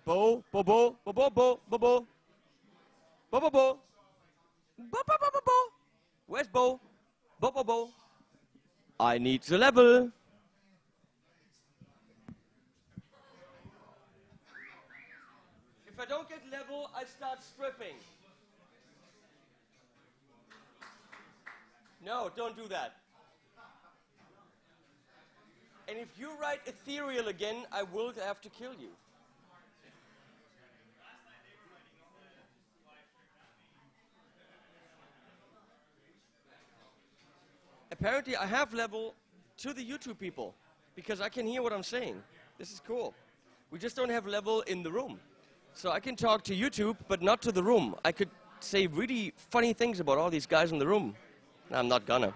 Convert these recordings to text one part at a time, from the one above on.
Bo, bo, bo, bo, bo, bo, bo, bo. Bo, bo, bo. Bo, bo, bo, bo, bo. Where's Bo? Bo, bo, bo. I need the level. If I don't get level, I start stripping. No, don't do that. And if you write ethereal again, I will have to kill you. Apparently, I have level to the YouTube people because I can hear what I'm saying. This is cool. We just don't have level in the room. So I can talk to YouTube, but not to the room. I could say really funny things about all these guys in the room. No, I'm not gonna.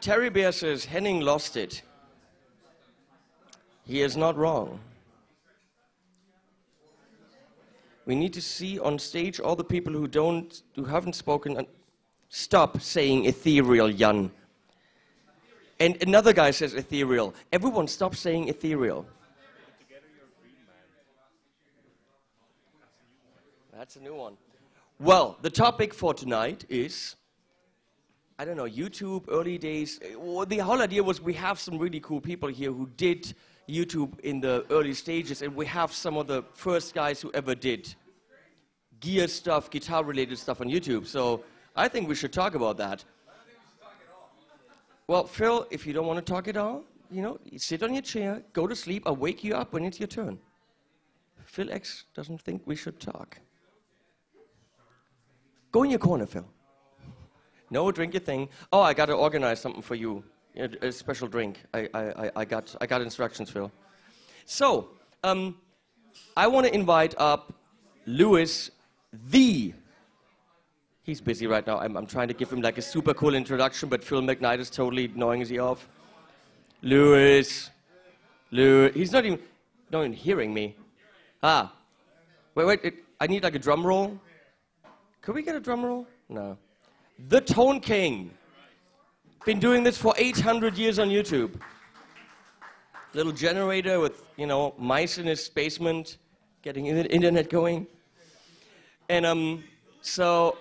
Terry Bear says, Henning lost it. He is not wrong. We need to see on stage all the people who haven't spoken. Stop saying ethereal, Jan. And another guy says ethereal. Everyone stop saying ethereal. That's a new one. Well, the topic for tonight is, I don't know, YouTube, early days. Well, the whole idea was we have some really cool people here who did YouTube in the early stages, and we have some of the first guys who ever did gear stuff, guitar-related stuff on YouTube. So I think we should talk about that. Well, Phil, if you don't want to talk at all, you know, you sit on your chair, go to sleep, I'll wake you up when it's your turn. Phil X doesn't think we should talk. Go in your corner, Phil. No, drink your thing. Oh, I got to organize something for you. A special drink. I got instructions, Phil. So, I want to invite up Lewis the. He's busy right now. I'm trying to give him like a super cool introduction, but Phil McKnight is totally gnawing his ear off. Lewis. He's not even hearing me. Ah. Wait. I need like a drum roll. Could we get a drum roll? No. The Tone King. Been doing this for 800 years on YouTube. Little generator with, you know, mice in his basement, getting the internet going. And so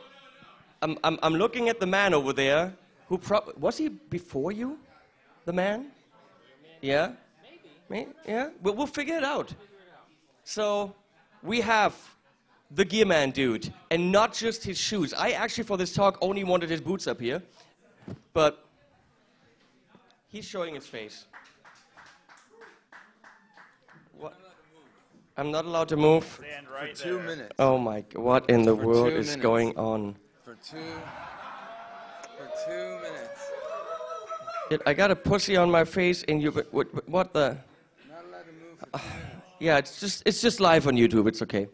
I'm looking at the man over there who was he before you? The man? Yeah? Maybe. Yeah? We'll figure it out. So we have the Gearmanndude, and not just his shoes. I actually, for this talk, only wanted his boots up here, but he's showing his face. What? I'm not allowed to move? Stand right for 2 minutes. Oh my, what in the world is going on? For two minutes. I got a pussy on my face, and you, what the? Not allowed to move for 2 minutes. Yeah, it's just live on YouTube, it's okay.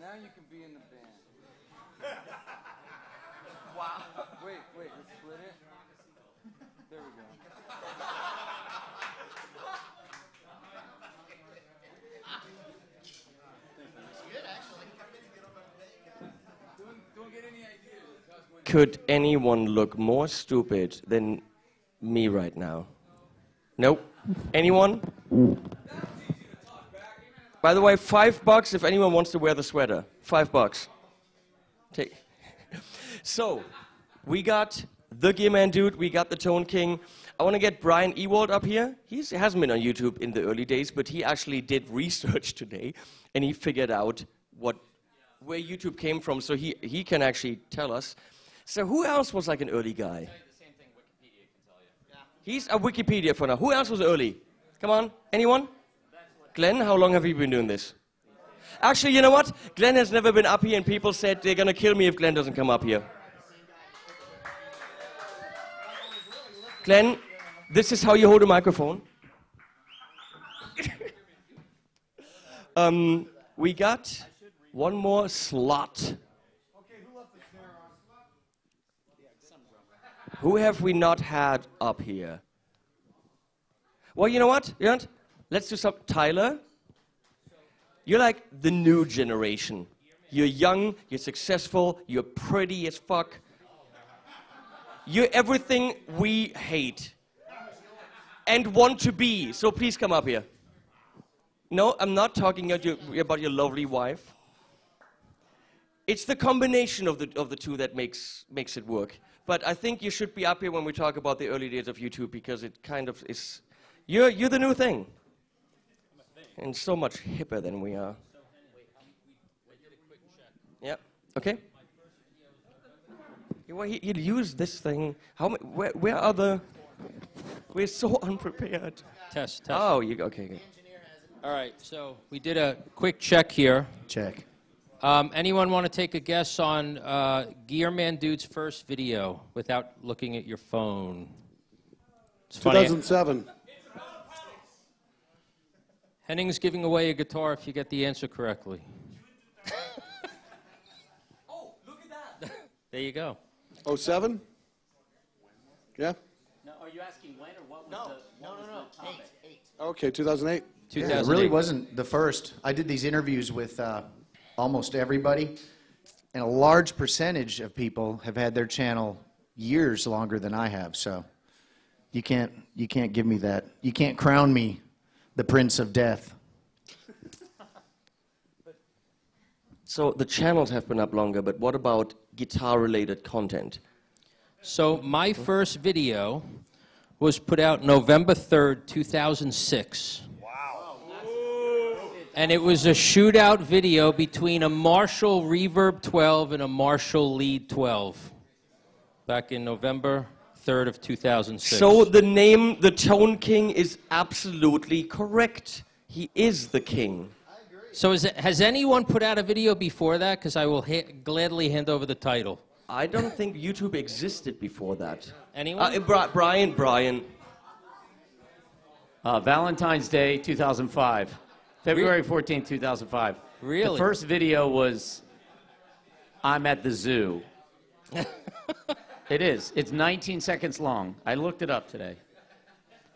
Now you can be in the band. Wow. Wait, let's split it. There we go. Don't get any ideas. Could anyone look more stupid than me right now? Nope. Anyone? By the way, $5 if anyone wants to wear the sweater. $5. Take. So, we got the Gearmanndude, we got the Tone King. I want to get Brian Ewald up here. He hasn't been on YouTube in the early days, but he actually did research today, and he figured out where YouTube came from, so he can actually tell us. So who else was like an early guy? The same thing Wikipedia can tell you. Yeah. He's a Wikipedia for now. Who else was early? Come on, anyone? Glenn, how long have you been doing this? Actually, you know what? Glenn has never been up here, and people said they're going to kill me if Glenn doesn't come up here. Glenn, this is how you hold a microphone. We got one more slot. Who have we not had up here? Well, you know what? Let's do some. Tyler, you're like the new generation. You're young, you're successful, you're pretty as fuck. You're everything we hate and want to be. So please come up here. No, I'm not talking about your lovely wife. It's the combination of the two that makes it work. But I think you should be up here when we talk about the early days of YouTube, because it kind of is. You're the new thing, and so much hipper than we are. Yeah. Okay. Well, he'd use this thing. Where are the? We're so unprepared. Test. Oh, okay. Good. All right, so we did a quick check here. Check. Anyone want to take a guess on Gearmanndude's first video without looking at your phone? It's funny. 2007. Henning's giving away a guitar if you get the answer correctly. Oh, look at that. There you go. 07? Yeah? No, are you asking when or what was the topic? Okay, 2008. Yeah, it really wasn't the first. I did these interviews with almost everybody, and a large percentage of people have had their channel years longer than I have. So you can't give me that. You can't crown me the Prince of Death. So the channels have been up longer, but what about guitar-related content? So my first video was put out November 3rd, 2006. And it was a shootout video between a Marshall Reverb 12 and a Marshall Lead 12 back in November 3rd of 2006. So the name, the Tone King, is absolutely correct. He is the king. So has anyone put out a video before that? Because I will gladly hand over the title. I don't think YouTube existed before that. Anyone? Brian. Valentine's Day, 2005. February 14th, 2005. Really? The first video was, I'm at the zoo. It is. It's 19 seconds long. I looked it up today.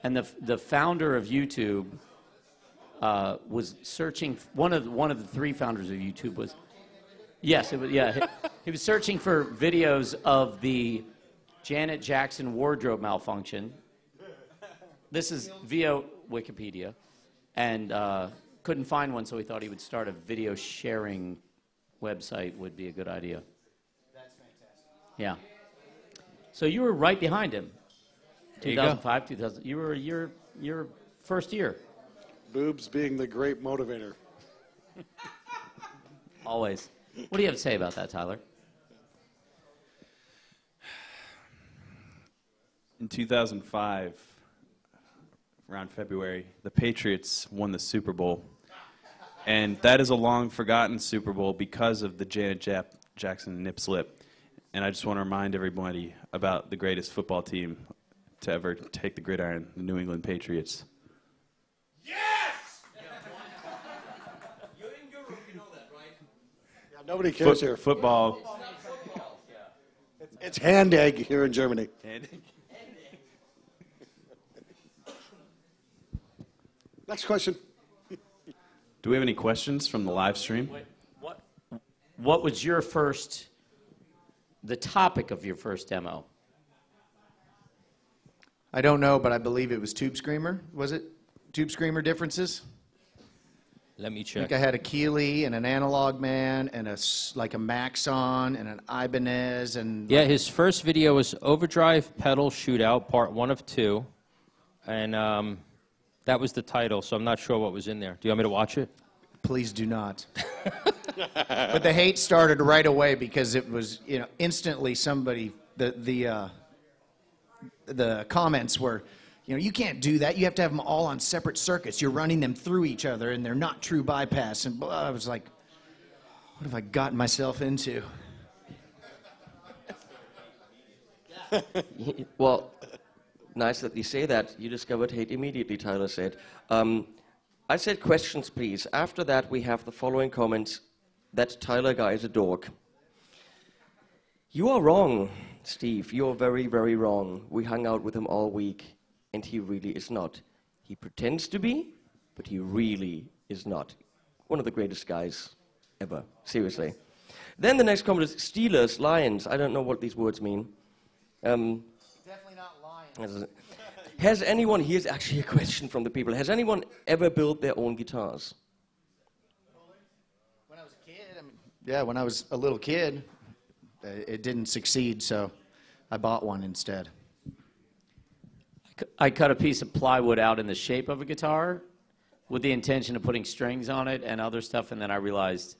And the founder of YouTube was searching, one of the three founders of YouTube was, yes, it was, yeah. He was searching for videos of the Janet Jackson wardrobe malfunction. This is via Wikipedia. And couldn't find one, so he thought he would start a video sharing website would be a good idea. That's fantastic. Yeah. So you were right behind him. 2005, 2000. You were your first year. Boobs being the great motivator. Always. What do you have to say about that, Tyler? In 2005, around February, the Patriots won the Super Bowl. And that is a long-forgotten Super Bowl because of the Janet Jackson nip slip. And I just want to remind everybody about the greatest football team to ever take the gridiron, the New England Patriots. Yes! You're in Europe, you know that, right? Yeah, nobody cares here. Football. It's hand egg here in Germany. Hand egg. Next question. Do we have any questions from the live stream? Wait, what was your first, the topic of your first demo? I don't know, but I believe it was Tube Screamer. Was it Tube Screamer differences? Let me I check. think I had a Keeley and an Analog Man and like a Maxon and an Ibanez and... Yeah, his first video was Overdrive Pedal Shootout, part 1 of 2. And that was the title, so I'm not sure what was in there. Do you want me to watch it? Please do not. But the hate started right away because it was, instantly somebody, the comments were, you can't do that. You have to have them all on separate circuits. You're running them through each other, and they're not true bypass. And I was like, what have I gotten myself into? Well, nice that you say that. You discovered hate immediately, Tyler said. I said questions, please. After that, we have the following comments. That Tyler guy is a dork. You are wrong, Steve. You are very, very wrong. We hung out with him all week, and he really is not. He pretends to be, but he really is not. One of the greatest guys ever. Seriously. Then the next comment is Steelers, Lions. I don't know what these words mean. Definitely not lying. Has anyone, here's actually a question from the people, has anyone ever built their own guitars? When I was a kid, yeah, when I was a little kid, it didn't succeed, so I bought one instead. I cut a piece of plywood out in the shape of a guitar with the intention of putting strings on it and other stuff, and then I realized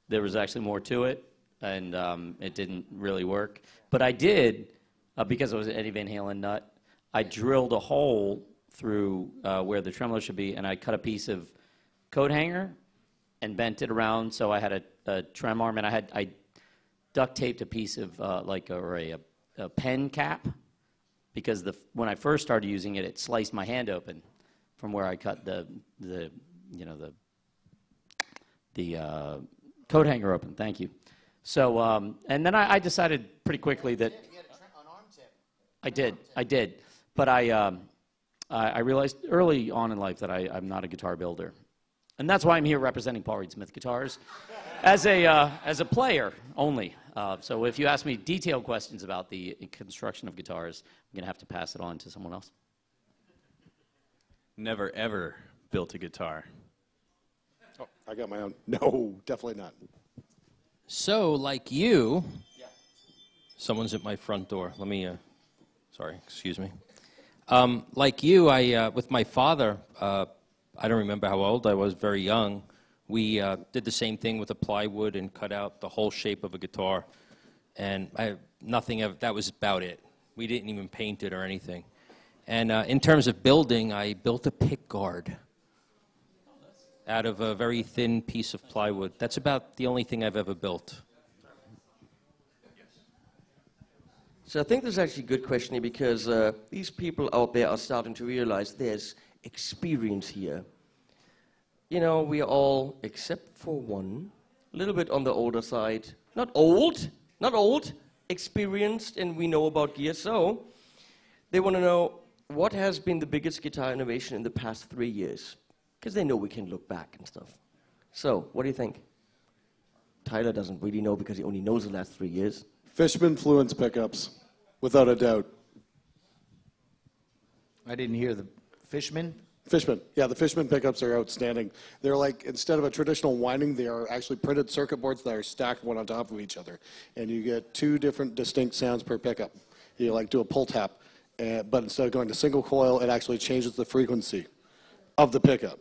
there was actually more to it, and it didn't really work. But I did, because it was an Eddie Van Halen nut, I drilled a hole through where the tremolo should be, and I cut a piece of coat hanger and bent it around so I had a trem arm, and I duct taped a piece of a pen cap, because when I first started using it, it sliced my hand open from where I cut the coat hanger open. Thank you. So and then I decided pretty quickly that I did, but I realized early on in life that I'm not a guitar builder, and that's why I'm here representing Paul Reed Smith Guitars as a player only. So if you ask me detailed questions about the construction of guitars, I'm going to have to pass it on to someone else. Never, ever built a guitar. Oh, I got my own. No, definitely not. So, like you, someone's at my front door. Let me, sorry, excuse me. Like you, with my father, I don't remember how old I was, very young. We did the same thing with a plywood and cut out the whole shape of a guitar. And that was about it. We didn't even paint it or anything. And in terms of building, I built a pick guard out of a very thin piece of plywood. That's about the only thing I've ever built. So I think this is actually a good question here, because these people out there are starting to realize there's experience here. You know, we are all, except for one, a little bit on the older side. Not old, experienced, and we know about gear. So they want to know, what has been the biggest guitar innovation in the past 3 years? Because they know we can look back and stuff. So, what do you think? Tyler doesn't really know because he only knows the last 3 years. Fishman Fluence pickups, without a doubt. I didn't hear the Fishman. Fishman. Yeah, the Fishman pickups are outstanding. They're like, instead of a traditional winding, they are actually printed circuit boards that are stacked one on top of each other. And you get 2 different distinct sounds per pickup. You like do a pull tap, but instead of going to single coil, it actually changes the frequency of the pickup.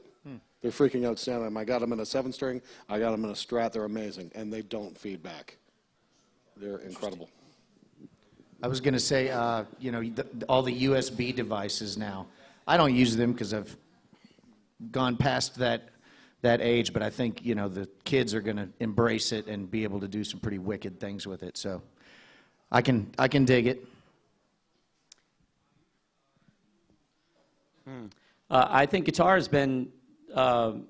They're freaking outstanding. I got them in a 7-string. I got them in a Strat. They're amazing, and they don't feed back. They're incredible. I was going to say, you know, all the USB devices now. I don't use them because I've gone past that age, but I think, you know, the kids are going to embrace it and be able to do some pretty wicked things with it. So I can dig it. I think guitar has been the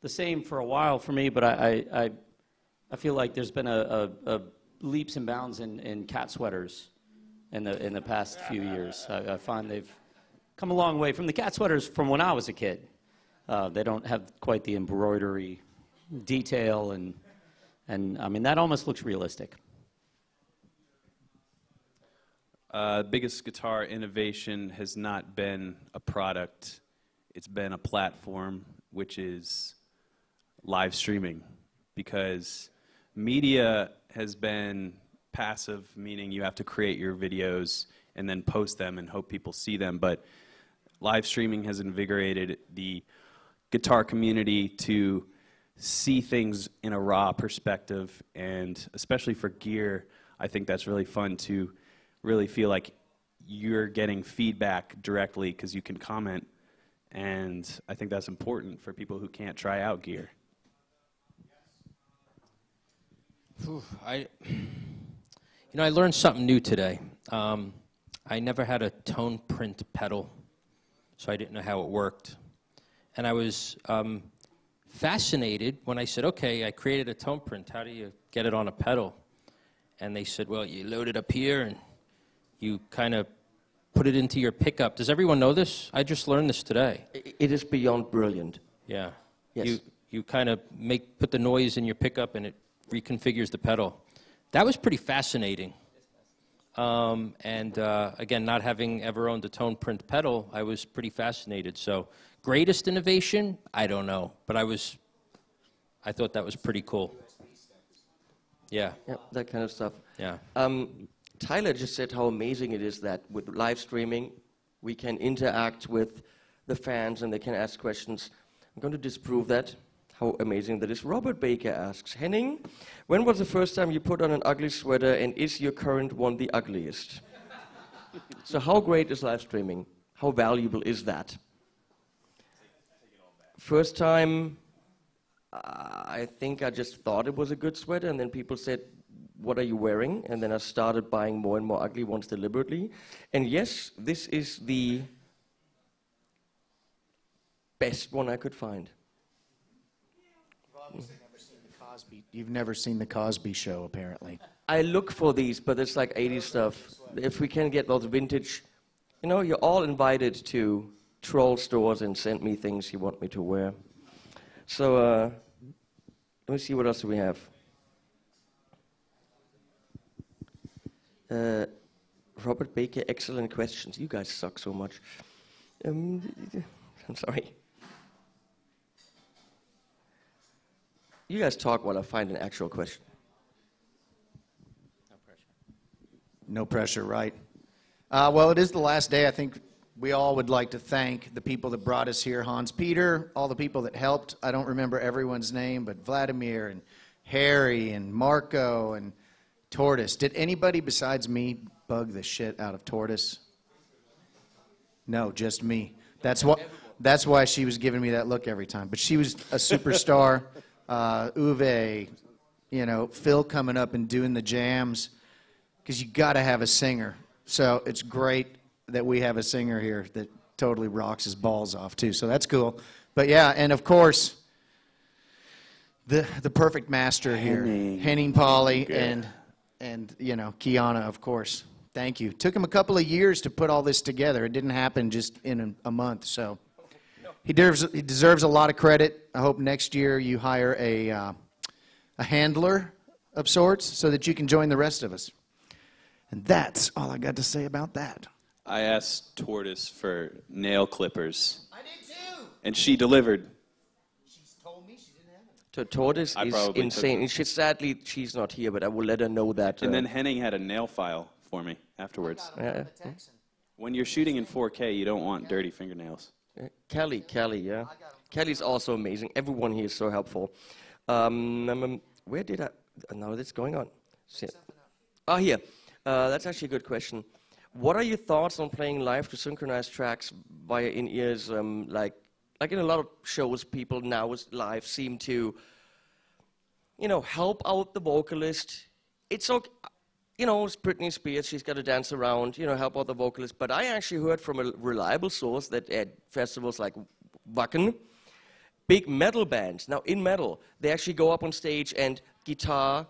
same for a while for me, but I feel like there's been a leaps and bounds in cat sweaters in the past few years. I find they've come a long way from the cat sweaters from when I was a kid. They don't have quite the embroidery detail, and I mean, that almost looks realistic. Biggest guitar innovation has not been a product. It's been a platform, which is live streaming, because media has been passive, meaning you have to create your videos and then post them and hope people see them. But live streaming has invigorated the guitar community to see things in a raw perspective, and especially for gear, I think that's really fun to really feel like you're getting feedback directly because you can comment, and I think that's important for people who can't try out gear. I learned something new today. I never had a tone print pedal, so I didn't know how it worked. And I was fascinated when I said, okay, I created a tone print. How do you get it on a pedal? And they said, well, you load it up here and you kind of put it into your pickup. Does everyone know this? I just learned this today. It is beyond brilliant. Yeah. Yes. You kind of put the noise in your pickup and it reconfigures the pedal. That was pretty fascinating. Again, not having ever owned a tone print pedal, I was pretty fascinated. So, greatest innovation? I don't know, but I thought that was pretty cool. Yeah. Yeah, that kind of stuff. Yeah. Tyler just said how amazing it is that with live streaming, we can interact with the fans and they can ask questions. I'm going to disprove that, how amazing that is. Robert Baker asks, Henning, when was the first time you put on an ugly sweater, and is your current one the ugliest? So how great is live streaming? How valuable is that? First time, I think I just thought it was a good sweater, and then people said, what are you wearing? And then I started buying more and more ugly ones deliberately. And yes, this is the best one I could find. You've never seen the Cosby Show, apparently. I look for these, but it's like 80s stuff. If we can get those vintage, you know, you're all invited to troll stores and send me things you want me to wear. So let me see what else do we have. Robert Baker, excellent questions. You guys suck so much. I'm sorry. You guys talk while I find an actual question. No pressure. No pressure, right. Well, it is the last day. I think we all would like to thank the people that brought us here. Hans Peter, all the people that helped. I don't remember everyone's name, but Vladimir and Harry and Marco and Tortoise. Did anybody besides me bug the shit out of Tortoise? No, just me. That's why she was giving me that look every time. But she was a superstar. Uwe, you know, Phil coming up and doing the jams, because you got to have a singer. So it's great that we have a singer here that totally rocks his balls off too. So that's cool. But yeah, and of course, the perfect master here, Henning, Pauly, and you know, Kiana, of course. Thank you. Took him a couple of years to put all this together. It didn't happen just in a month. So he deserves a lot of credit. I hope next year you hire a handler of sorts so that you can join the rest of us. And that's all I got to say about that. I asked Tortoise for nail clippers. I did too. And she delivered. She's told me she didn't have it. So Tortoise is insane. Sadly, she's not here, but I will let her know that. And then Henning had a nail file for me afterwards. When you're shooting in 4K, you don't want dirty fingernails. Kelly, yeah. Kelly's also amazing. Everyone here is so helpful. Where did I... Now that's going on. Oh, here. That's actually a good question. What are your thoughts on playing live to synchronize tracks via in-ears? Like in a lot of shows, people now live seem to, you know, help out the vocalist. It's okay. You know, it's Britney Spears, she's got to dance around, you know, help out the vocalist. But I actually heard from a reliable source that at festivals like Wacken, big metal bands, now in metal, they actually go up on stage and guitar,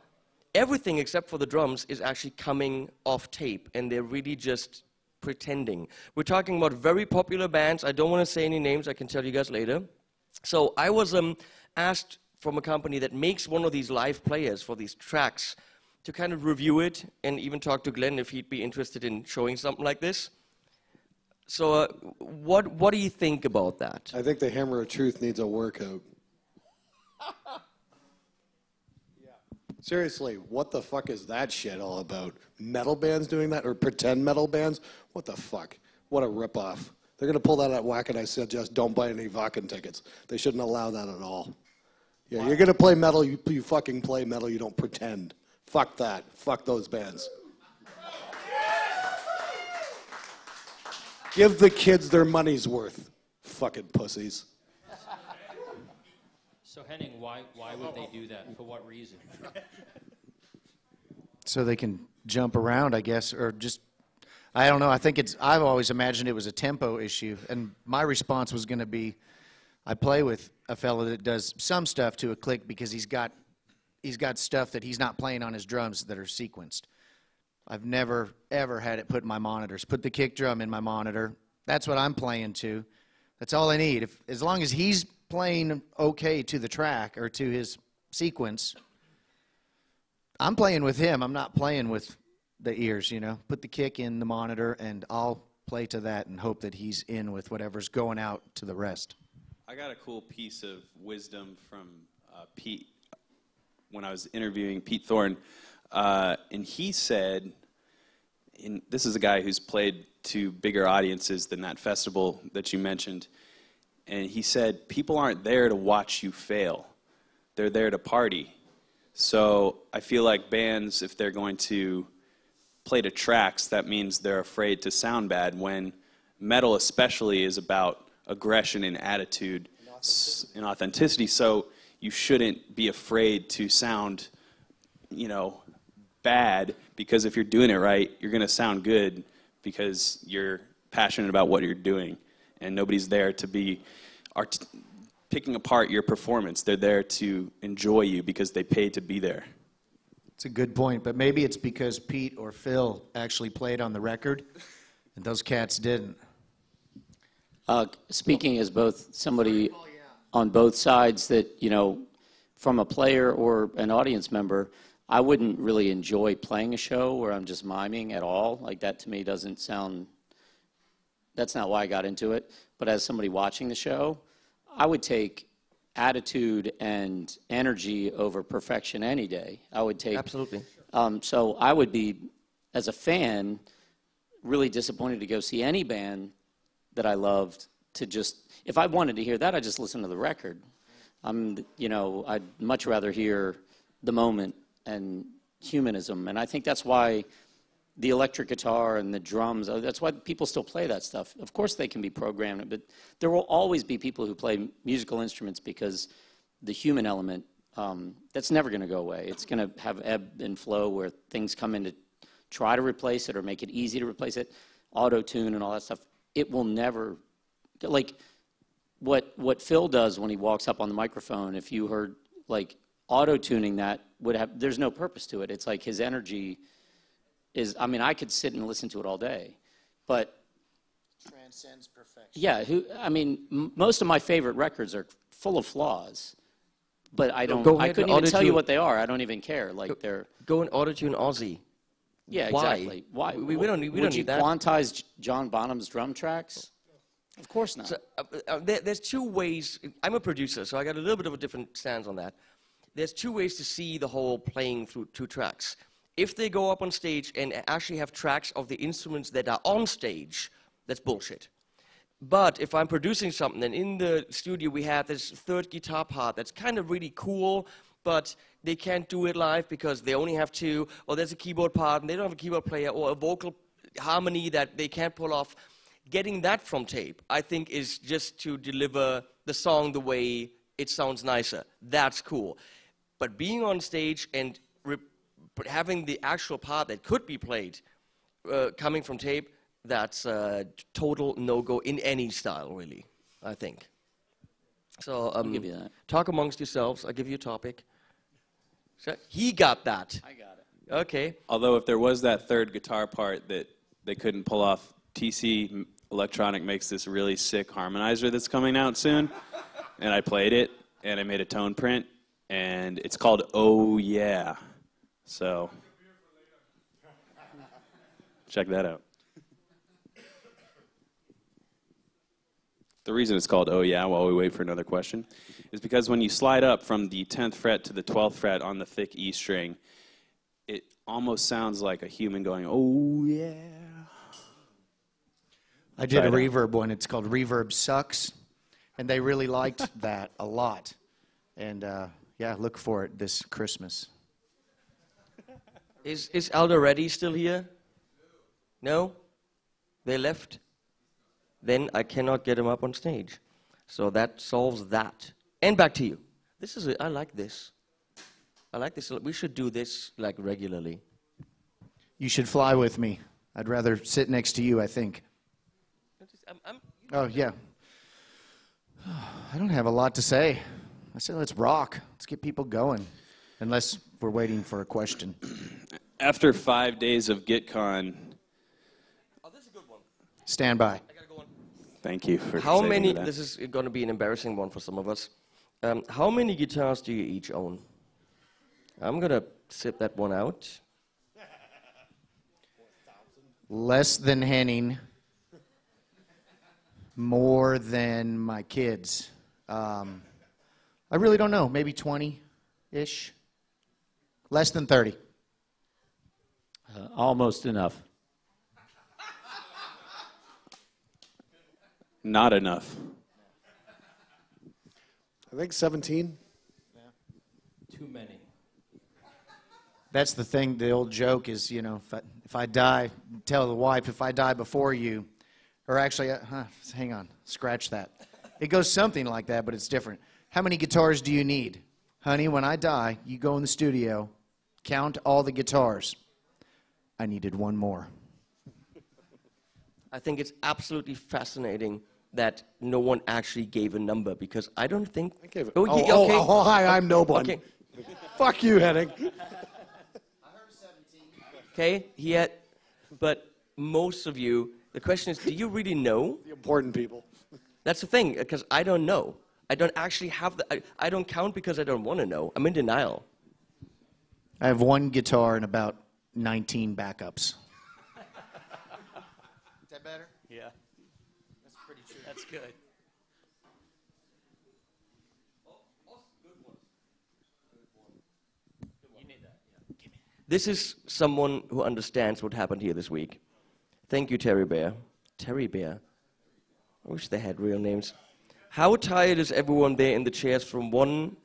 everything except for the drums is actually coming off tape, and they're really just pretending. We're talking about very popular bands. I don't want to say any names. I can tell you guys later. So I was asked from a company that makes one of these live players for these tracks to kind of review it and even talk to Glenn if he'd be interested in showing something like this. So what do you think about that? I think the Hammer of Truth needs a workout. Seriously, what the fuck is that shit all about? Metal bands doing that, or pretend metal bands? What the fuck? What a ripoff. They're going to pull that at Wacken. I suggest don't buy any Wacken tickets. They shouldn't allow that at all. Yeah, you're going to play metal, you fucking play metal, you don't pretend. Fuck that. Fuck those bands. Give the kids their money's worth. Fucking pussies. So Henning, why would they do that? For what reason? So they can jump around, I guess, or just, I don't know. I've always imagined it was a tempo issue, and my response was going to be, I play with a fellow that does some stuff to a click because he's got stuff that he's not playing on his drums that are sequenced. I've never, ever had it put in my monitors. Put the kick drum in my monitor. That's what I'm playing to. That's all I need. As long as he's playing okay to the track or to his sequence, I'm playing with him. I'm not playing with the ears, you know. Put the kick in the monitor, and I'll play to that and hope that he's in with whatever's going out to the rest. I got a cool piece of wisdom from Pete when I was interviewing Pete Thorne, and he said, this is a guy who's played to bigger audiences than that festival that you mentioned, and he said, people aren't there to watch you fail. They're there to party. So I feel like bands, if they're going to play to tracks, that means they're afraid to sound bad, when metal especially is about aggression and attitude and authenticity. So you shouldn't be afraid to sound, you know, bad, because if you're doing it right, you're going to sound good because you're passionate about what you're doing, and nobody's there to be picking apart your performance. They're there to enjoy you because they paid to be there. It's a good point, but maybe it's because Pete or Phil actually played on the record, and those cats didn't. Speaking as both somebody on both sides, that, you know, from a player or an audience member, I wouldn't really enjoy playing a show where I'm just miming at all. Like, that to me doesn't sound, that's not why I got into it. But as somebody watching the show, I would take attitude and energy over perfection any day. I would take... Absolutely. So I would be, as a fan, really disappointed to go see any band that I loved to just... If I wanted to hear that, I'd just listen to the record. You know, I'd much rather hear the moment and humanism. And I think that's why the electric guitar and the drums, that's why people still play that stuff. Of course they can be programmed, but there will always be people who play musical instruments because the human element, that's never going to go away. It's going to have ebb and flow where things come in to try to replace it or make it easy to replace it, auto-tune and all that stuff. It will never, like what Phil does when he walks up on the microphone, if you heard, like, auto-tuning that would have, there's no purpose to it. It's like his energy is, I mean, I could sit and listen to it all day, but transcends perfection. Yeah, I mean, most of my favorite records are full of flaws, but I couldn't even tell you what they are. I don't even care. Like, they're... Go and auto-tune Ozzy. Yeah, Why? exactly. Why? We don't need that. Would you quantize John Bonham's drum tracks? Of course not. So, there's two ways. I'm a producer, so I got a little bit of a different stance on that. There's two ways to see the whole playing through two tracks. If they go up on stage and actually have tracks of the instruments that are on stage, that's bullshit. But if I'm producing something, and in the studio we have this third guitar part that's kind of really cool, but they can't do it live because they only have two, or there's a keyboard part and they don't have a keyboard player, or a vocal harmony that they can't pull off, getting that from tape, I think, is just to deliver the song the way it sounds nicer. That's cool. But being on stage and having the actual part that could be played coming from tape, that's a total no-go in any style, really, I think. So I'll give you that. Talk amongst yourselves. I'll give you a topic. So, he got that. I got it. Okay. Although if there was that third guitar part that they couldn't pull off, TC Electronic makes this really sick harmonizer that's coming out soon, and I played it, and I made a tone print, and it's called Oh Yeah. So check that out. The reason it's called Oh Yeah, while we wait for another question, is because when you slide up from the 10th fret to the 12th fret on the thick E string, it almost sounds like a human going, oh yeah. I did a reverb one. It's called Reverb Sucks, and they really liked that a lot. And yeah, look for it this Christmas. Is Aldo Reddy still here? No? They left? Then I cannot get him up on stage. So that solves that. And back to you. This is I like this. I like this. We should do this, like, regularly. You should fly with me. I'd rather sit next to you, I think. Oh, yeah. I don't have a lot to say. I said let's rock. Let's get people going. Unless we're waiting for a question. After 5 days of GuitCon... Oh, this is a good one. Stand by. I gotta go on. Thank you for How saving many... that. This is going to be an embarrassing one for some of us. How many guitars do you each own? I'm going to sit that one out. Less than Henning. More than my kids. I really don't know. Maybe 20-ish. Less than 30. Almost enough. Not enough. I think 17. Too many. That's the thing. The old joke is, you know, if I die, tell the wife, if I die before you, or actually, hang on, scratch that. It goes something like that, but it's different. How many guitars do you need? Honey, when I die, you go in the studio, count all the guitars. I needed one more. I think it's absolutely fascinating that no one actually gave a number because I don't think. I gave it. Oh, Oh, yeah, oh, okay. oh, hi, I'm no one. Okay. Fuck you, Henning. I heard 17. Okay. He had, but most of you. The question is, do you really know? The important people. That's the thing, because I don't know. I don't actually have the. I don't count because I don't want to know. I'm in denial. I have one guitar and about 19 backups. Is that better? Yeah. That's pretty true. That's good. This is someone who understands what happened here this week. Thank you, Terry Bear. Terry Bear. I wish they had real names. How tired is everyone there in the chairs from 1,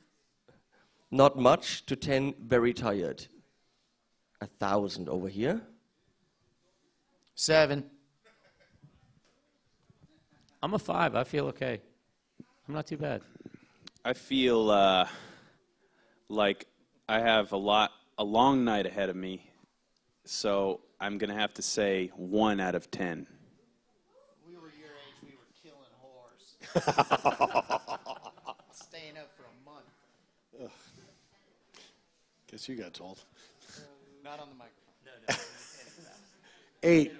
not much, to 10, very tired? 1,000 over here. 7. I'm a 5. I feel okay. I'm not too bad. I feel like I have a long night ahead of me, so I'm going to have to say 1 out of 10. We were your age, we were killing whores. Staying up for a month. Ugh. Guess you got told. Not on the microphone. 8.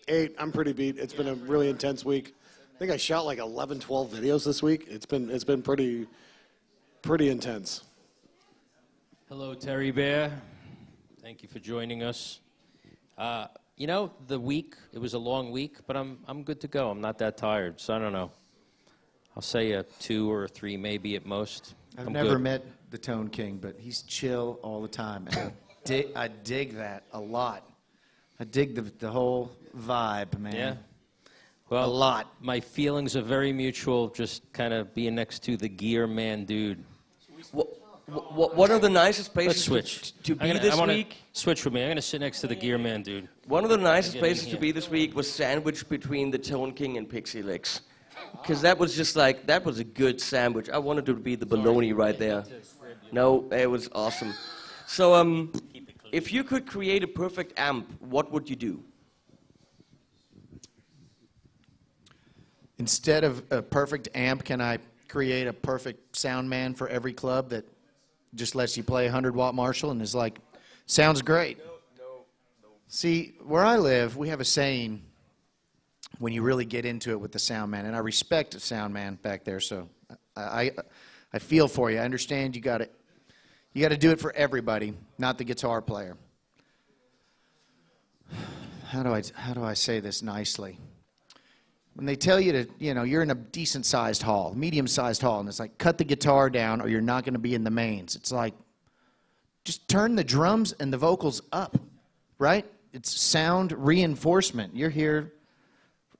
8. I'm pretty beat. It's been a really intense week. I think I shot like 11, 12 videos this week. It's been pretty intense. Hello, Terry Bear. Thank you for joining us. You know, it was a long week, but I'm good to go. I'm not that tired, so I don't know. I'll say a 2 or a 3 maybe at most. I've I'm never good. met the Tone King, but he's chill all the time. And I dig that a lot. I dig the whole vibe, man. Yeah. Well, A lot. My feelings are very mutual, just kind of being next to the Gearmanndude. One of the nicest places Let's switch. to be this week. Switch with me. I'm going to sit next to the Gearmanndude. One of the nicest Get in places to here. be this week was sandwiched between the Tone King and PixxyLixxx. Because that was just like, that was a good sandwich. I wanted to be the bologna right there. No, it was awesome. So, if you could create a perfect amp, what would you do? Instead of a perfect amp, can I create a perfect sound man for every club that just lets you play a 100-watt Marshall and is like, sounds great? No. See, where I live, we have a saying when you really get into it with the sound man, and I respect the sound man back there, so I feel for you. I understand you got to do it for everybody, not the guitar player. How do I say this nicely? When they tell you to, you're in a decent-sized hall, medium-sized hall, and it's like, cut the guitar down or you're not going to be in the mains. It's like, just turn the drums and the vocals up, right? It's sound reinforcement. You're here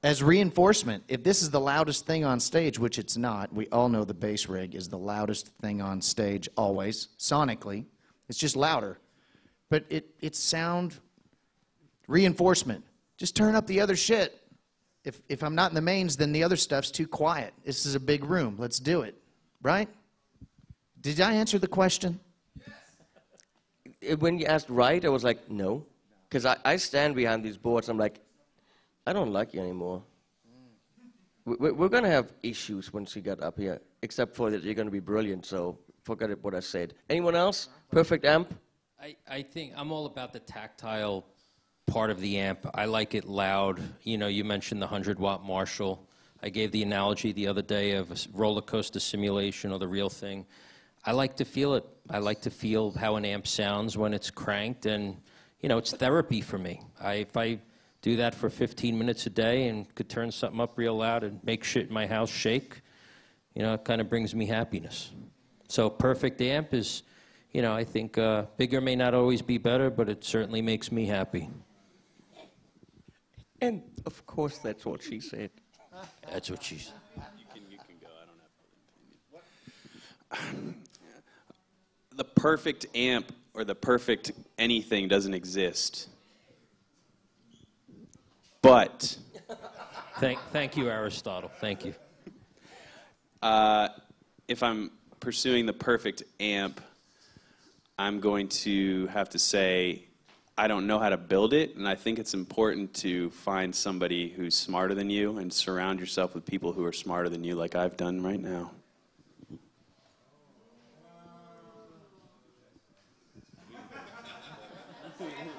as reinforcement. If this is the loudest thing on stage, which it's not, we all know the bass rig is the loudest thing on stage always, sonically. It's just louder. But it's sound reinforcement. Just turn up the other shit. If I'm not in the mains, then the other stuff's too quiet. This is a big room. Let's do it. Right? Did I answer the question? When you asked right, I was like, no. Because I stand behind these boards. I'm like, I don't like you anymore. We're going to have issues once you get up here, except for that you're going to be brilliant, so forget what I said. Anyone else? Perfect amp? I think I'm all about the tactile part of the amp. I like it loud. You mentioned the 100-watt Marshall. I gave the analogy the other day of a roller coaster simulation or the real thing. I like to feel it. I like to feel how an amp sounds when it's cranked, and it's therapy for me. If I do that for 15 minutes a day and could turn something up real loud and make shit in my house shake, you know, it kind of brings me happiness. So perfect amp is, you know, I think bigger may not always be better, but it certainly makes me happy. And of course, that's what she said. That's what she said. You can go. I don't have the perfect amp or the perfect anything doesn't exist. But Thank you, Aristotle. Thank you. if I'm pursuing the perfect amp, I'm going to have to say I don't know how to build it, and I think it's important to find somebody who's smarter than you and surround yourself with people who are smarter than you, like I've done right now.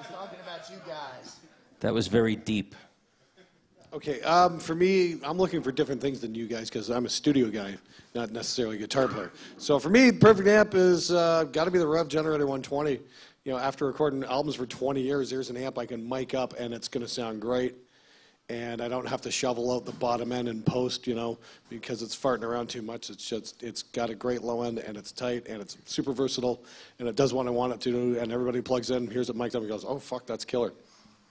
Talking about you guys. That was very deep. Okay, for me, I'm looking for different things than you guys because I'm a studio guy, not necessarily a guitar player. So for me, the perfect amp is got to be the Rev Generator 120. You know, after recording albums for 20 years, there's an amp I can mic up and it's going to sound great. And I don't have to shovel out the bottom end in post, you know, because it's farting around too much. It's just, it's got a great low end and it's tight and it's super versatile and it does what I want it to do. And everybody plugs in, hears it mic'd up and goes, oh, fuck, that's killer.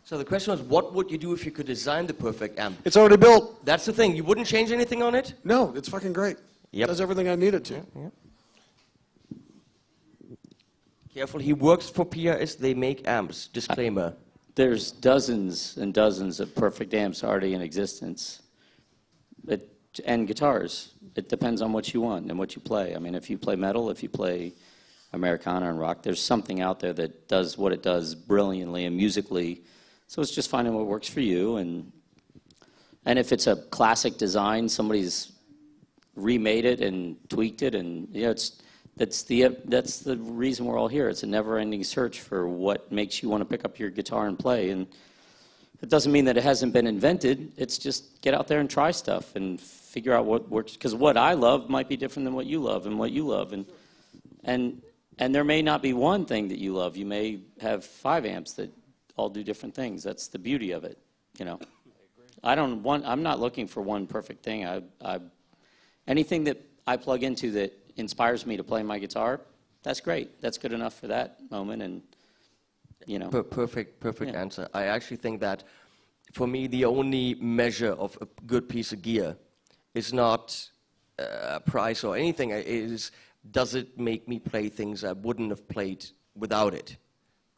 So the question was, what would you do if you could design the perfect amp? It's already built. That's the thing. You wouldn't change anything on it? No, it's fucking great. Yep. It does everything I need it to. Yeah. Careful, he works for PRS, they make amps. Disclaimer. There's dozens and dozens of perfect amps already in existence. And guitars. It depends on what you want and what you play. I mean, if you play metal, if you play Americana and rock, there's something out there that does what it does brilliantly and musically. So it's just finding what works for you. And if it's a classic design, somebody's remade it and tweaked it, and you know, that's the reason we're all here. It's a never-ending search for what makes you want to pick up your guitar and play. And it doesn't mean that it hasn't been invented. It's just get out there and try stuff and figure out what works. Because what I love might be different than what you love and what you love. And there may not be one thing that you love. You may have 5 amps that all do different things. That's the beauty of it, you know. I'm not looking for one perfect thing. Anything that I plug into that inspires me to play my guitar, that's great. That's good enough for that moment, and you know. Perfect answer. I actually think that, for me, the only measure of a good piece of gear is not price or anything. It is, does it make me play things I wouldn't have played without it?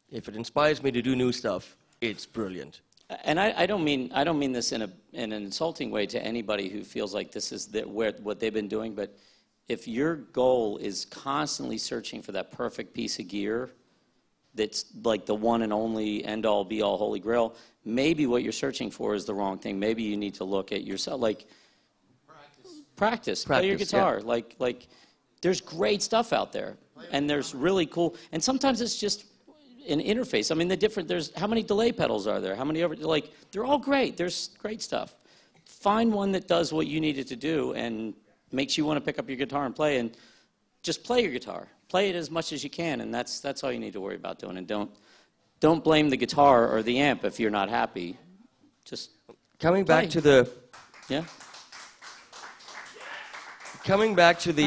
If it inspires me to do new stuff, it's brilliant. And I don't mean this in an insulting way to anybody who feels like this is what they've been doing, but if your goal is constantly searching for that perfect piece of gear that's like the one and only end-all, be-all, holy grail, maybe what you're searching for is the wrong thing. Maybe you need to look at yourself, like practice. Play your guitar. Yeah. Like there's great stuff out there, and there's really cool, and sometimes it's just an interface. I mean, there's how many delay pedals are there? How many they're all great. There's great stuff. Find one that does what you need it to do and makes you want to pick up your guitar and play, and just play your guitar. Play it as much as you can, and that's all you need to worry about doing. And don't blame the guitar or the amp if you're not happy. Just coming back to the I'm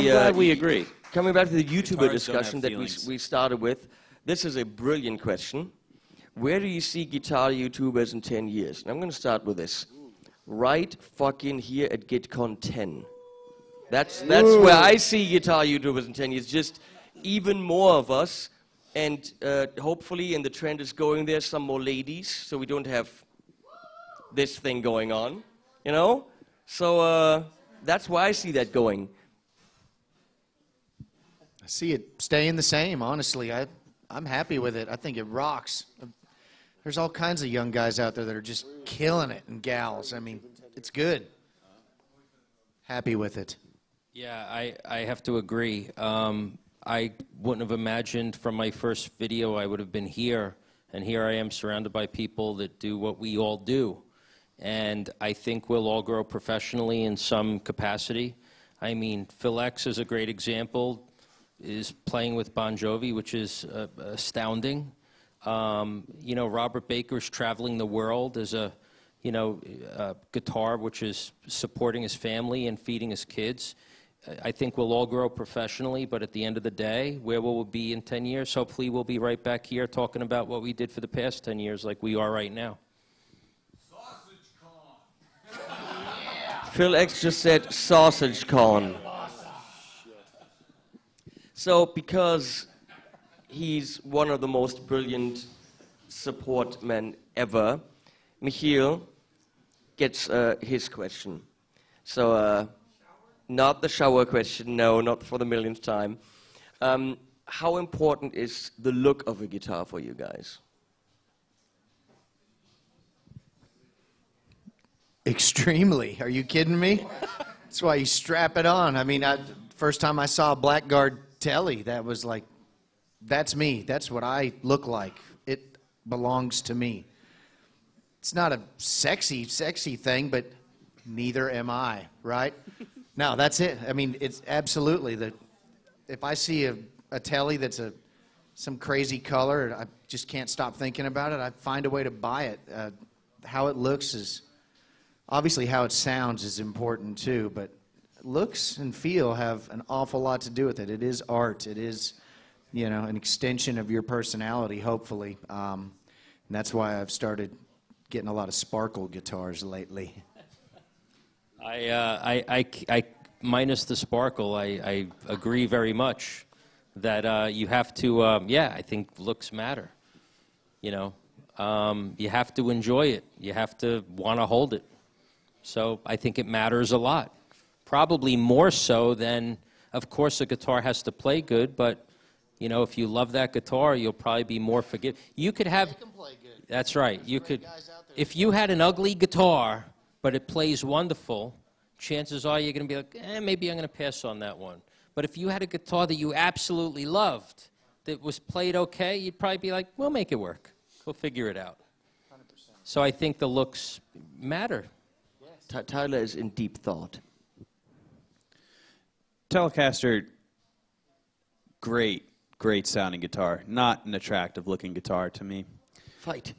glad we agree. Coming back to the YouTuber discussion that we started with, this is a brilliant question. Where do you see guitar YouTubers in 10 years? And I'm going to start with this. Right fucking here at GuitCon 10. That's where I see guitar YouTubers in 10 years. Just even more of us, and hopefully, and the trend is going there, some more ladies, so we don't have this thing going on, you know? So that's why I see that going. I see it staying the same, honestly. I'm happy with it. I think it rocks. There's all kinds of young guys out there that are just killing it, and gals. I mean, it's good. Happy with it. Yeah, I have to agree. I wouldn't have imagined from my first video I would have been here, and here I am surrounded by people that do what we all do. And I think we'll all grow professionally in some capacity. I mean, PixxyLixxx is a great example, is playing with Bon Jovi, which is astounding. You know, Robert Baker's traveling the world as a, you know, guitar which is supporting his family and feeding his kids. I think we'll all grow professionally, but at the end of the day, where will we be in 10 years? Hopefully we'll be right back here talking about what we did for the past 10 years like we are right now. Phil X just said sausage con. So, because he's one of the most brilliant support men ever, Michiel gets his question. So, not the shower question, no, not for the millionth time. How important is the look of a guitar for you guys? Extremely. Are you kidding me? That's why you strap it on. I mean, first time I saw a Blackguard Telly, that was like, that's me. That's what I look like. It belongs to me. It's not a sexy thing, but neither am I, right? No, that's it. I mean, it's absolutely that. If I see a Telly that's some crazy color, I just can't stop thinking about it. I find a way to buy it. How it looks is, obviously how it sounds is important too, but looks and feel have an awful lot to do with it. It is art. It is, you know, an extension of your personality, hopefully. And that's why I've started getting a lot of sparkle guitars lately. I minus the sparkle, I agree very much that you have to, yeah, I think looks matter. You know, you have to enjoy it. You have to want to hold it. So I think it matters a lot. Probably more so than, of course, a guitar has to play good, but, you know, if you love that guitar, you'll probably be more forgiving. You could have... Play good. That's right. You could... If you had an ugly guitar, but it plays wonderful, chances are you're going to be like, maybe I'm going to pass on that one. But if you had a guitar that you absolutely loved, that was played okay, you'd probably be like, we'll make it work. We'll figure it out. 100%. So I think the looks matter. Tyler is in deep thought. Telecaster, great sounding guitar. Not an attractive looking guitar to me. Fight.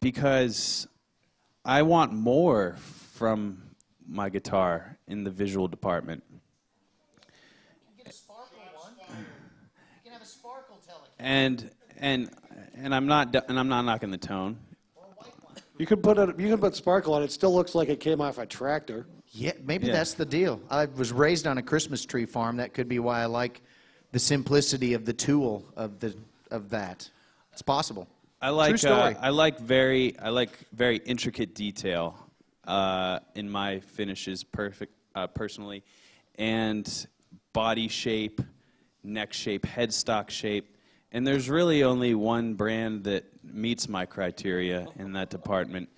Because I want more from my guitar in the visual department. You can get a sparkle one. You can have a sparkle Telecaster. And I'm not knocking the tone. You could put sparkle on it. It still looks like it came off a tractor. Yeah, maybe that's the deal. I was raised on a Christmas tree farm. That could be why I like the simplicity of the tool of that. It's possible. I like True story. I like very intricate detail in my finishes, personally, and body shape, neck shape, headstock shape. And there's really only one brand that meets my criteria in that department,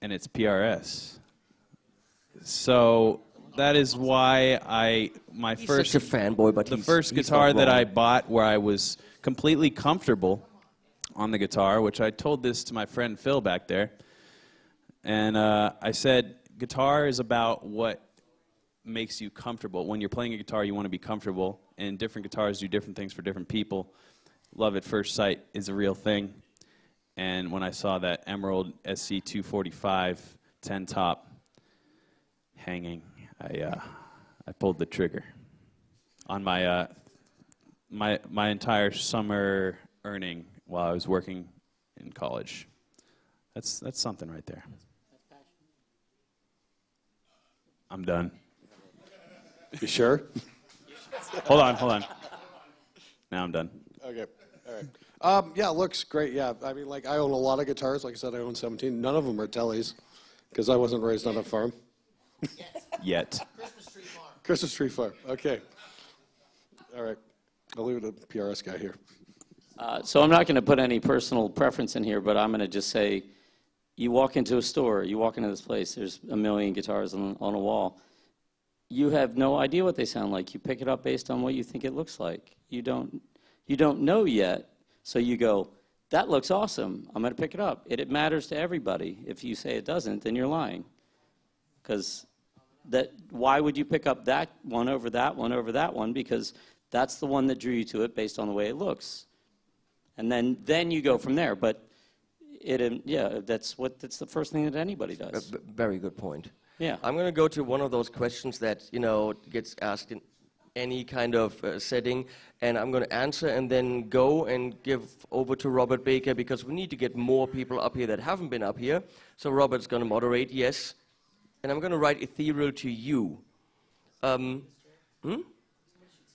and it's PRS. So that is why He's such a fanboy, but the first guitar that I bought where I was completely comfortable on the guitar, which I told this to my friend Phil back there, and I said, guitar is about what makes you comfortable. When you're playing a guitar, you want to be comfortable, and different guitars do different things for different people. Love at first sight is a real thing, and when I saw that Emerald SC 245 10 top hanging, I pulled the trigger on my my entire summer earning while I was working in college. That's something right there. I'm done. You sure? Hold on. Now I'm done. Okay. All right. Yeah, looks great. Yeah, I mean, like, I own a lot of guitars. Like I said, I own 17. None of them are Tellys because I wasn't raised on a farm. Yet. Christmas tree farm. Okay. All right. I'll leave it to the PRS guy here. So I'm not going to put any personal preference in here, but I'm going to just say, you walk into a store, you walk into this place, there's a million guitars on a wall. You have no idea what they sound like. You pick it up based on what you think it looks like. You don't know yet, so you go, that looks awesome. I'm going to pick it up. It matters to everybody. If you say it doesn't, then you're lying. Because why would you pick up that one over that one over that one? Because That's the one that drew you to it based on the way it looks. And then you go from there. But yeah, that's the first thing that anybody does. Very good point. Yeah. I'm going to go to one of those questions that, you know, gets asked in any kind of setting, and I'm going to answer and then go and give over to Robert Baker, because we need to get more people up here that haven't been up here. So Robert's going to moderate, yes. And I'm going to write ethereal to you.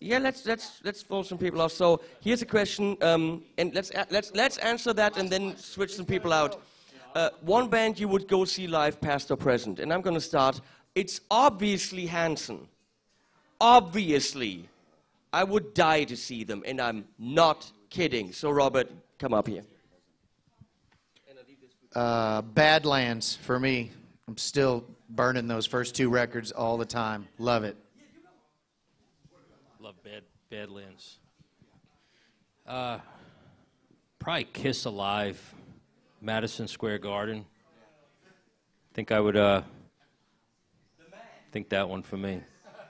Yeah, let's throw some people off. So here's a question, and let's answer that and then switch some people out. One band you would go see live, past or present, and I'm going to start. It's obviously Hanson. Obviously, I would die to see them, and I'm not kidding. So Robert, come up here. Badlands for me. I'm still burning those first 2 records all the time. Love it. Love Badlands. Probably Kiss Alive, Madison Square Garden. Think I would think that one for me.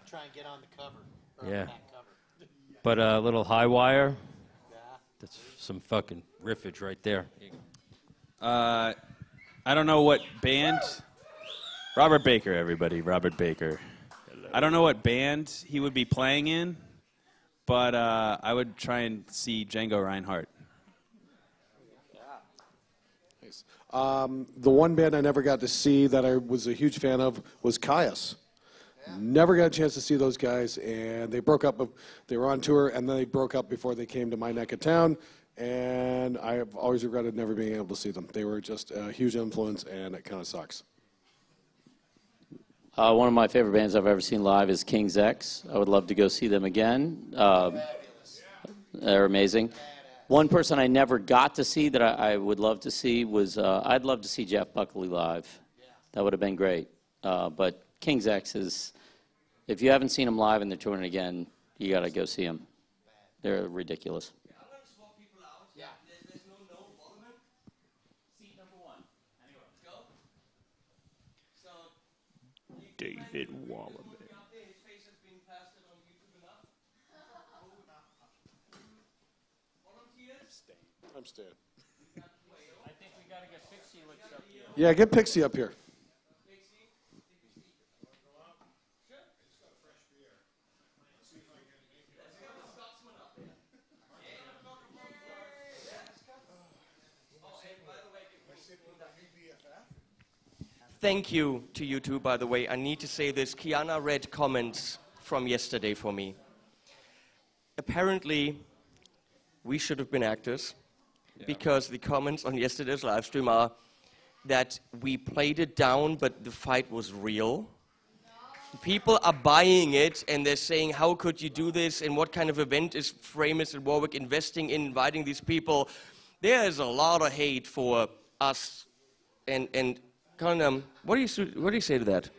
Try and get on the cover. Yeah. But a little High Wire. That's some fucking riffage right there. I don't know what band. Robert Baker, everybody. Robert Baker. Hello. I don't know what band he would be playing in, but I would try and see Django Reinhardt. Nice. The one band I never got to see that I was a huge fan of was Caius. Never got a chance to see those guys, and they broke up. They were on tour, and then they broke up before they came to my neck of town, and I have always regretted never being able to see them. They were just a huge influence, and it kind of sucks. One of my favorite bands I've ever seen live is King's X. I would love to go see them again. They're amazing. One person I never got to see that I would love to see was, I'd love to see Jeff Buckley live. That would have been great. But King's X is, if you haven't seen them live and they're touring again, you got to go see them. They're ridiculous. I'm going to swap people out. Yeah. There's no Wallimann. Seat number 1. Anyway, let's go. So, David Wallimann. His face has been plastered on YouTube enough. Volunteers? I'm staying. I think we got to get PixxyLixxx up here. Yeah, get Pixie up here. Thank you to you two, by the way. I need to say this. Kiana read comments from yesterday for me. Apparently, we should have been actors, because the comments on yesterday's live stream are that we played it down, but the fight was real. People are buying it, and they're saying, how could you do this, and what kind of event is Framus and Warwick investing in, inviting these people? There's a lot of hate for us, and Colin, what do you say to that?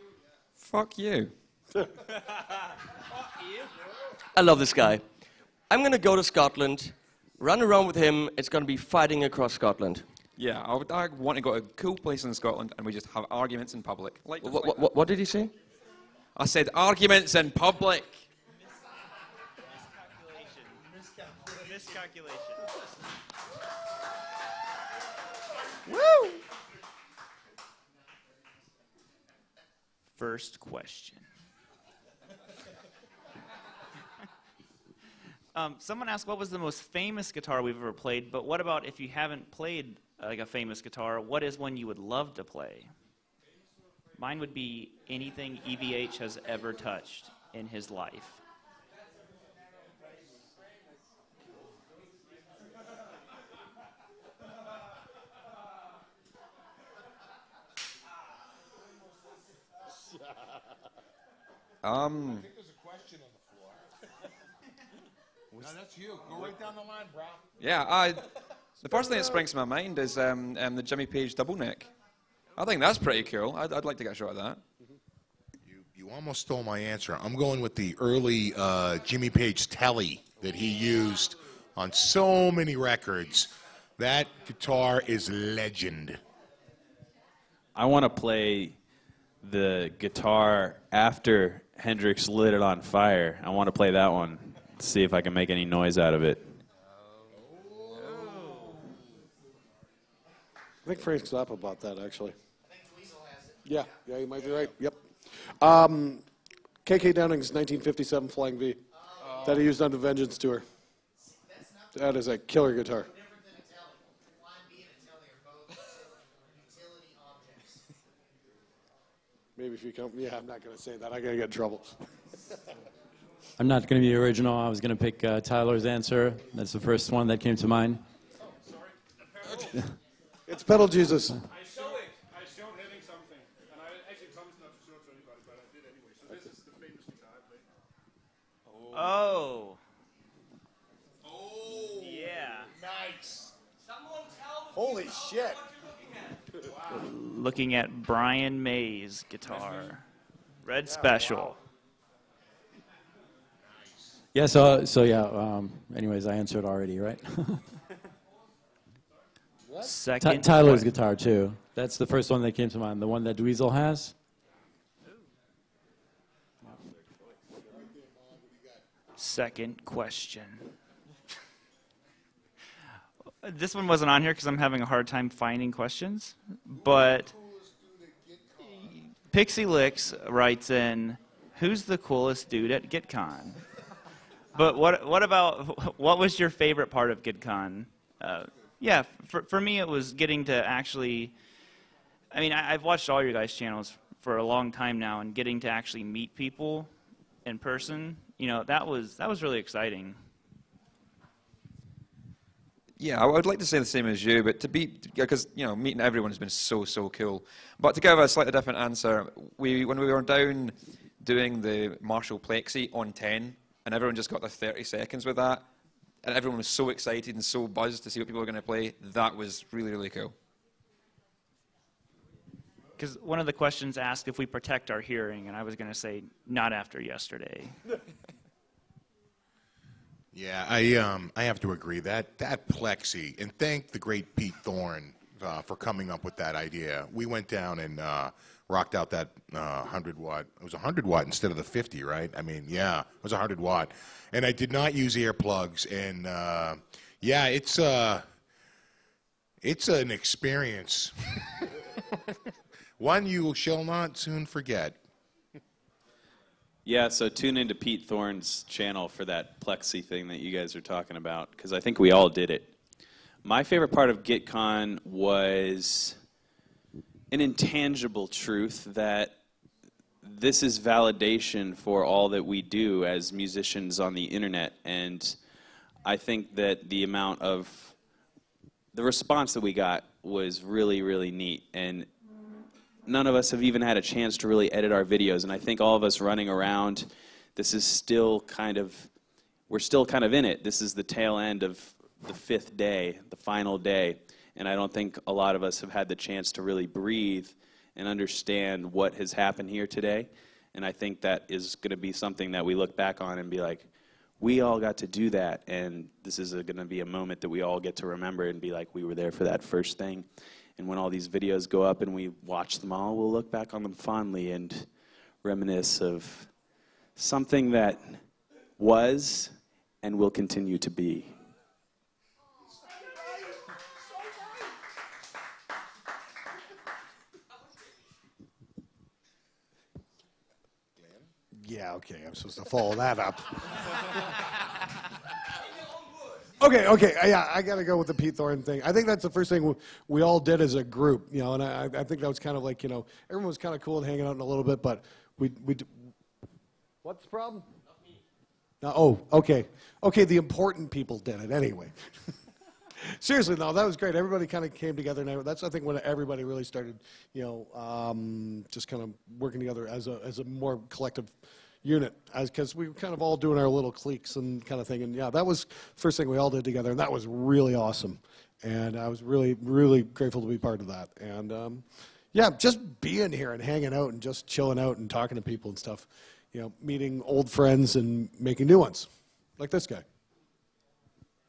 Fuck you. I love this guy. I'm going to go to Scotland, run around with him. It's going to be fighting across Scotland. Yeah, I want to go to a cool place in Scotland and we just have arguments in public. Like What did he say? I said arguments in public. Miscalculation. Woo! First question. Someone asked what was the most famous guitar we've ever played, but what about if you haven't played like a famous guitar, what is one you would love to play? Mine would be anything EVH has ever touched in his life. I think there's a question on the floor. No, that's you. Go right down the line, bro. Yeah, the first thing that springs to my mind is the Jimmy Page double neck. I think that's pretty cool. I'd like to get a shot at that. You almost stole my answer. I'm going with the early Jimmy Page telly that he used on so many records. That guitar is legend. I want to play the guitar after Hendrix lit it on fire. I want to play that one. see if I can make any noise out of it. I think Frank's up about that, actually. I think Dweezil has it. Yeah, yeah, you might be right. Yep. KK Downing's 1957 Flying V that he used on the Vengeance tour. That is a killer guitar. Different than a Tele. Flying V and a Tele are both utility objects. Maybe if you come, yeah, I'm not going to say that. I'm going to get in trouble. I'm not going to be original. I was going to pick Tyler's answer. That's the first one that came to mind. Oh, sorry. It's Pedal Jesus. I showed Henning something, and I actually promised not to show it to anybody, but I did anyway. So this is the famous guitar I play. Oh. Oh. Yeah. Nice. Holy shit. Looking at Brian May's guitar. Red Special. Yeah, so yeah, anyways, I answered already, right? Second. Tyler's guitar, too. That's the first one that came to mind, the one that Dweezil has. Second question. This one wasn't on here because I'm having a hard time finding questions, but PixxyLixxx writes in, who's the coolest dude at GuitCon? But what was your favorite part of GuitCon? Yeah, for me it was getting to actually, I mean, I've watched all your guys' channels for a long time now, and getting to actually meet people in person, you know, that was really exciting. Yeah, I would like to say the same as you, but to be, because, you know, meeting everyone has been so cool. But to give a slightly different answer, when we were down doing the Marshall Plexi on 10, and everyone just got their 30 seconds with that, and everyone was so excited and so buzzed to see what people were going to play, that was really cool. Because one of the questions asked if we protect our hearing, and I was going to say, not after yesterday. Yeah, I have to agree that Plexi, and thank the great Pete Thorne for coming up with that idea. We went down and rocked out that 100-watt. It was 100-watt instead of the 50, right? I mean, yeah, it was 100-watt. And I did not use earplugs, and yeah, it's an experience. One you shall not soon forget. Yeah, so tune into Pete Thorne's channel for that Plexi thing that you guys are talking about, because I think we all did it. My favorite part of GuitCon was an intangible truth that this is validation for all that we do as musicians on the internet, and I think that the amount of the response that we got was really neat, and none of us have even had a chance to really edit our videos, and I think all of us running around, this is still kind of, we're still kind of in it. This is the tail end of the 5th day, the final day, and I don't think a lot of us have had the chance to really breathe and understand what has happened here today, and I think that is going to be something that we look back on and be like, we all got to do that, and this is going to be a moment that we all get to remember and be like, we were there for that first thing. And when all these videos go up and we watch them all, we'll look back on them fondly and reminisce of something that was and will continue to be. Yeah, okay, I'm supposed to follow that up. Okay, yeah, I got to go with the Pete Thorne thing. I think that's the first thing we all did as a group, you know, and I think that was kind of like, you know, everyone was kind of cool and hanging out in a little bit, but we what's the problem? Not me. Oh, okay. Okay, the important people did it anyway. Seriously, no, that was great. Everybody kind of came together, and that's, I think, when everybody really started, you know, just kind of working together as a more collective unit, because we were kind of all doing our little cliques and kind of thing. And yeah, that was the first thing we all did together, and that was really awesome. And I was really grateful to be part of that. And yeah, just being here and hanging out and just chilling out and talking to people and stuff, you know, meeting old friends and making new ones, like this guy.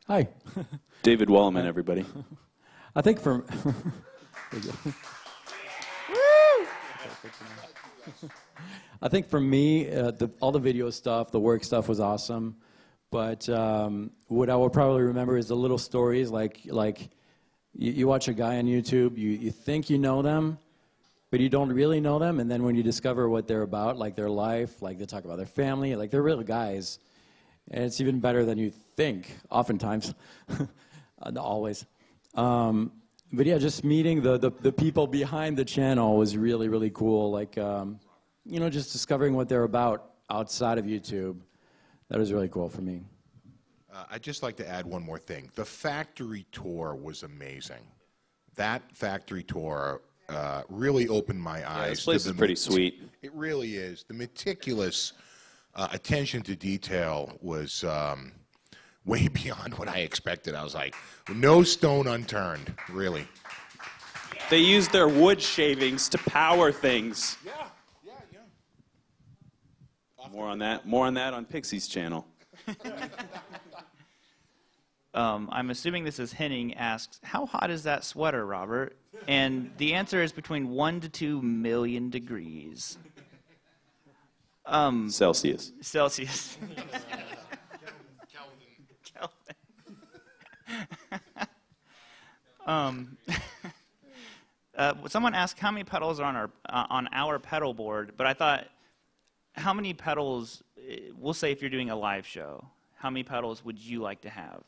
Hi. David Wallimann, everybody. I think for I think for me, all the video stuff, the work stuff was awesome. But what I will probably remember is the little stories, like you watch a guy on YouTube, you think you know them, but you don't really know them, and then when you discover what they're about, like their life, like they talk about their family, like they're real guys, and it's even better than you think, oftentimes, not always. But yeah, just meeting the people behind the channel was really, really cool. Like, you know, just discovering what they're about outside of YouTube. That was really cool for me. I'd just like to add one more thing. The factory tour was amazing. That factory tour really opened my eyes. This place is pretty sweet. It really is. The meticulous attention to detail was way beyond what I expected. I was like, no stone unturned, really. They use their wood shavings to power things. Yeah. More on that on Pixxy's channel. I'm assuming this is Henning asks, how hot is that sweater, Robert? And the answer is between 1 to 2 million degrees. Celsius. Celsius. Someone asked how many pedals are on our pedal board, but I thought, how many pedals, we'll say if you're doing a live show, how many pedals would you like to have?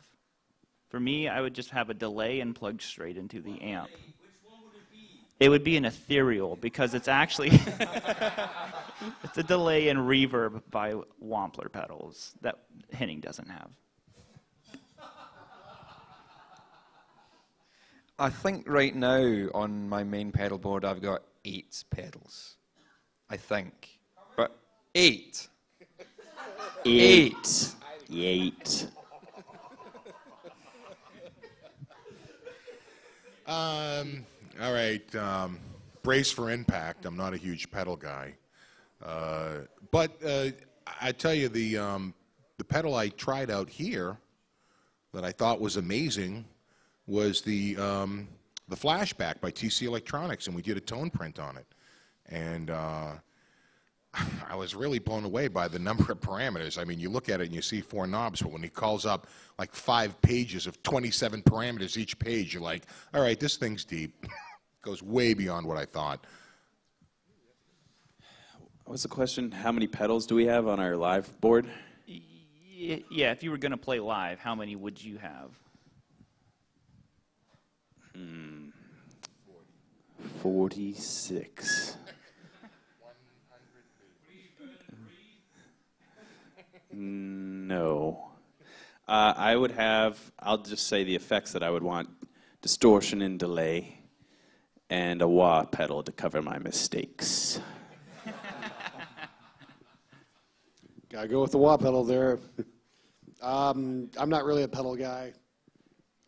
For me, I would just have a delay and plug straight into the amp. Which one would it be? It would be an ethereal, because it's actually it's a delay and reverb by Wampler pedals that Henning doesn't have. I think right now on my main pedal board I've got 8 pedals. I think. But 8. 8. 8. All right. Brace for impact. I'm not a huge pedal guy. But I tell you, the pedal I tried out here that I thought was amazing was the Flashback by TC Electronics, and we did a tone print on it. And I was really blown away by the number of parameters. I mean, you look at it and you see 4 knobs, but when he calls up like 5 pages of 27 parameters each page, you're like, all right, this thing's deep. Goes way beyond what I thought. What's the question? How many pedals do we have on our live board? Yeah, if you were going to play live, how many would you have? 46. No. I would have, I'll just say the effects that I would want: distortion and delay, and a wah pedal to cover my mistakes. Gotta go with the wah pedal there. I'm not really a pedal guy.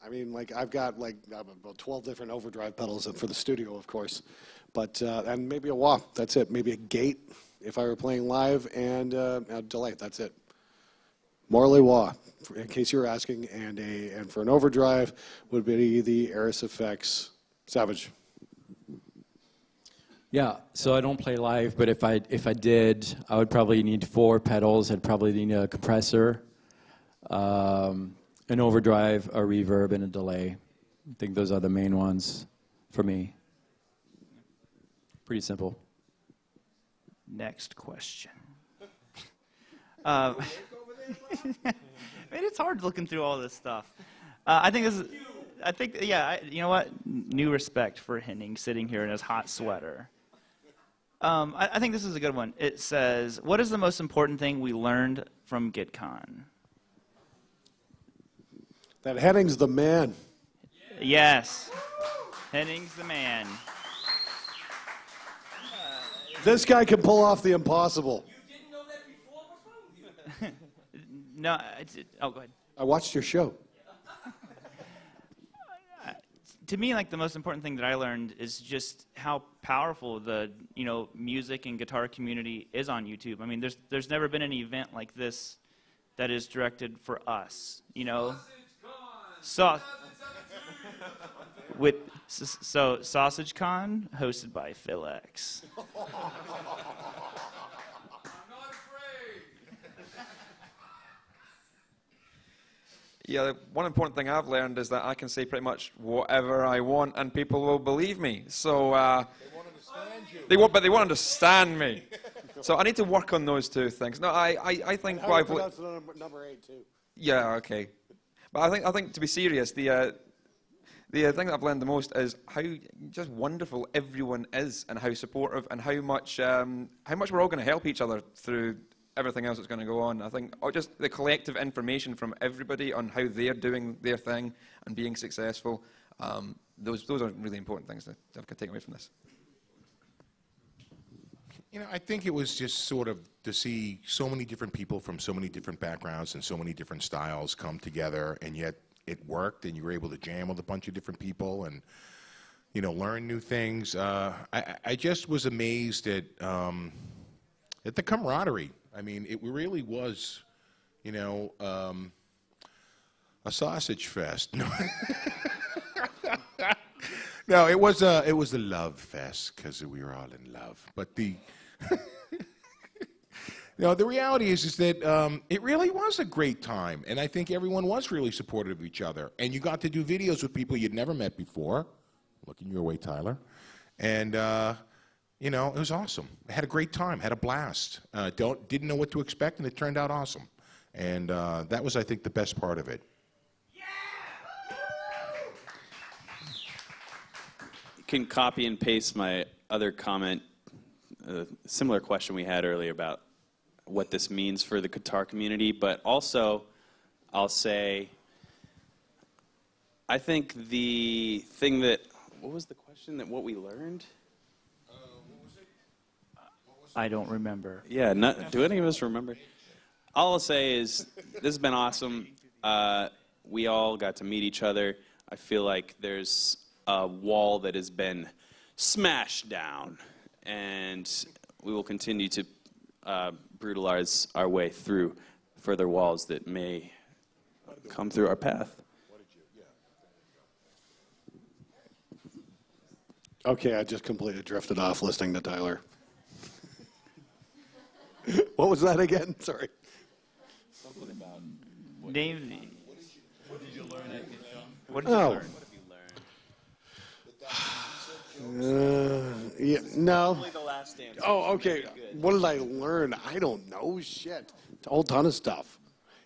I mean, like, I've got like about 12 different overdrive pedals for the studio, of course. But, and maybe a wah, that's it. Maybe a gate if I were playing live, and a delay, that's it. Morley wah, in case you were asking, and for an overdrive would be the Eris Effects Savage. Yeah, so I don't play live, but if I did, I would probably need 4 pedals. I'd probably need a compressor, an overdrive, a reverb, and a delay. I think those are the main ones for me. Pretty simple. Next question. I mean, it's hard looking through all this stuff. I think this is. You know what? New respect for Henning sitting here in his hot sweater. I think this is a good one. It says, what is the most important thing we learned from GuitCon? That Henning's the man. Yes. Henning's the man. This guy can pull off the impossible. You didn't know that before? What's wrong with you? No, oh, go ahead. I watched your show. To me, like, the most important thing that I learned is just how powerful the music and guitar community is on YouTube. I mean, there's never been an event like this that is directed for us. Sausage Con, hosted by PixxyLixxx. I'm not afraid. one important thing I've learned is that I can say pretty much whatever I want, and people will believe me. So they won't understand you. But they won't understand me. So I need to work on those two things. No, I think. How do you pronounce number 8 too? Yeah, okay. But I think to be serious, the thing that I've learned the most is how just wonderful everyone is, and how supportive, and how much we're all going to help each other through everything else that's going to go on. I think just the collective information from everybody on how they're doing their thing and being successful. Those are really important things that I can take away from this. You know, I think it was just sort of to see so many different people from so many different backgrounds and so many different styles come together, and yet it worked, and you were able to jam with a bunch of different people and, you know, learn new things. I just was amazed at the camaraderie. I mean, it really was, you know, a sausage fest. No, it was a love fest because we were all in love. But the no, the reality is that it really was a great time, and I think everyone was really supportive of each other. And you got to do videos with people you'd never met before. Looking your way, Tyler. And you know, it was awesome. I had a great time, had a blast. Didn't know what to expect, and it turned out awesome. And that was, I think, the best part of it. You can copy and paste my other comment, similar question we had earlier about what this means for the guitar community, but also I'll say, I think the thing that, what was the question, that what we learned? I don't remember. Yeah, do any of us remember? All I'll say is, this has been awesome. We all got to meet each other. I feel like there's a wall that has been smashed down, and we will continue to brutalize our way through further walls that may come through our path. Okay, I just completely drifted off listening to Tyler. What was that again? Sorry. Something about what did you learn at GuitCon? What did you learn? Yeah, no. Oh, okay. What did I learn? I don't know. Shit. A whole ton of stuff.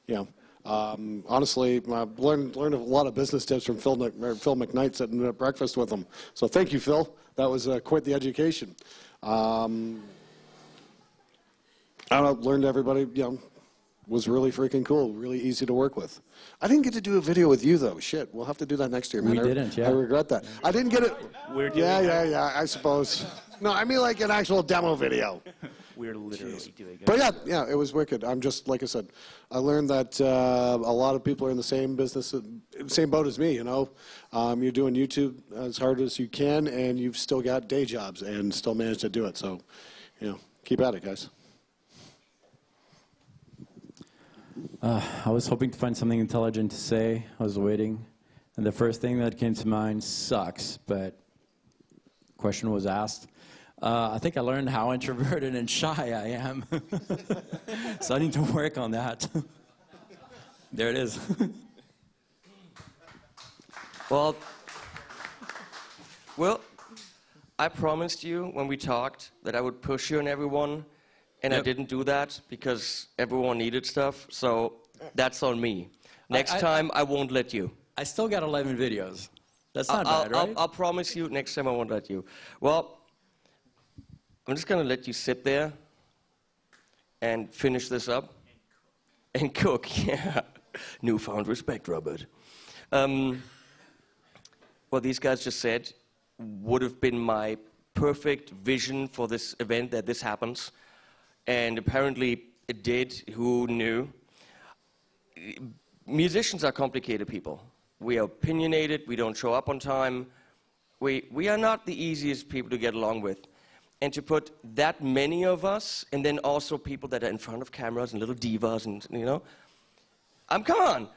Yeah. Honestly, I've learned a lot of business tips from Phil McKnight sitting at breakfast with him. So thank you, Phil. That was quite the education. I don't know, learned everybody, you know, was really freaking cool, really easy to work with. I didn't get to do a video with you, though. Shit, we'll have to do that next year, man. We didn't, yeah. I regret that. I didn't get it. Yeah, I suppose. No, I mean like an actual demo video. We're literally doing it. But yeah, it was wicked. I'm just, like I said, I learned that a lot of people are in the same business, same boat as me, you know. You're doing YouTube as hard as you can, and you've still got day jobs and still managed to do it. So, you know, keep at it, guys. I was hoping to find something intelligent to say. I was waiting. And the first thing that came to mind sucks, but the question was asked. I think I learned how introverted and shy I am. So I need to work on that. There it is. Well, I promised you when we talked that I would push you on everyone. And I didn't do that because everyone needed stuff, so that's on me. Next time, I won't let you. I still got 11 videos. That's not bad, right? I'll promise you, next time I won't let you. Well, I'm just going to let you sit there and finish this up and cook. Yeah, newfound respect, Robert. What these guys just said would have been my perfect vision for this event, that this happens. And apparently it did. Who knew? Musicians are complicated people. We are opinionated. We don't show up on time. We are not the easiest people to get along with. And to put that many of us, and then also people that are in front of cameras and little divas, and you know, come on,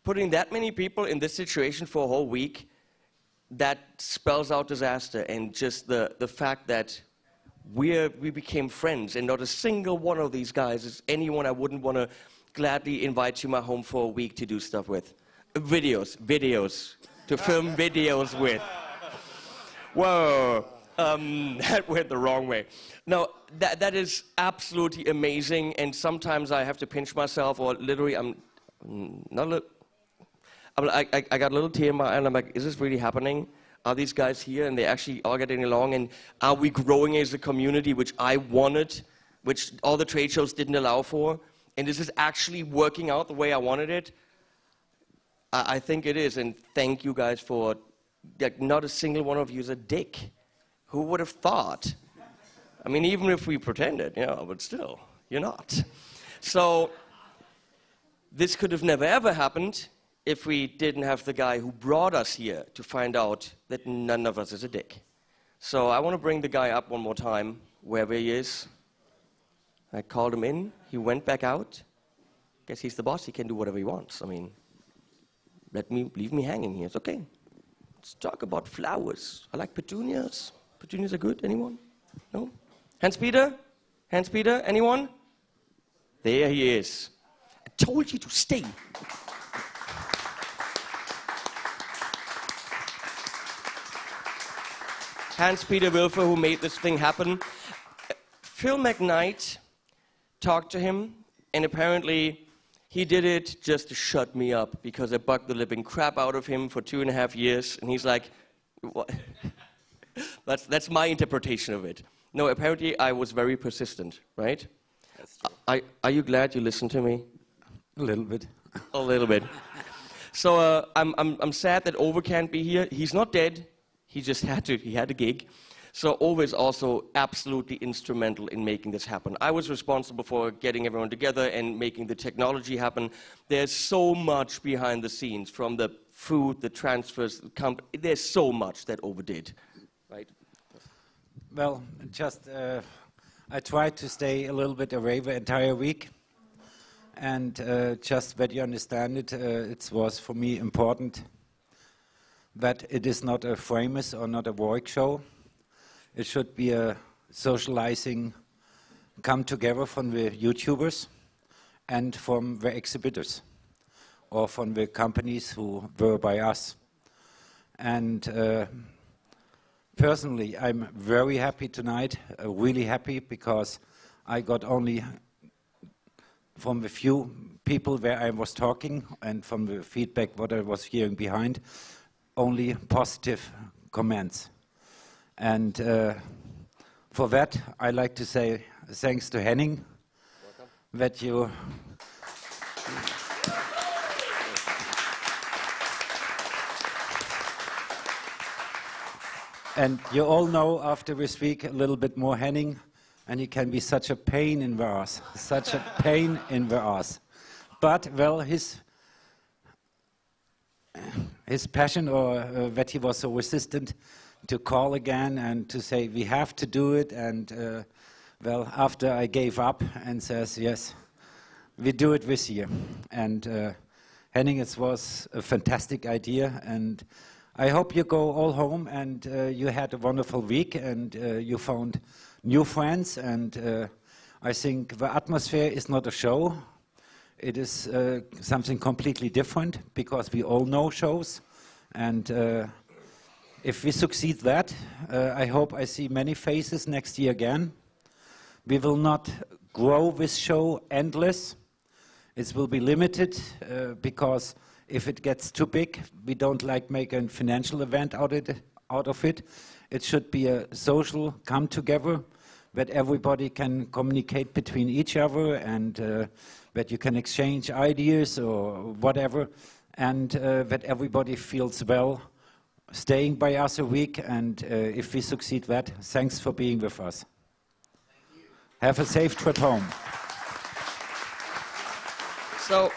putting that many people in this situation for a whole week, that spells out disaster. And just the fact that we became friends, and not a single one of these guys is anyone I wouldn't want to gladly invite to my home for a week to do stuff with. Videos. To film videos with. Whoa. That went the wrong way. No, that is absolutely amazing, and sometimes I have to pinch myself, or literally I got a little tear in my eye, and I'm like, is this really happening? Are these guys here, and they actually are getting along, and are we growing as a community, which I wanted, which all the trade shows didn't allow for, and this is actually working out the way I wanted it? I think it is, and thank you guys for, like, not a single one of you is a dick. Who would have thought? I mean, even if we pretended, you know, but still, you're not. So, this could have never ever happened if we didn't have the guy who brought us here to find out that none of us is a dick. So, I want to bring the guy up one more time, wherever he is. I called him in, he went back out. Guess he's the boss, he can do whatever he wants. I mean, leave me hanging here, it's okay. Let's talk about flowers. I like petunias. Petunias are good, anyone? No? Hans-Peter? Hans-Peter, anyone? There he is. I told you to stay. Hans-Peter Wilfer, who made this thing happen. Phil McKnight talked to him, and apparently he did it just to shut me up because I bugged the living crap out of him for 2.5 years, and he's like, what? That's my interpretation of it. No, apparently I was very persistent, right? That's true. Are you glad you listened to me? A little bit. A little bit. So I'm sad that Ove can't be here. He's not dead. He just had to. He had a gig. So Ove is also absolutely instrumental in making this happen. I was responsible for getting everyone together and making the technology happen. There's so much behind the scenes, from the food, the transfers, the company. There's so much that Ove did. Right. Well, just I tried to stay a little bit away the entire week, and just that you understand it, it was for me important that it is not a Framus or not a Warwick show. It should be a socializing come together from the YouTubers and from the exhibitors or from the companies who were by us. And personally, I'm very happy tonight, really happy, because I got only, from the few people where I was talking and from the feedback what I was hearing behind, only positive comments. And for that, I like to say thanks to Henning. Welcome. That you... And you all know after this week a little bit more Henning, and he can be such a pain in the ass, such a pain in the ass. But, well, his passion, or that he was so resistant to call again and to say we have to do it, and well, after I gave up and says, yes, we do it this year. And Henning, it was a fantastic idea, and I hope you go all home and you had a wonderful week and you found new friends, and I think the atmosphere is not a show. It is something completely different, because we all know shows, and if we succeed that, I hope I see many faces next year again. We will not grow this show endless. It will be limited because if it gets too big, we don't like make a financial event out of it. It should be a social come together that everybody can communicate between each other, and that you can exchange ideas or whatever, and that everybody feels well staying by us a week. And if we succeed that, thanks for being with us. Have a safe trip home. So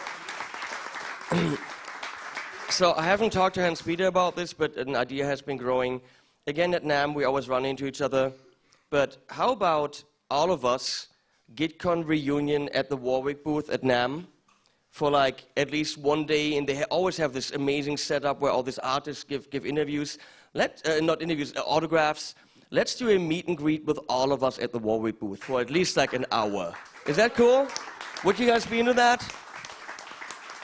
I haven't talked to Hans-Peter about this, but an idea has been growing. Again, at NAMM, we always run into each other. But how about all of us, GuitCon reunion at the Warwick booth at NAMM for like at least one day, and they always have this amazing setup where all these artists give interviews. Not interviews, autographs. Let's do a meet and greet with all of us at the Warwick booth for at least like an hour. Is that cool? Would you guys be into that?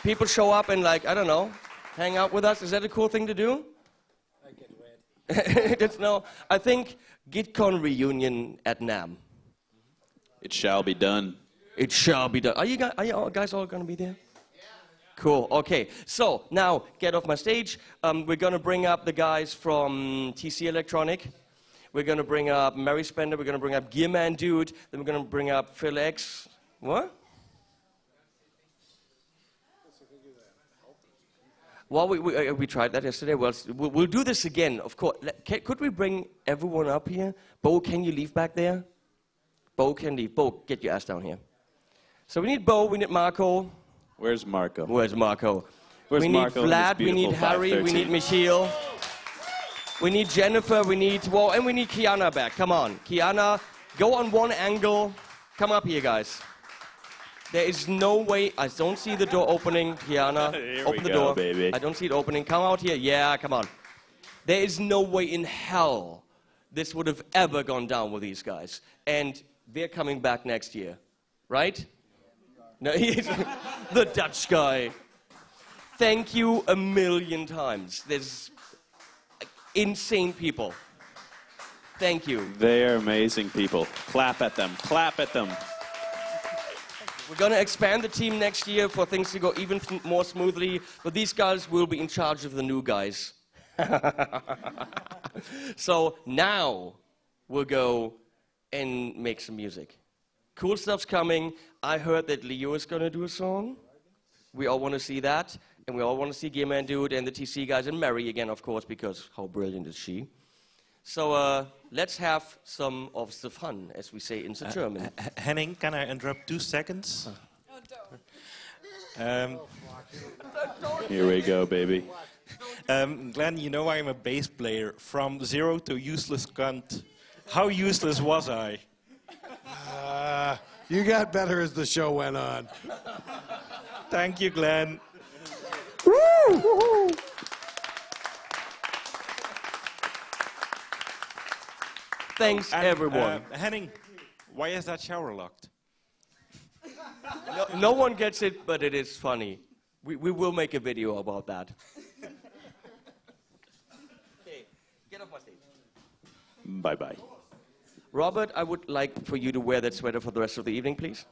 People show up and, like, I don't know, hang out with us. Is that a cool thing to do? I get red. It's no. I think GuitCon reunion at NAM. It shall be done. It shall be done. Are you guys all going to be there? Cool. Okay. So now get off my stage. We're going to bring up the guys from TC Electronic. We're going to bring up Mary Spender. We're going to bring up Gearmanndude. Then we're going to bring up PixxyLixxx. What? Well, we tried that yesterday. Well, we'll do this again, of course. Could we bring everyone up here? Bo, can you leave back there? Bo can leave. Bo, get your ass down here. So we need Bo, we need Marco. Where's Marco? Where's Marco? Where's we Marco need Vlad, we need Harry, we need Michiel. We need Jennifer, we need, well, and we need Kiana back. Come on. Kiana, go on one angle. Come up here, guys. There is no way, I don't see the door opening. Kiana, open the door. Baby. I don't see it opening. Come out here. Yeah, come on. There is no way in hell this would have ever gone down with these guys. And they're coming back next year, right? No, he's the Dutch guy. Thank you a million times. There's insane people. Thank you. They are amazing people. Clap at them. Clap at them. We're going to expand the team next year for things to go even more smoothly, but these guys will be in charge of the new guys. So now we'll go and make some music. Cool stuff's coming. I heard that Leo is going to do a song. We all want to see that, and we all want to see Gearmanndude and the TC guys and Mary again, of course, because how brilliant is she? So let's have some of the fun, as we say in the German. Henning, can I interrupt 2 seconds? Here we go, baby. Glenn, you know I'm a bass player. From zero to useless cunt. How useless was I? You got better as the show went on. Thank you, Glenn. Woo! Thanks, everyone. Henning, why is that shower locked? No one gets it, but it is funny. We will make a video about that. Okay, get off my stage. Bye-bye. Robert, I would like for you to wear that sweater for the rest of the evening, please.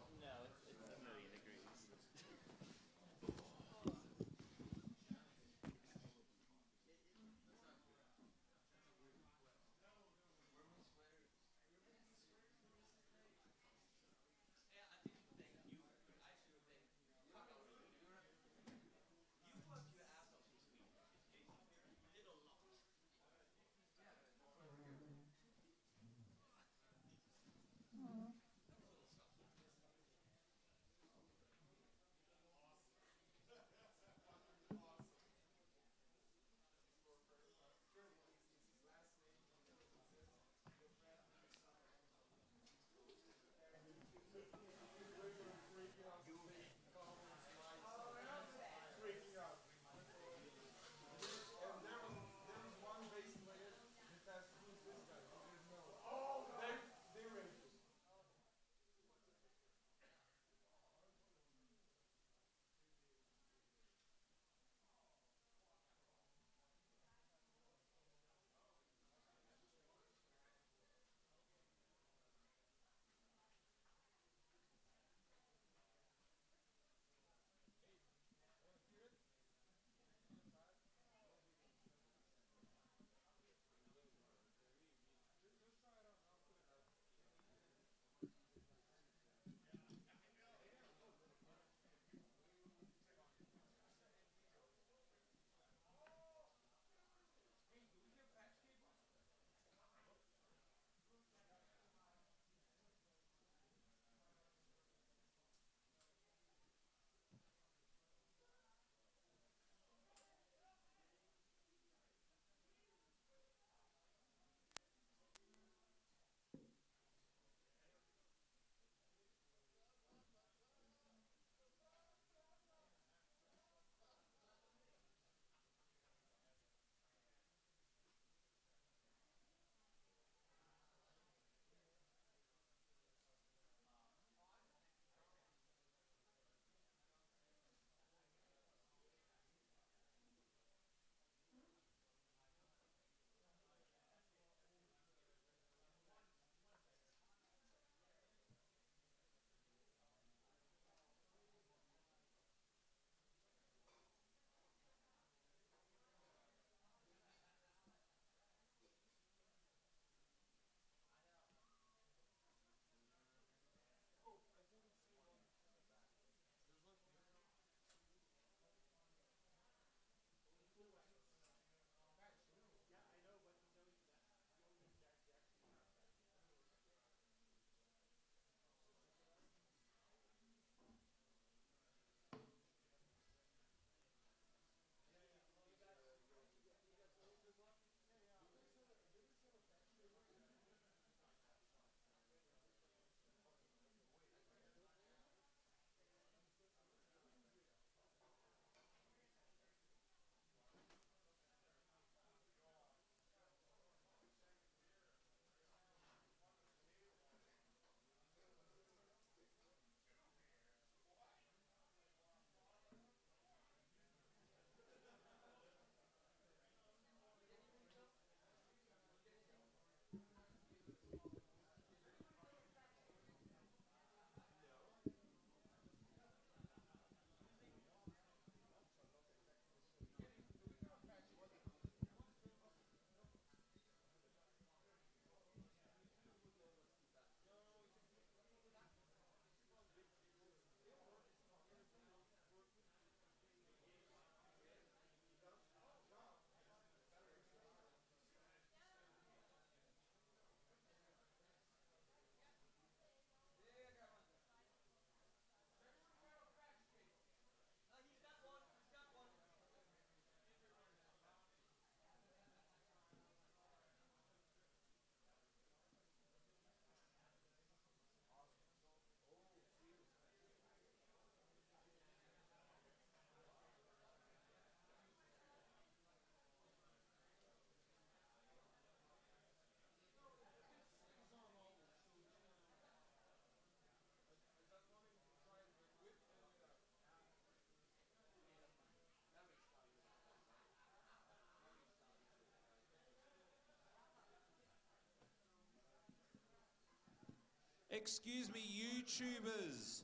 Excuse me, YouTubers.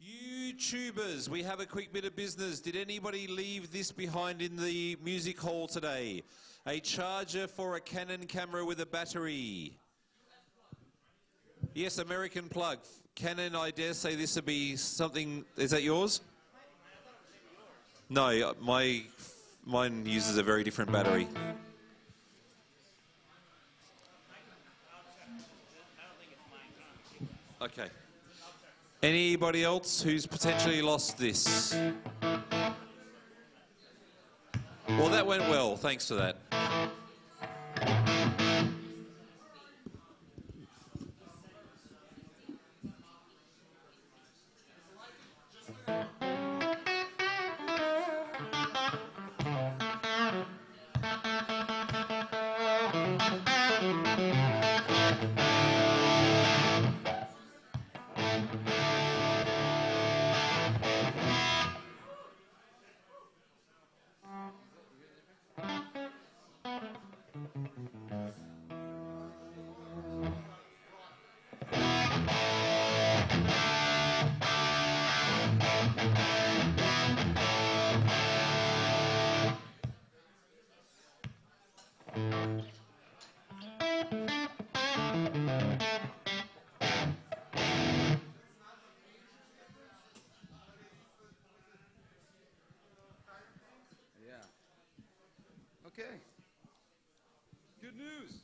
YouTubers, we have a quick bit of business. Did anybody leave this behind in the music hall today? A charger for a Canon camera with a battery. Yes, American plug. Canon, I dare say this would be something... Is that yours? No, mine uses a very different battery. Okay. Anybody else who's potentially lost this? Well, that went well. Thanks for that. Okay. Good news.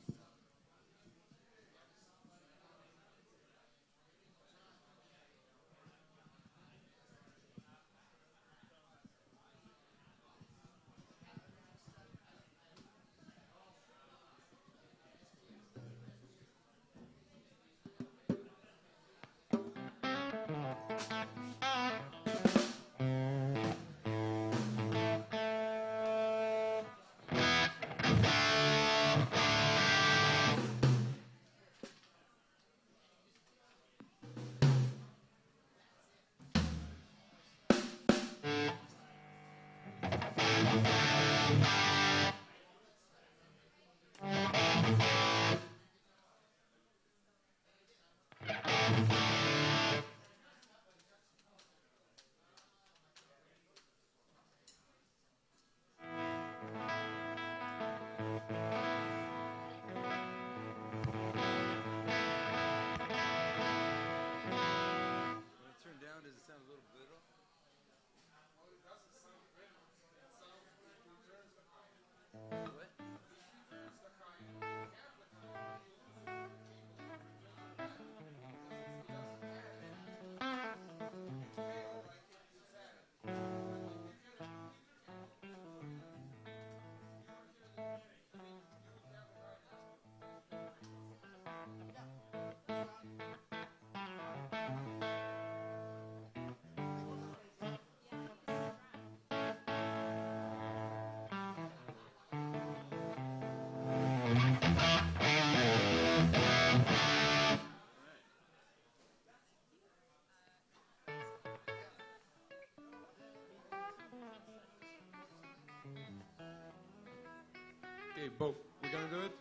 Okay, Bo, we're gonna do it.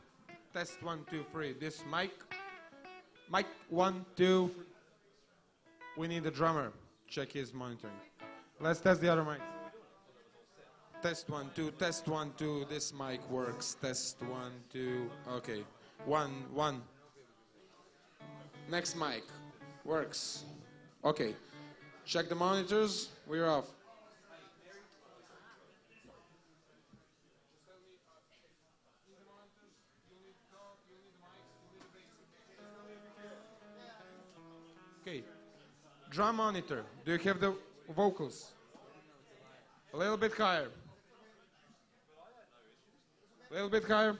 Test 1, 2, 3. This mic. Mic 1, 2. We need a drummer. Check his monitoring. Let's test the other mic. Test 1, 2. Test 1, 2. This mic works. Test 1, 2. Okay. 1, 1. Next mic works. Okay. Check the monitors. We're off. Okay, drum monitor. Do you have the vocals? A little bit higher. A little bit higher.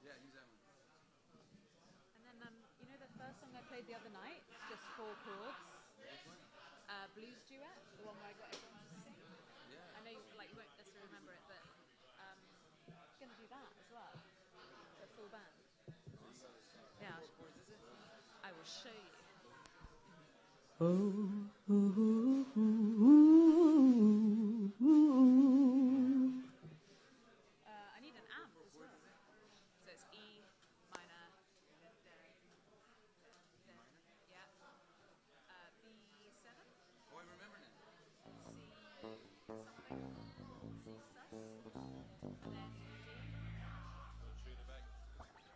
And then, you know the first song I played the other night? Just 4 chords. Blues duet, the one where I got everyone to sing. I know you won't necessarily remember it, but I'm going to do that as well. The full band. Yeah. I will show you. I need an amp as well. So it's E minor. Yeah. B7. Oh, I remember now. C something. C sus. And then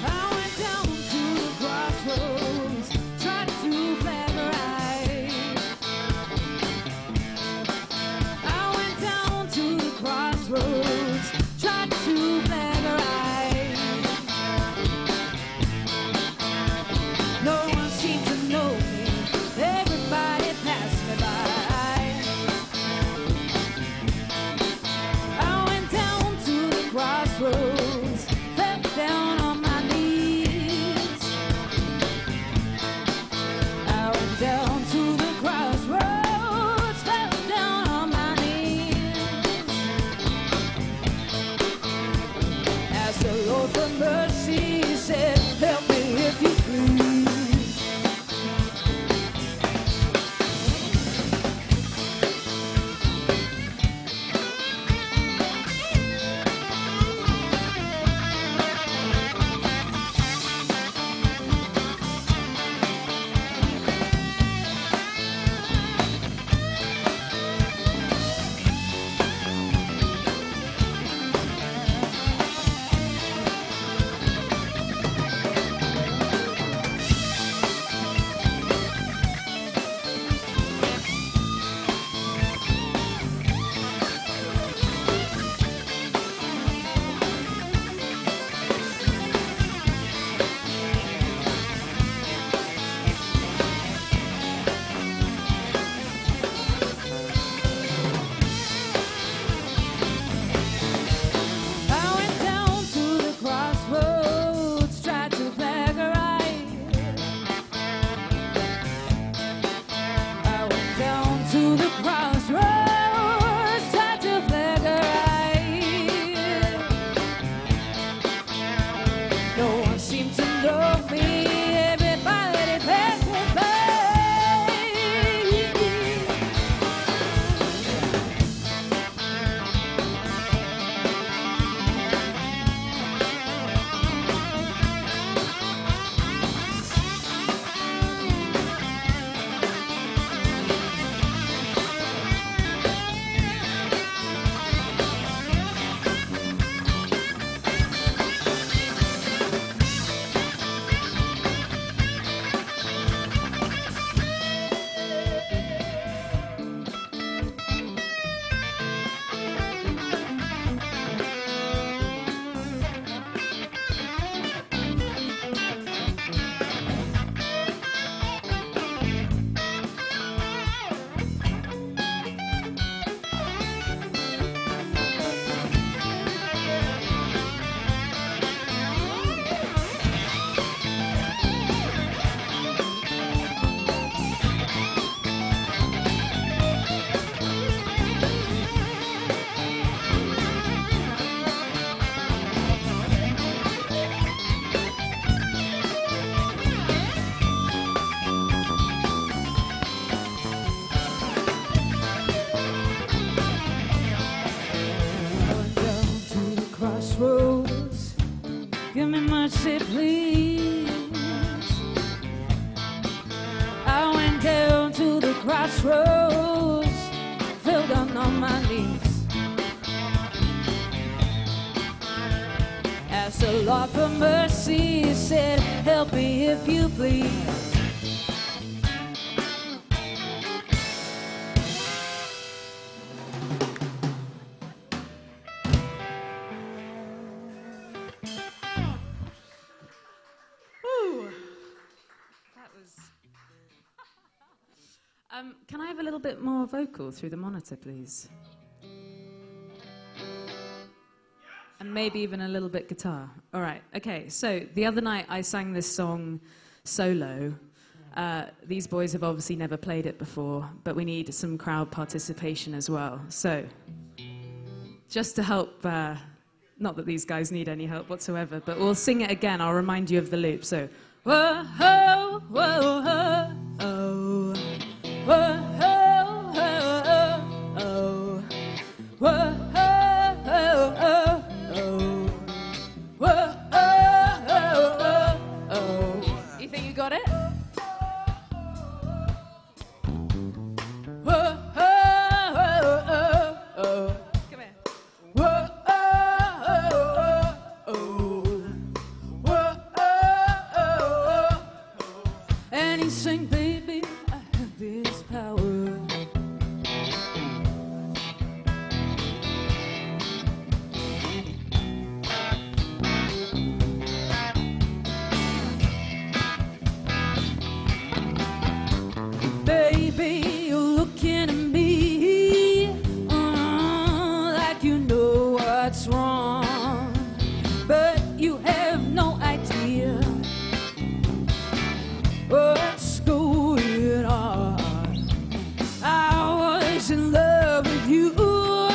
I went down to the crossroads, tried to flag a ride. mercy, please. I went down to the crossroads, fell down on my knees, asked the Lord for mercy, said, help me if you please. Can I have a little bit more vocal through the monitor, please? And maybe even a little bit guitar. All right, okay, so the other night I sang this song solo. These boys have obviously never played it before, but we need some crowd participation as well. So, just to help, not that these guys need any help whatsoever, but we'll sing it again. I'll remind you of the loop. So, whoa, ho, whoa, ho, oh. Whoa, ho, ho, oh, whoa, ho, ho, oh, whoa, ho, oh. You think you got it? Whoa, ho, oh. Come here. Whoa, oh, whoa, and he sang, baby, I have this power. Baby, you're looking at me like you know what's wrong, but you have no idea what's going on. I was in love with you, oh,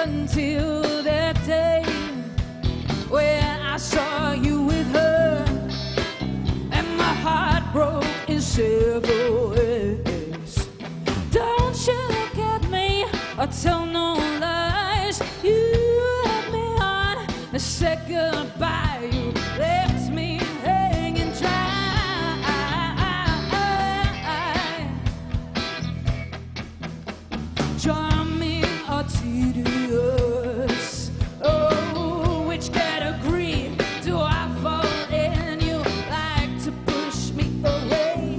until that day when I saw you with her, and my heart broke in several ways. Don't you look at me or tell no lies. You had me on and said goodbye. You left me hanging dry. Charming or tedious, oh, which category do I fall in? You like to push me away,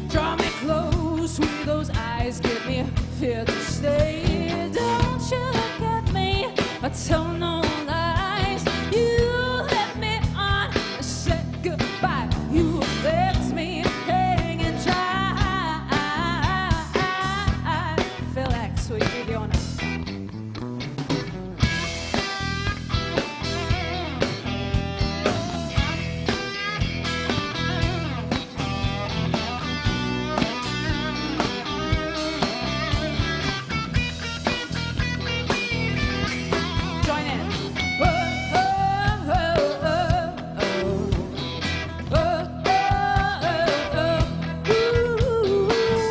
draw me close with those eyes, give me fear to stay. Don't you look at me or tell no lies. You let me on and said goodbye. You left me hanging dry. Phil X, will you do the honor? Join in. Whoa, oh, oh, oh, oh. Whoa, oh, oh, oh. Ooh,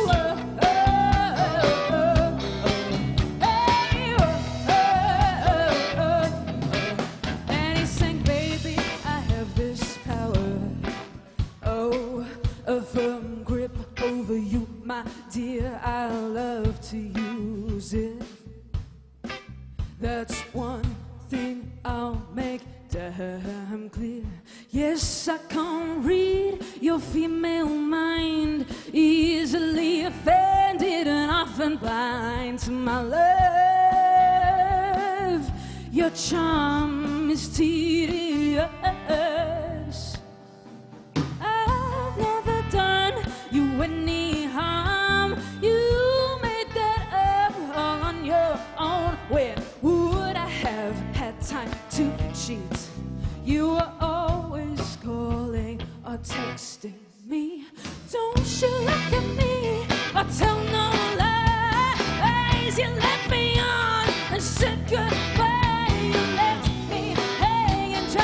whoa, oh, oh, oh. Hey, whoa, oh, oh, oh. And he sang, baby, I have this power. Oh, a firm grip over you, my dear. I love to use it. That's one thing I'll make damn clear. Yes, I can read your female mind, easily offended and often blind to my love. Your charm is tedious. I've never done you any harm. You made that up all on your own. When would I have had time to cheat? You were always calling or texting me. Don't you look at me or tell no lies. You let me on and said goodbye. You left me hanging dry.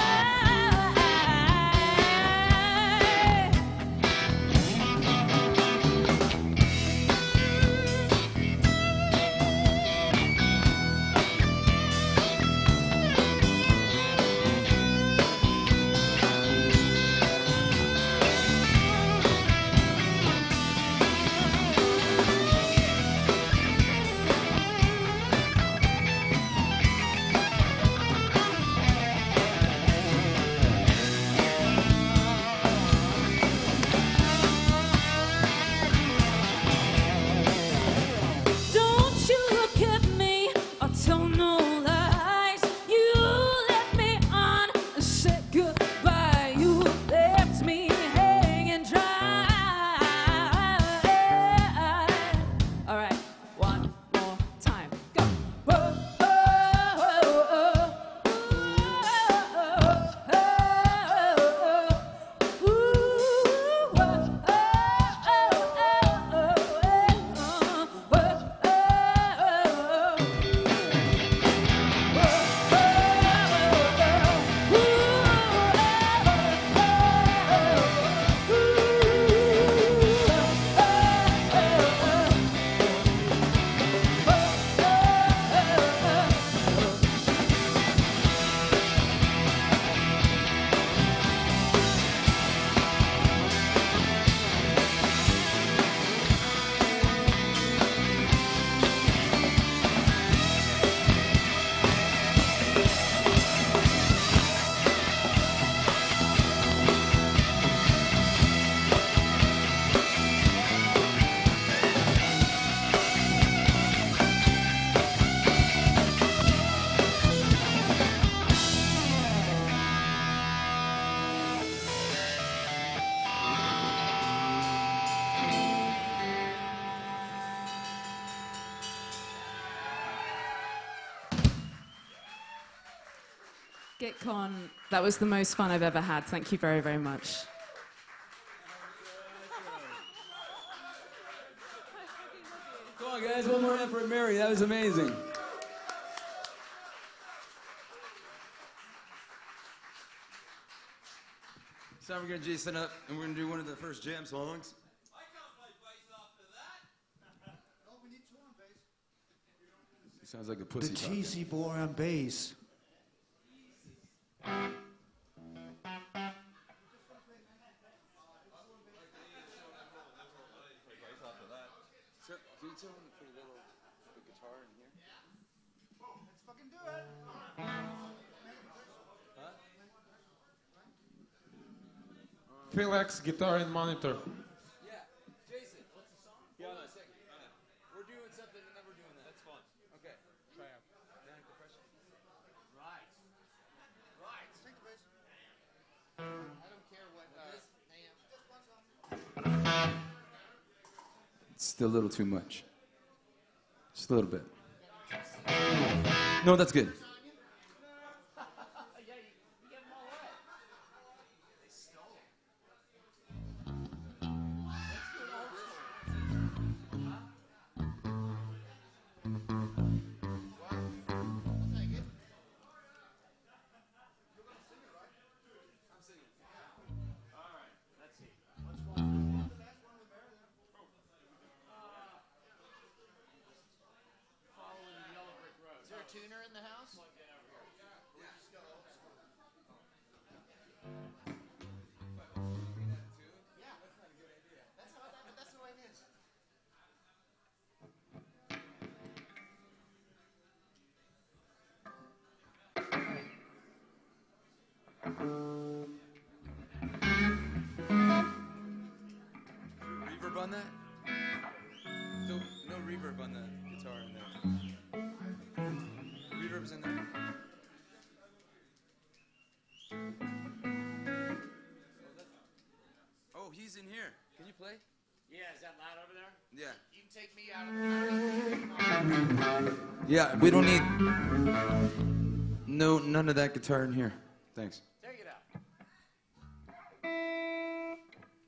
GuitCon. That was the most fun I've ever had. Thank you very, very much. Come on, guys, one more hand for Mary. That was amazing. So we're going to Jason up, and we're going to do one of the first jam songs. Sounds like a pussy. The cheesy boy on bass. So, can you tell him to put a little the guitar in here? Let's fucking do it. PixxyLixxx guitar and monitor. Yeah, Jason, what's the song? Yeah, no, second. We're doing something and then we're doing that. That's fun. Okay. Try out. Manic depression. Right. Right. Take the bass. I don't care what It's still a little too much. Just a little bit. No, that's good. Tuner in the house? That's the way it is. Reverb on that? No reverb on the guitar in there. Reverb's in there. Oh, he's in here. Can you play? Yeah, is that loud over there? Yeah. You can take me out of the Yeah, we don't need none of that guitar in here. Thanks. Take it out.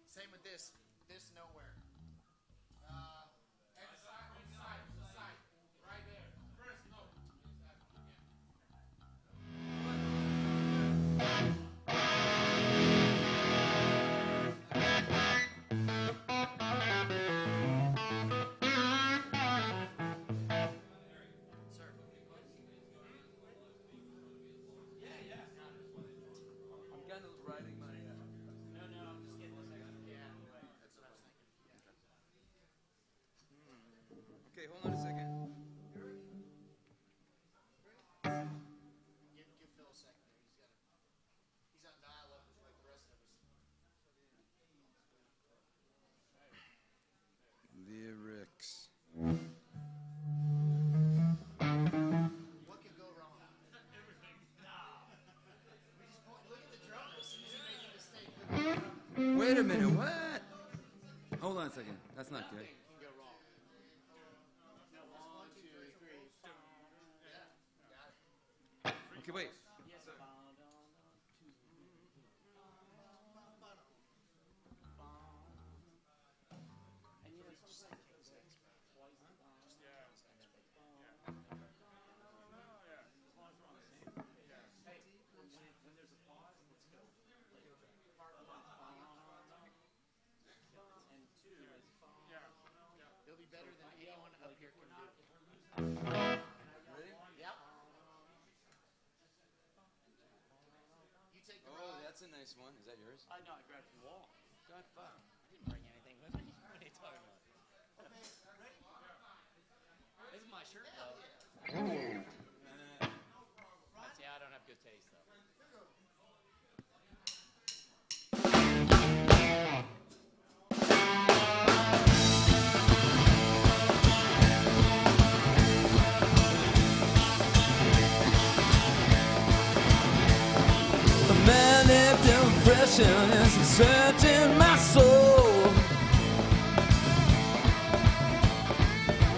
Same with this. This nowhere. Right there. First note. Okay, hold on a second. Give Phil a second. He's on dial-up just like the rest of us. Lyrics. What could go wrong? Everything. We just look at the drummer as soon as he makes a mistake. Wait a minute, what? Hold on a second. That's not good. Okay, wait. It'll be better than anyone up here can do. Ready? Yep. You take the Oh, that's a nice one. Is that yours? I know, I grabbed from the wall. God, fuck. I didn't bring anything with me. What are you talking about? This is my shirt, though. Yeah, I don't have good taste, though. Manic depression is searching my soul.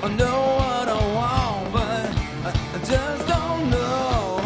I know what I want, but I just don't know.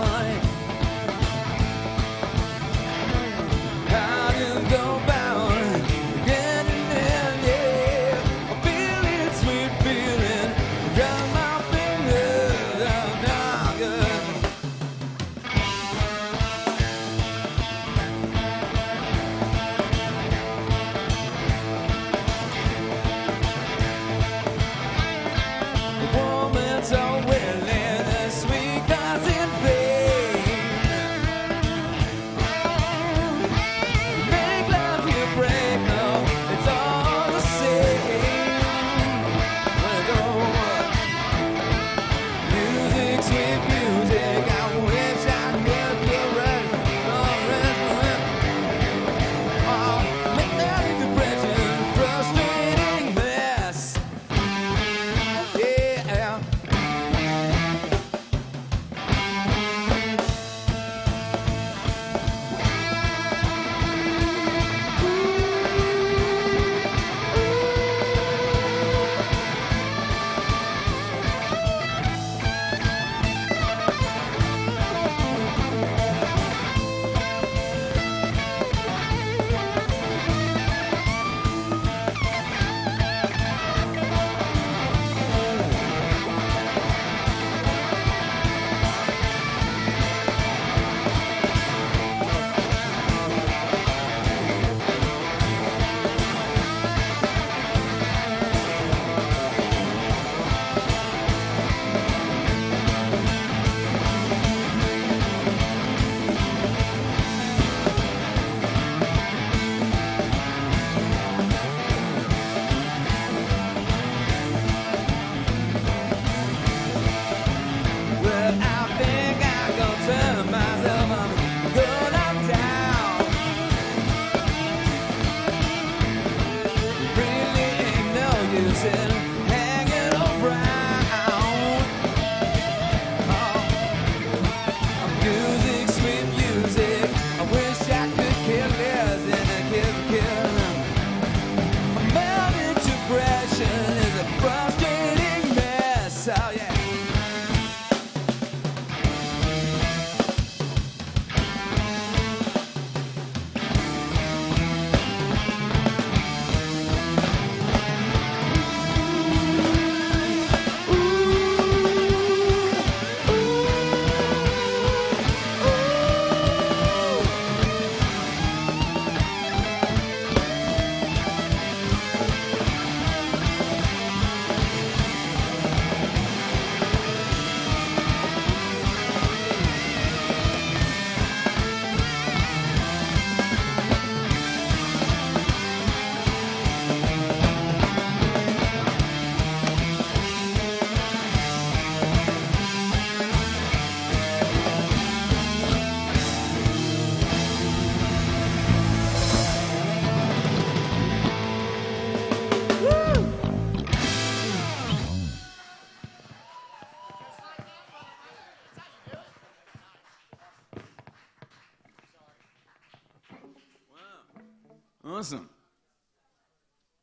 Awesome.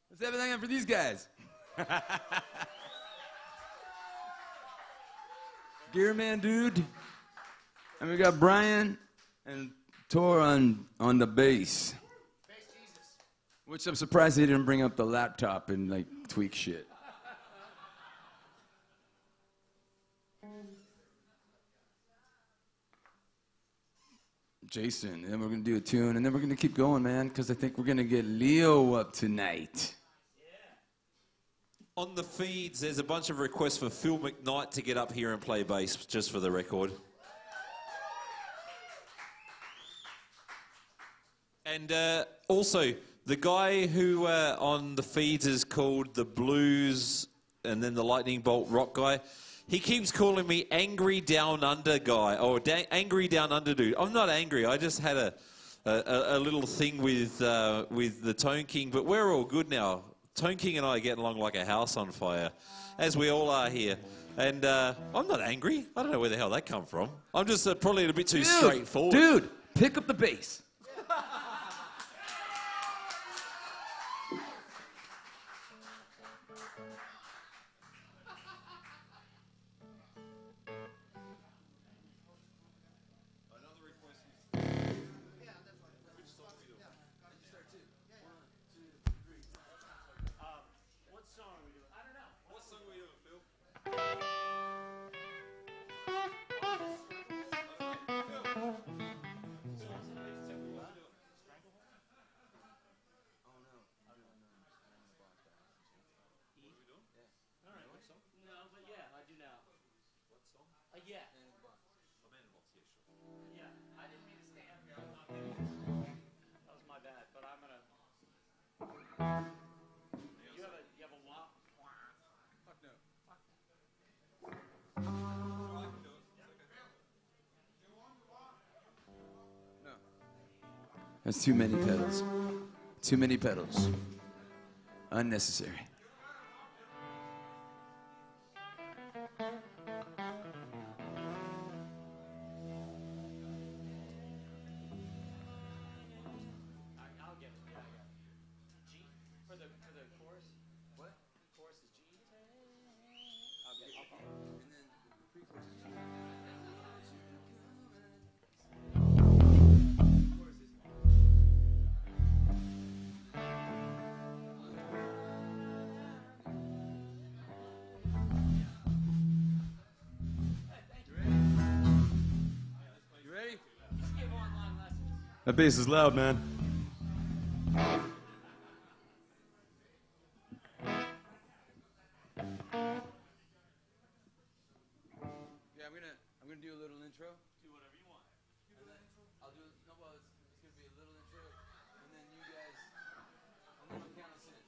Let's have everything up for these guys. Gearmanndude. And we got Brian and Tor on the bass. Which I'm surprised they didn't bring up the laptop and like tweak shit. Jason, and then we're gonna do a tune, and then we're gonna keep going, man, because I think we're gonna get Leo up tonight. On the feeds, there's a bunch of requests for Phil McKnight to get up here and play bass, just for the record. And also, the guy who on the feeds is called the Blues and then the Lightning Bolt Rock guy, he keeps calling me Angry Down Under guy, or Angry Down Under dude. I'm not angry. I just had a little thing with the Tone King, but we're all good now. Tone King and I are getting along like a house on fire, as we all are here. And I'm not angry. I don't know where the hell that come from. I'm just probably a bit too straightforward. Dude, pick up the bass. That's too many pedals. Too many pedals. Unnecessary. That bass is loud, man. Yeah, I'm gonna do a little intro. Do whatever you want. And then I'll do no, well, it's gonna be a little intro, and then you guys, and then we'll count us in.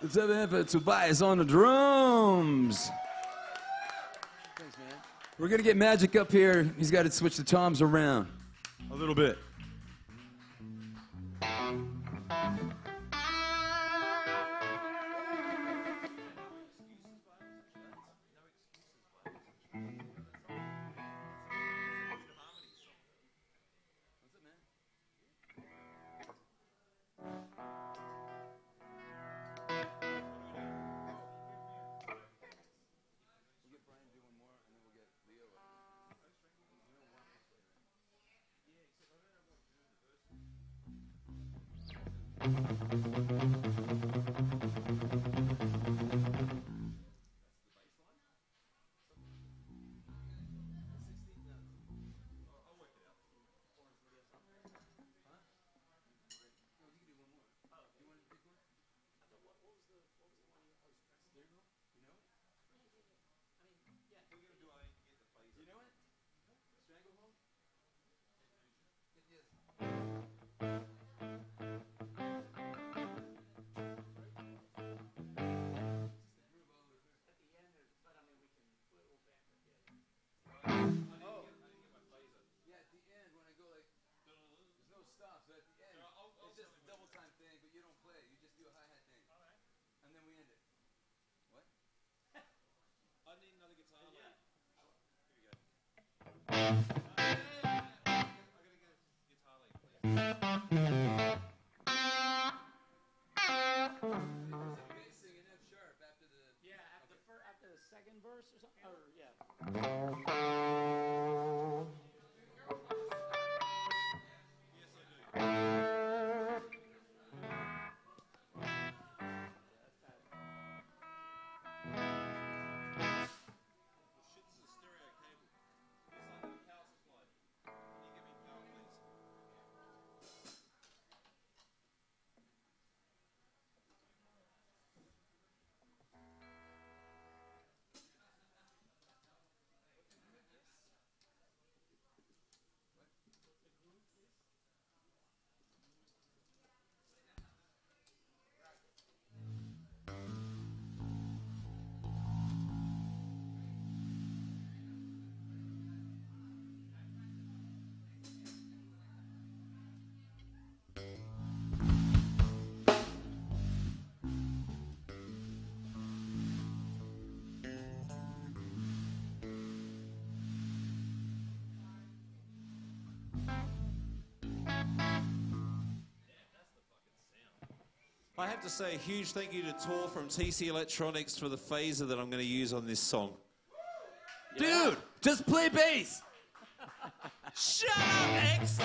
Let's have it for Tobias on the drums. Thanks, man. We're going to get Magic up here. He's got to switch the toms around a little bit. After the second verse or something? Or, yeah. I have to say a huge thank you to Tor from TC Electronics for the phaser that I'm going to use on this song. Dude, just play bass. Shut up, X!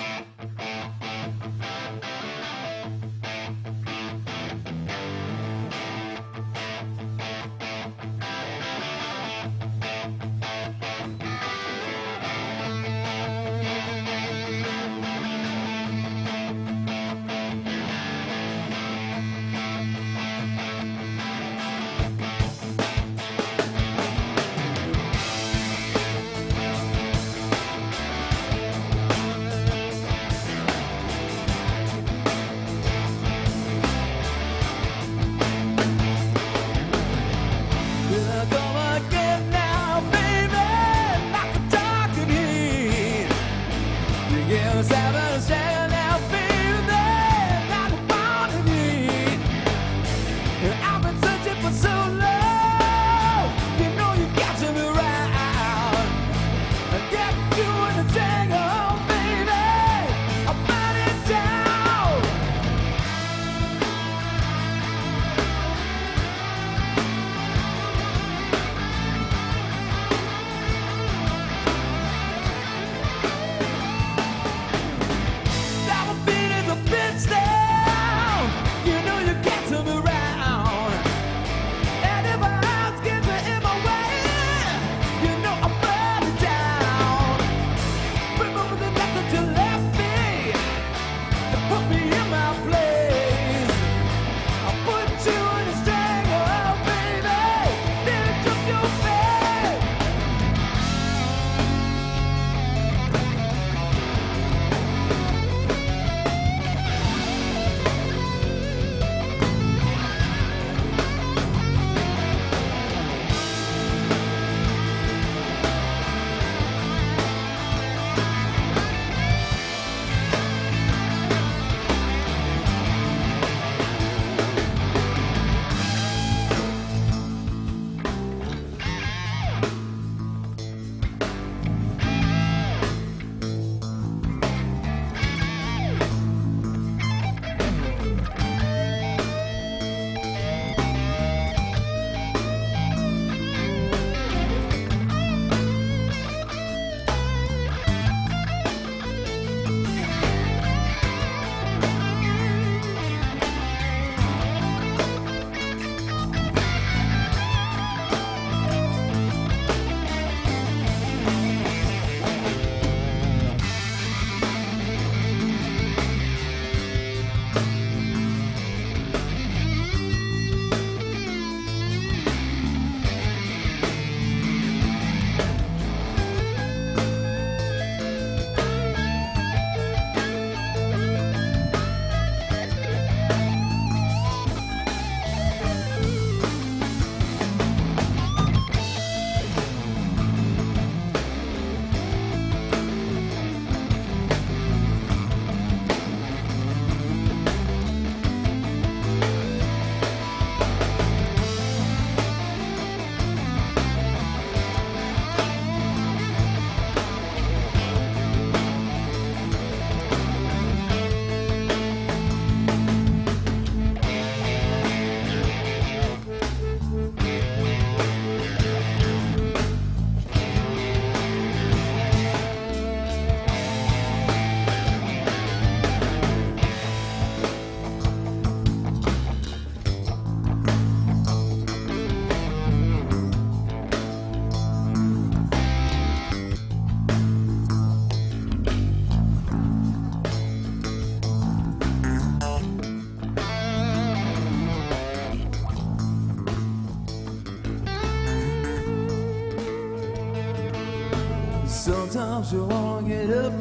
Sometimes you wanna get up,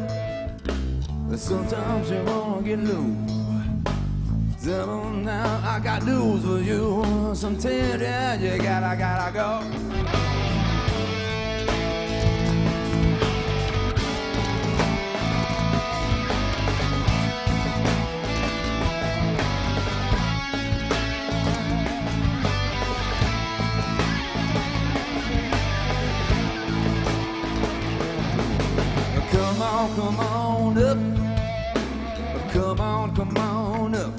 but sometimes you wanna get low. Settle now, I got news for you. Some tell you gotta go. Come on up. Come on, come on up.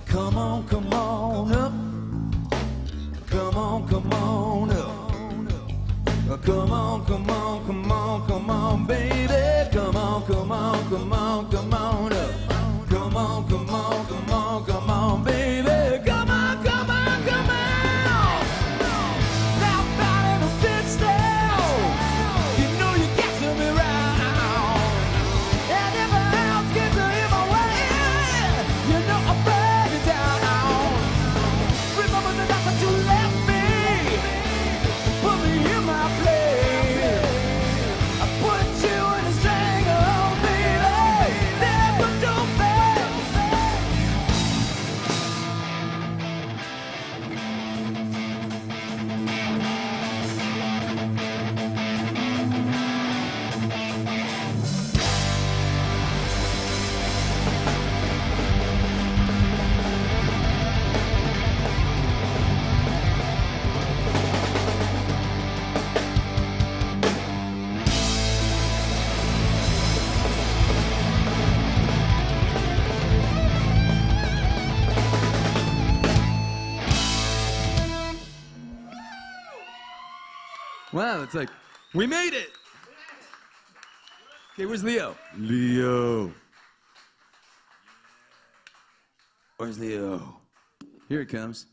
Come on, come on up. Come on, come on up. Come on, come on, come on, come on, baby. Come on, come on, come on, come on up. Come on, come on, come on, come on, baby. Come on, come on, come on. Now about in a fit still. You know you got to be right. Wow, it's like, we made it! Okay, where's Leo? Leo. Where's Leo? Here he comes.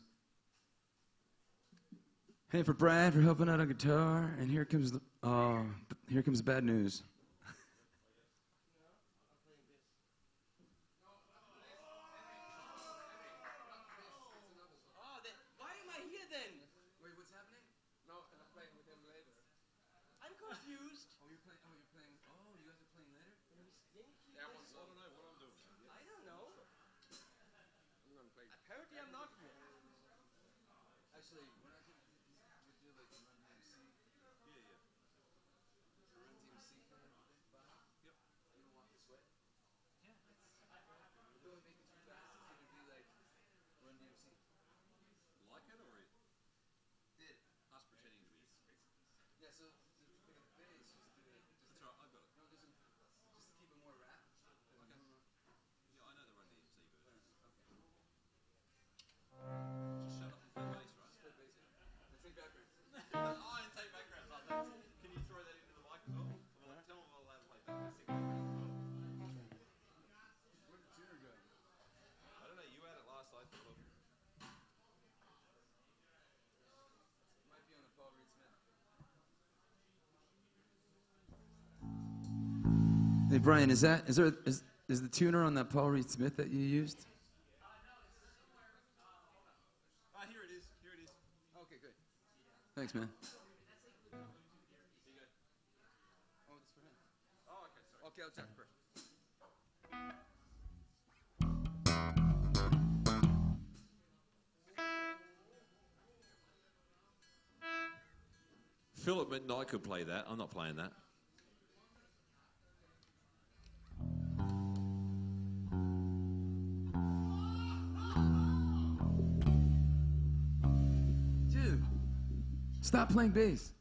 Hey, for Brad for helping out on guitar, and here comes the bad news. Hey Brian, is the tuner on that Paul Reed Smith that you used? Here it is. Here it is. Okay, good. Thanks, man. Oh, it's for him. Oh, okay, sorry. Okay, I'll check first. Philip McKnight could play that. I'm not playing that. Dude, stop playing bass.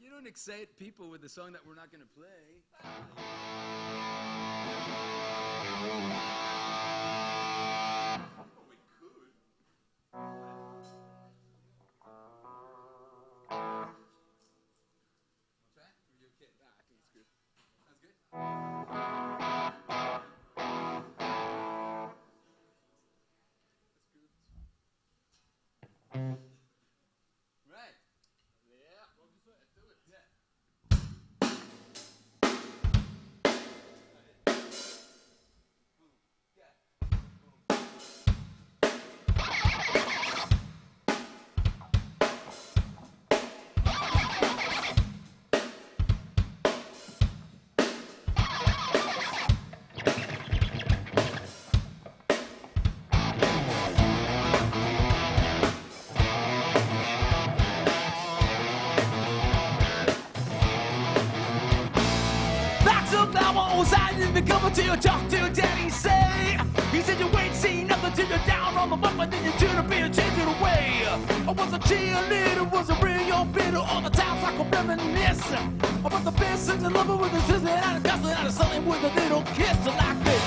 You don't excite people with the song that we're not going to play. I'm outside in the cover till you talk to your daddy, say. He said you ain't seen nothing till you're down on the bump, and then you turn a bit and change it away. I was a cheerleader, was a real bitter, all the times I could reminisce. About the best since I love her with a sister, and a cousin, and a son with a little kiss like this.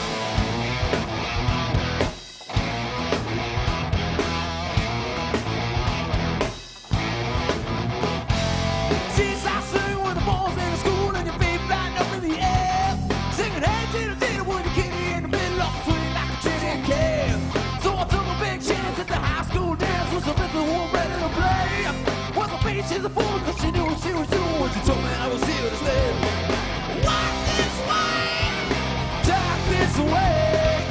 She's a fool because she knew what she was doing when she told me I was here to stay. Walk this way, talk this way.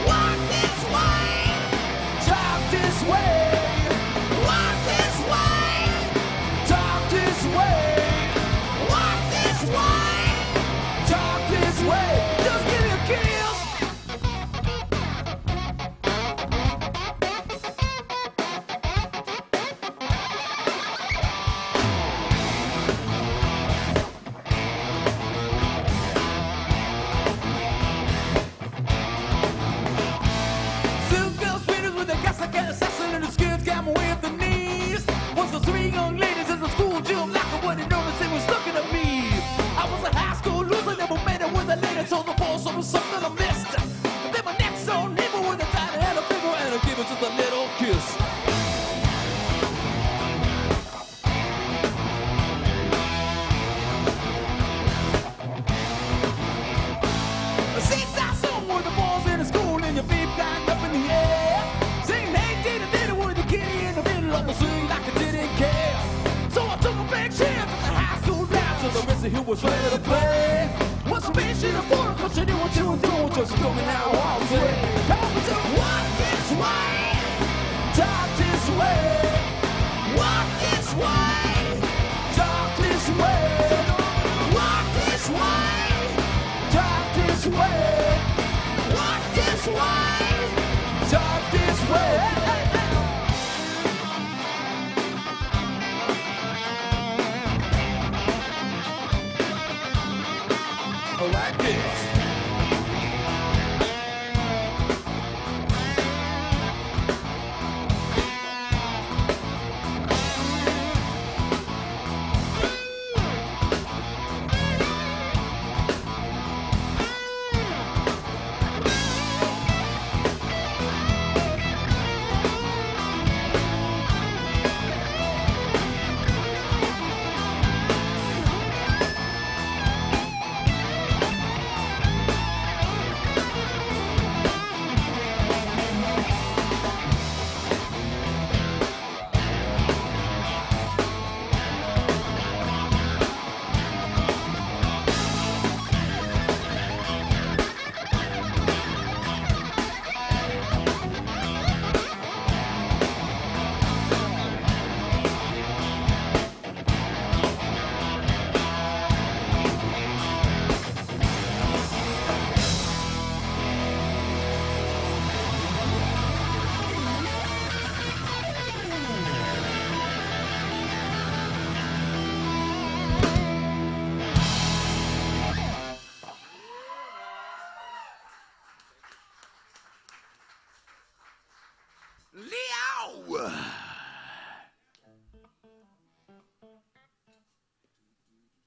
Walk this way, talk this way. Walk this way, talk this way. Walk this way, talk this way. Just give me a kiss. Three young ladies in the school gym like I wouldn't notice they was looking at me. I was a high school loser, never made it with a lady, so the boss was something I missed. And then my next door neighbor with a tiny had a finger and I gave it just a little kiss. Seats outside with the balls in the school and your feet flying up in the air. Singing hey diddy diddy with the kitty in the middle of the swing like a didn't care. So I took a big chance at the high school dance, so the rest of him was ready to play. What's the bitch she's a fool, cause she knew what she was doing, just told me now all the way. Time to walk this way, talk this way. Walk this way, talk this way. Walk this way, talk this way. Walk this way, talk this way. Like this.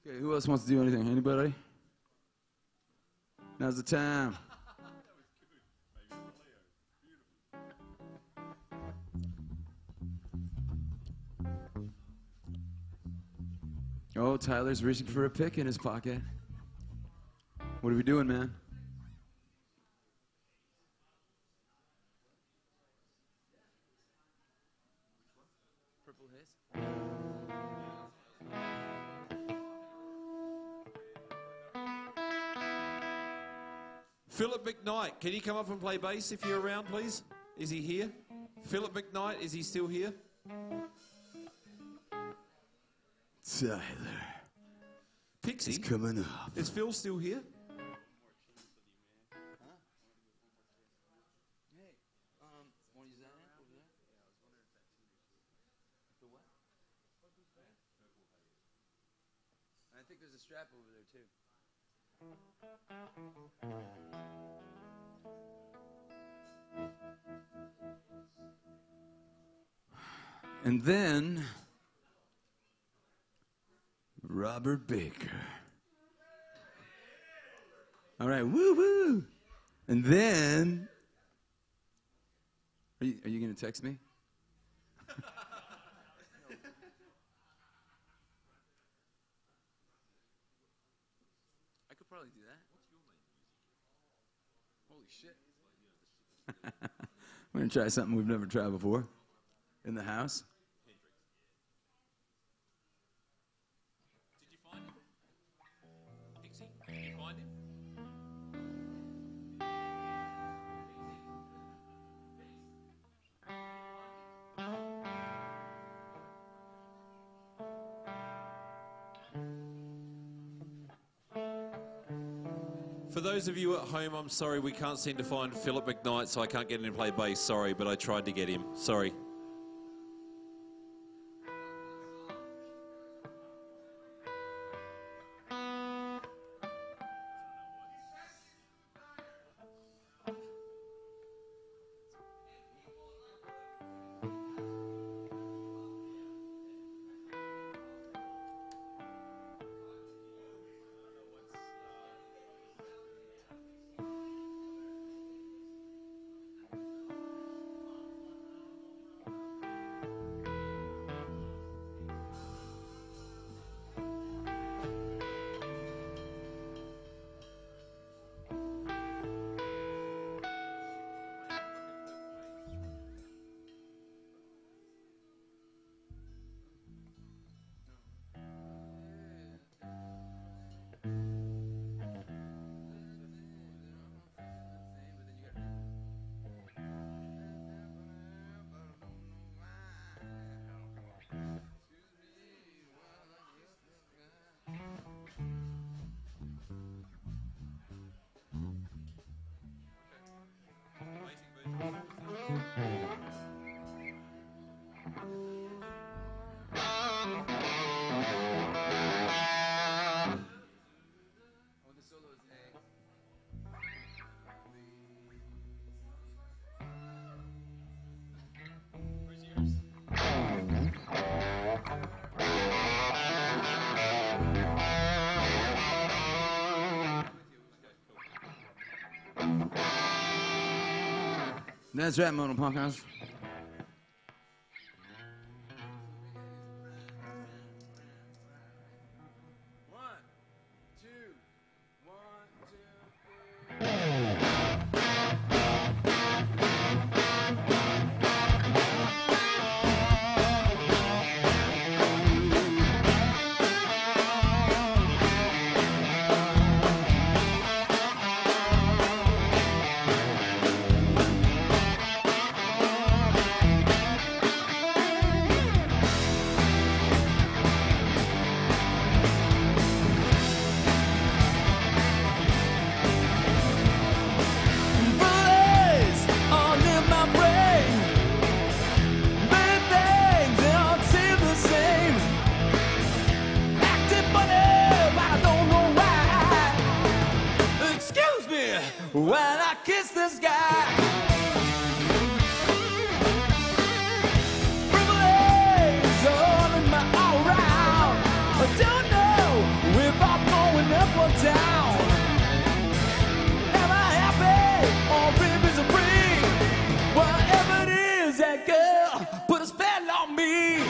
Okay, who else wants to do anything? Anybody? Now's the time. Oh, Tyler's reaching for a pick in his pocket. What are we doing, man? Purple Haze? Philip McKnight, can you come up and play bass if you're around, please? Is he here? Philip McKnight, is he still here? Tyler. Pixxy? It's coming up. Is Phil still here? I think there's a strap over there, too. And then Robert Baker. All right, woo woo. And then, are you going to text me? I could probably do that. Holy shit. We're going to try something we've never tried before in the house. Did you find him? Pixie, did you find him? For those of you at home, I'm sorry we can't seem to find Philip McKnight, so I can't get him to play bass. Sorry, but I tried to get him. Sorry. That's right, Mono Punkhouse. When I kiss this guy, privilege all in my all round. I don't know if I'm going up or down. Am I happy or misery? Whatever it is, that girl put a spell on me.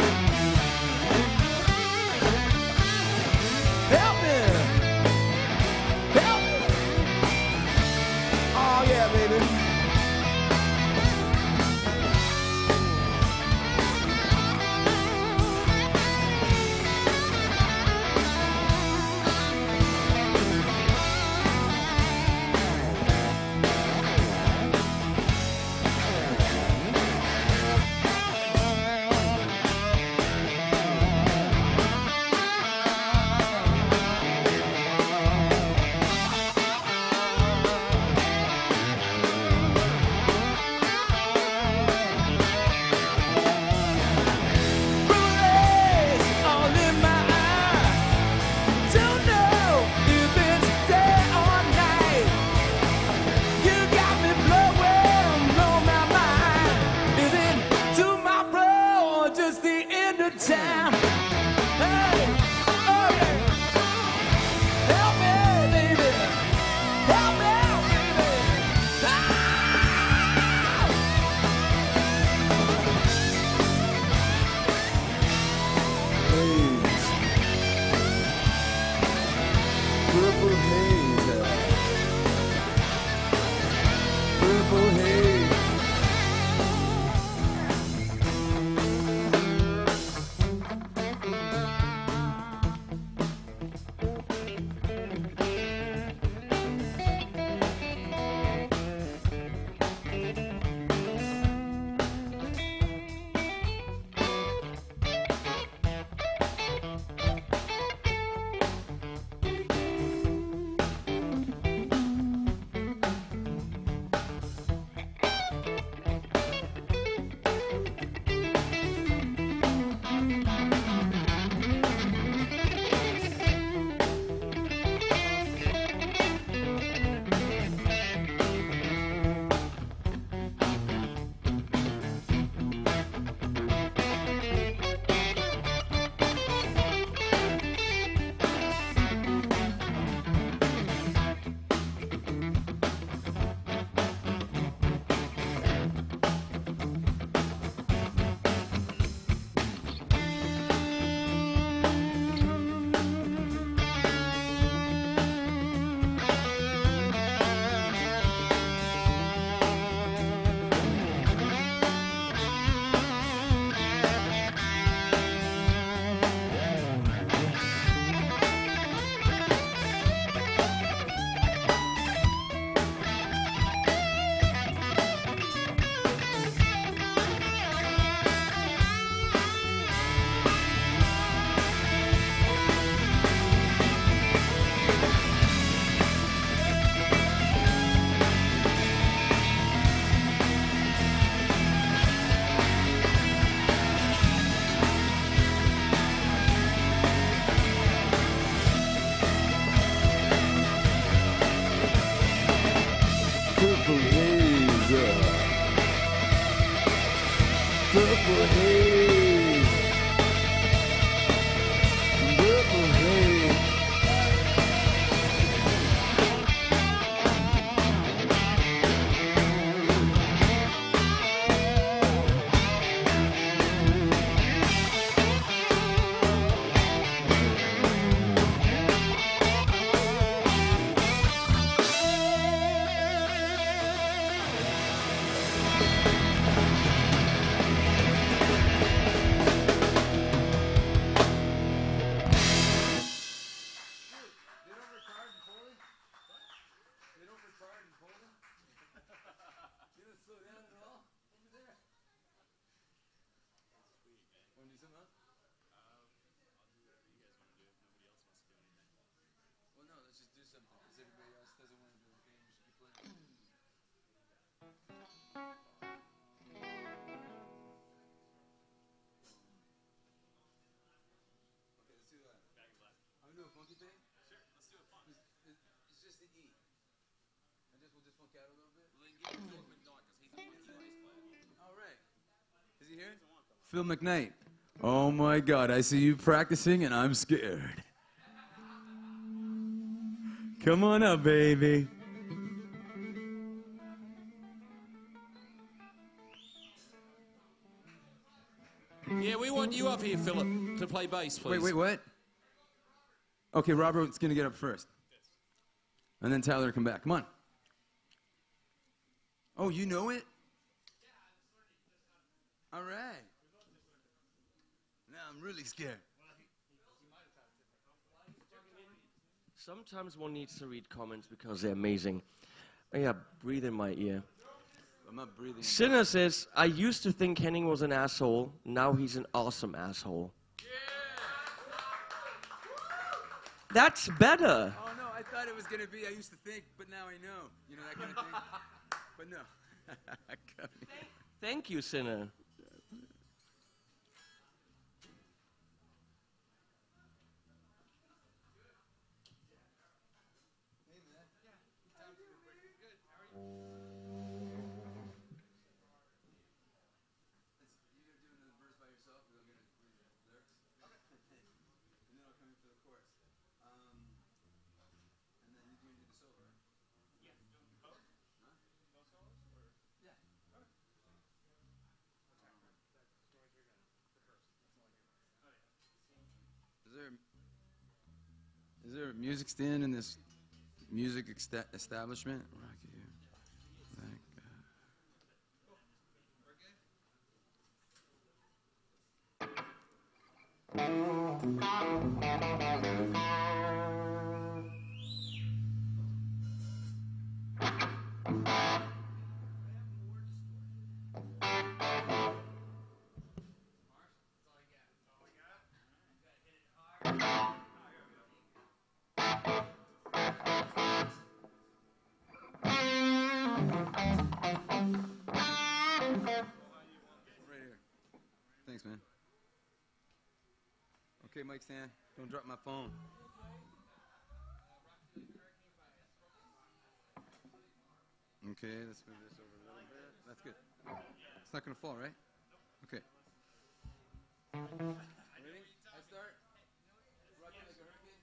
Help me. Help me. Oh yeah, baby. Purple haze. Purple haze. Phil McKnight. Oh my God, I see you practicing and I'm scared. Come on up, baby. Yeah, we want you up here, Philip, to play bass, please. Wait, what? Okay, Robert's gonna get up first. And then Tyler come back. Come on. Oh, you know it? All right. Now I'm really scared. Sometimes one needs to read comments because they're amazing. Oh, yeah, breathe in my ear. I'm not breathing. Sinner says, I used to think Henning was an asshole. Now he's an awesome asshole. That's better. Oh no, I thought it was gonna be I used to think, but now I know. You know, that kind of thing. But no. Thank you, Sinner. Is there a music stand in this music establishment? Thanks, man. Okay, mic stand. Don't drop my phone. Okay, let's move this over a little bit. That's good. It's not going to fall, right? Okay. Ready? I start. Rock it like a hurricane.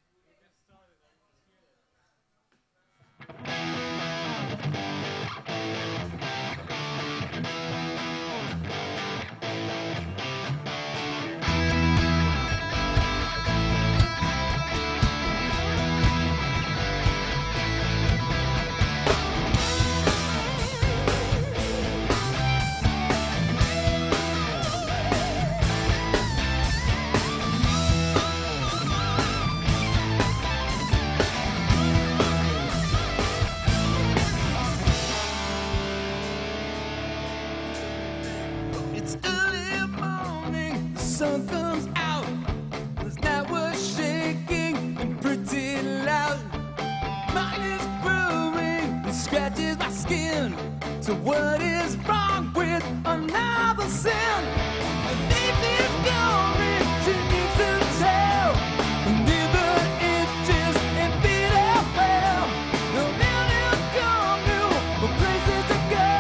Sun comes out, the night was shaking and pretty loud. Mine is brewing, it scratches my skin. So what is wrong with another sin? A thief is going, she needs to tell. Neither itches and feet are well. No little gone new places to go.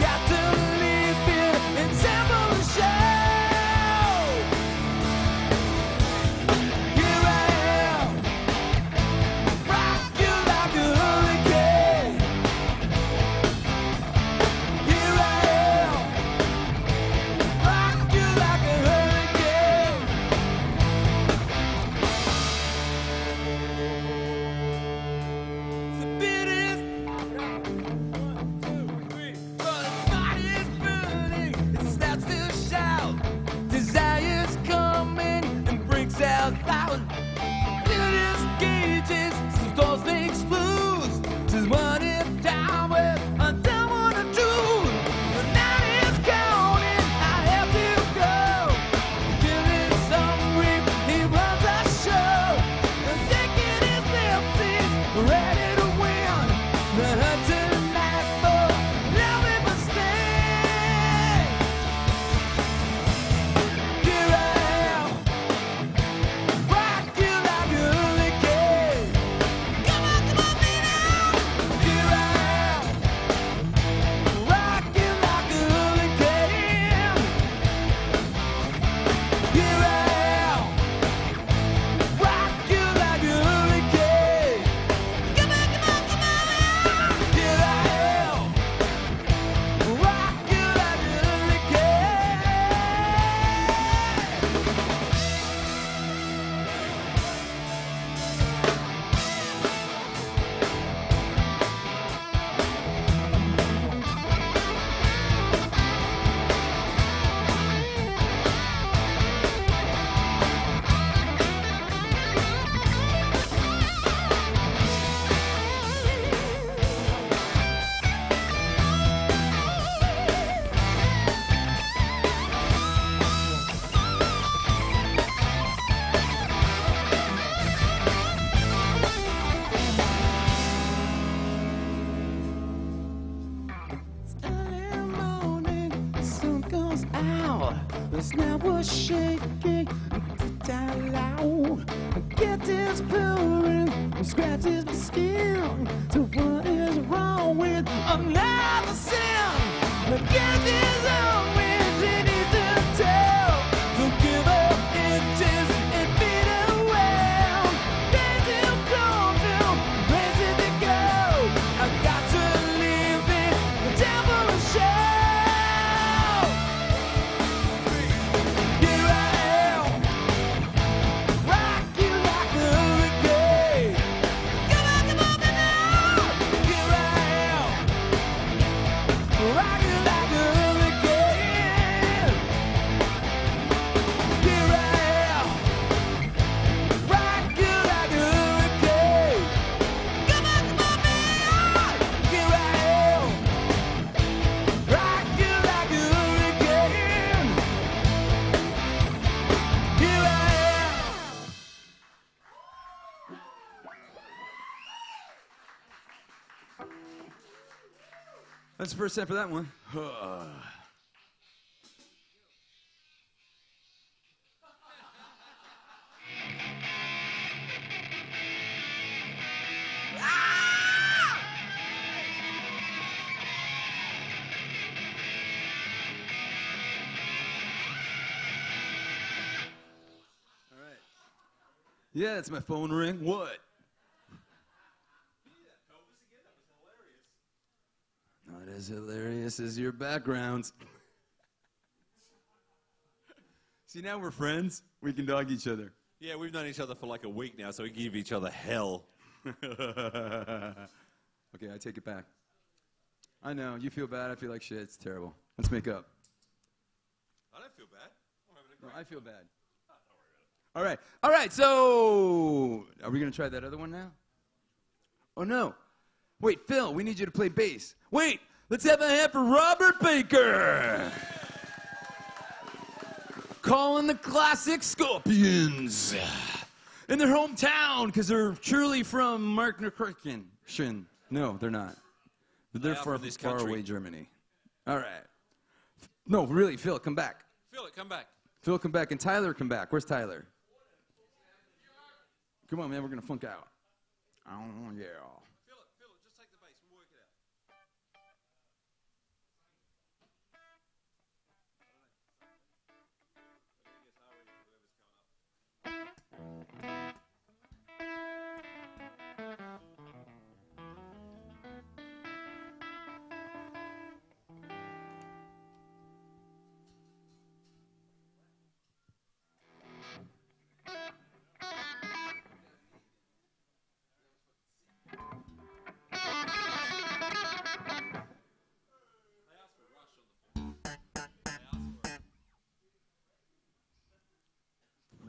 Got to live here in San Francisco. now. The snap was shaking, down loud. Get this pulling, scratches the skin. So what is wrong with another sin? Get this on with it is to tell. Don't give up inches and beat around. Days will come to places to go. I've got to leave this down for a show. Here I am, rock you like a hurricane. Come on now. Here I am, rock you like a hurricane. Here I am, rock you like a hurricane. Come on now. Here I am, rock you like a hurricane. Here I am. That's the first time for that one. Yeah, that's my phone ring. What? Not as hilarious as your backgrounds. See, now we're friends. We can dog each other. Yeah, we've known each other for like a week now, so we give each other hell. Okay, I take it back. I know, you feel bad, I feel like shit, it's terrible. Let's make up. I don't feel bad. I'm having a No, great I feel bad. All right, so are we going to try that other one now? Oh, no. Wait, Phil, we need you to play bass. Wait, let's have a hand for Robert Baker. Calling the classic Scorpions in their hometown because they're truly from Marknerkirchen. No, they're not. They're are far, from this far country. away Germany. All right. No, really, Phil, come back. Feel it, come back. Phil, come back, and Tyler, come back. Where's Tyler? Come on, man, we're going to funk out. Oh, yeah. Feel it, just take the bass, we'll work it out.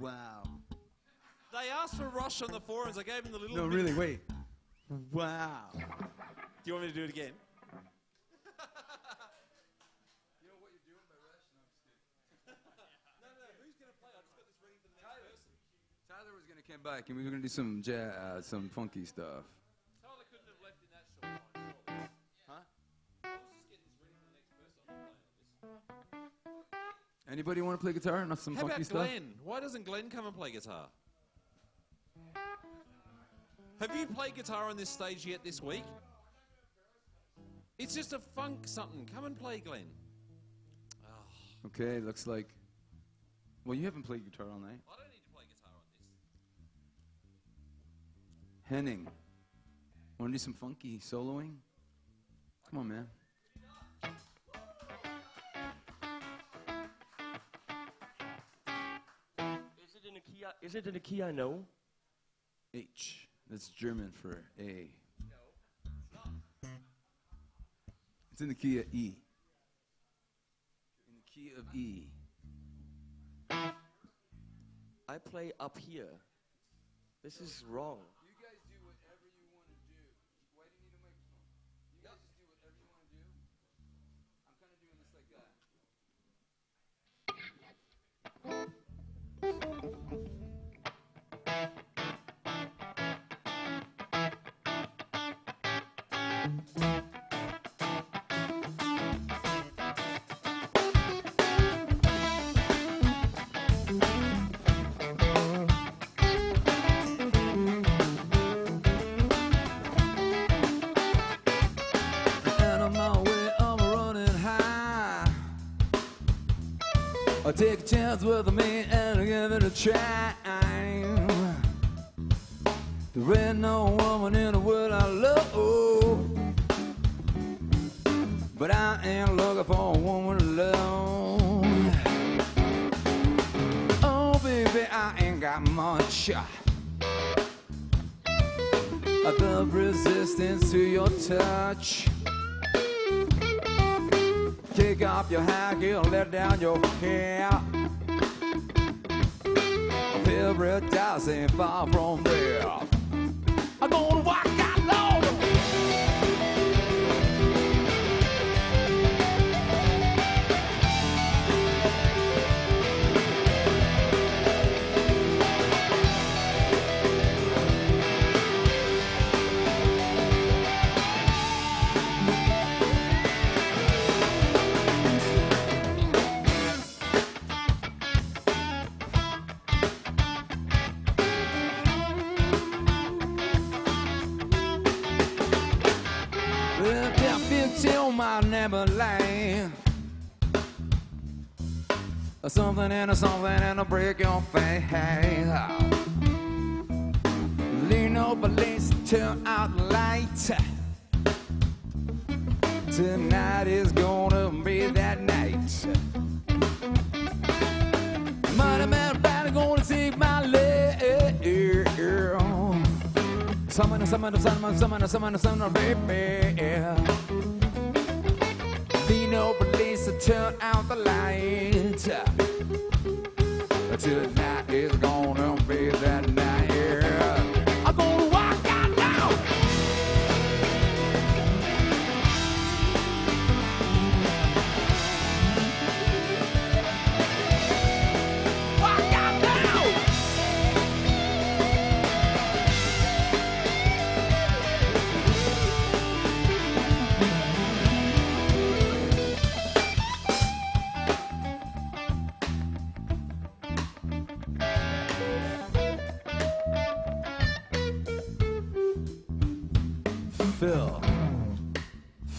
Wow. They asked for Rush on the forums. I gave them the little. No, really, wait. Wow. Do you want me to do it again? Tyler was going to come back, and we were going to do some jazz, some funky stuff. Tyler couldn't have left in that short time. Huh? I was just getting this ready for the next person I'm playing on this. Anybody want to play guitar and some How funky about stuff? Glenn? Why doesn't Glenn come and play guitar? Have you played guitar on this stage yet this week? It's just a funk something. Come and play, Glenn. Okay, looks like. Well, you haven't played guitar all night. I don't need to play guitar on this. Henning, want to do some funky soloing? Come on, man. Is it in a key I know? H. That's German for A. No, it's not. It's in the key of E. In the key of E. I play up here. This is wrong. You guys do whatever you want to do. Why do you need a microphone? You guys just do whatever you want to do. I'm kind of doing this like that. I'll take a chance with me and give it a try. There ain't no woman in the world I love, but I ain't looking for a woman alone. Oh, baby, I ain't got much the resistance to your touch. Take off your high heel, let down your hair. Paradise ain't far from there. I'm gonna walk out long. I'll never lie. Something and I'll break your face. Lean over, let's turn out the light. Tonight is gonna be that night. Money man, body gonna take my leg. Someone, baby. No police to turn out the lights. Tonight is gonna be that night. I'm gonna walk out now. Walk out now.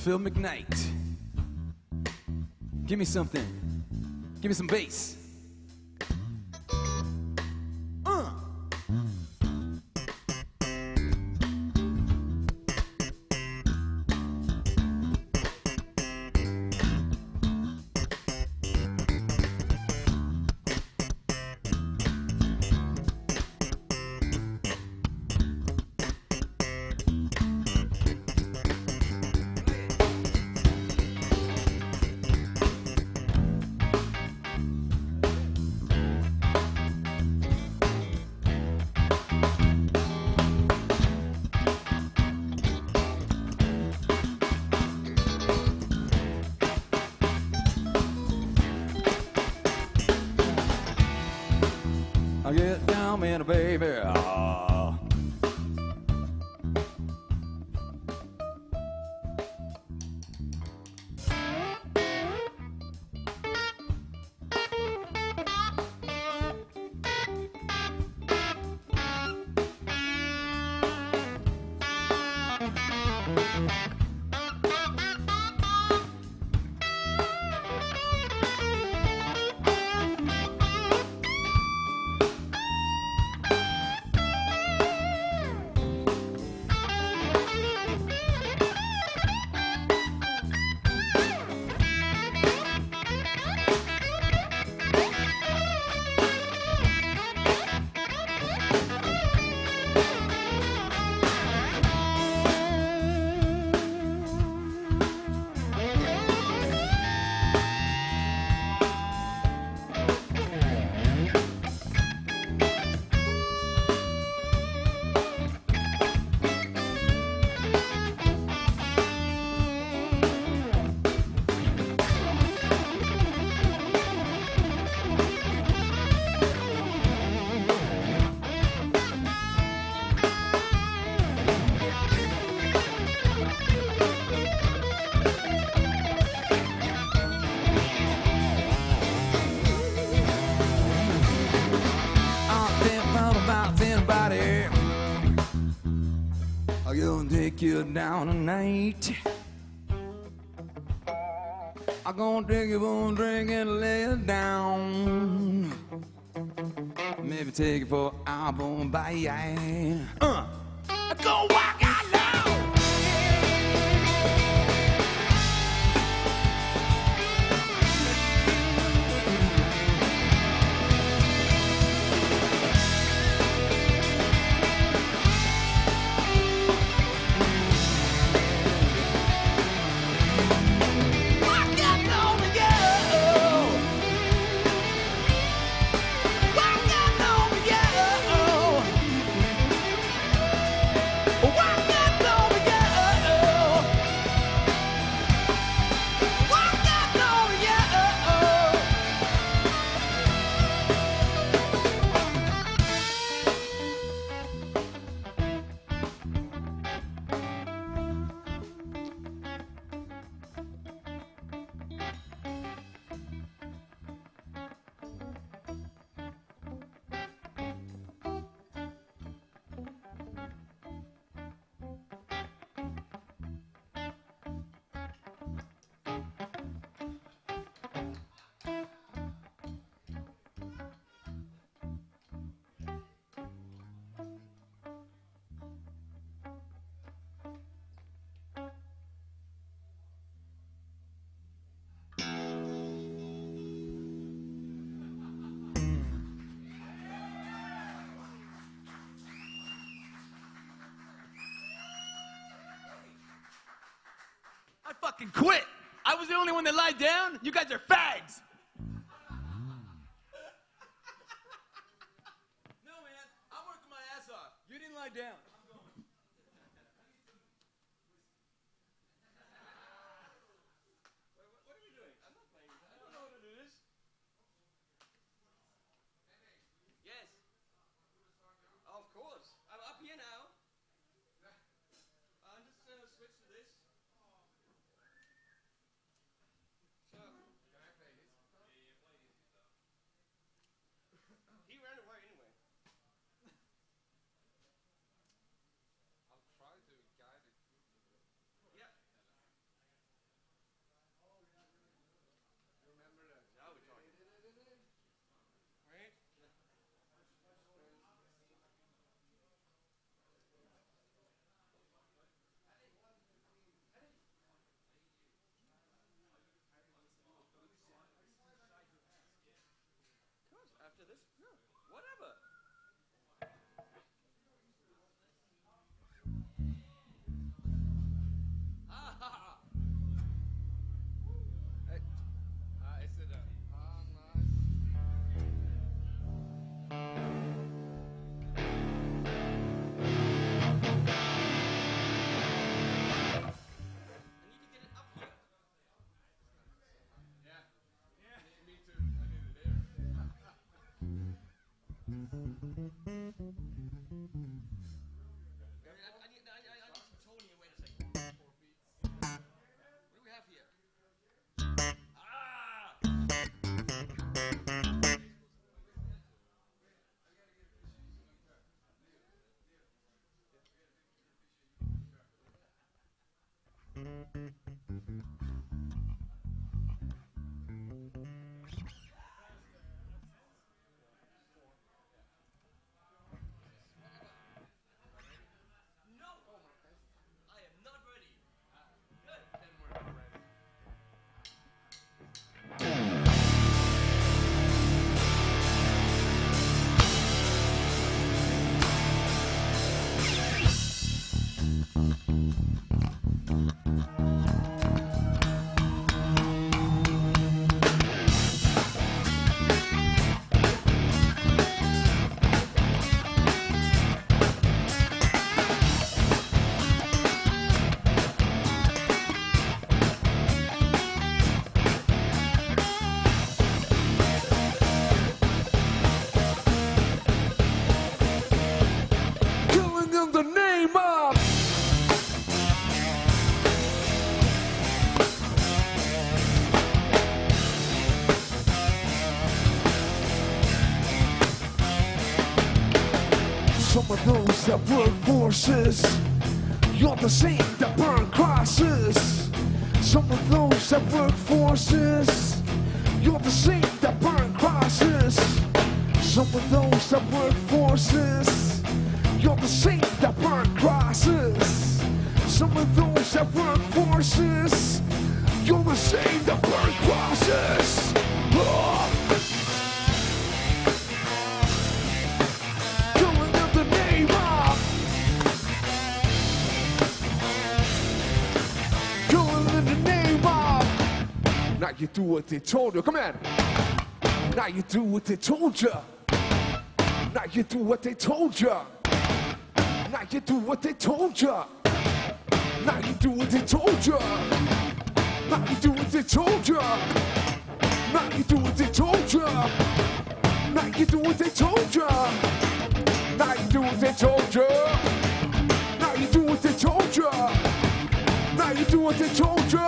Phil McKnight. Give me something. Give me some bass. Get down, man, baby. I'm gonna take you down tonight. I'm gonna take you for a drink and lay it down. Maybe take it for an album bite. Go walk out loud. Fucking quit. I was the only one that lied down. You guys are fags. No, man. I'm working my ass off. You didn't lie down. What are we doing? I'm not playing. I don't know what it is. Yes. Of course. I'm up here now. I'll just switch to this. He ran away anyway. I'll try to guide it. Yeah. Remember that. Now we're talking. Right? After this? No. Whatever. I said nice. I need to get it up here. Yeah. Me too. I need it there. I need some tone here. Wait a second. What do we have here? Some of those that work forces, you're the same that burn crosses. Some of those that work forces. You're the saint that burn crosses. Some of those that work forces. You're the saint that burn crosses. Some of those that work forces. You're the saint that burn crosses. Oh. Killing in the name of. Killing in the name of. Now you do what they told you. Come on. Now you do what they told you. Now you do what they told you. Now you do what they told you. Now you do what they told you. Now you do what they told you. Now you do what they told you. Now you do what they told you. Now you do what they told you. Now you do what they told you. Now you do what they told you.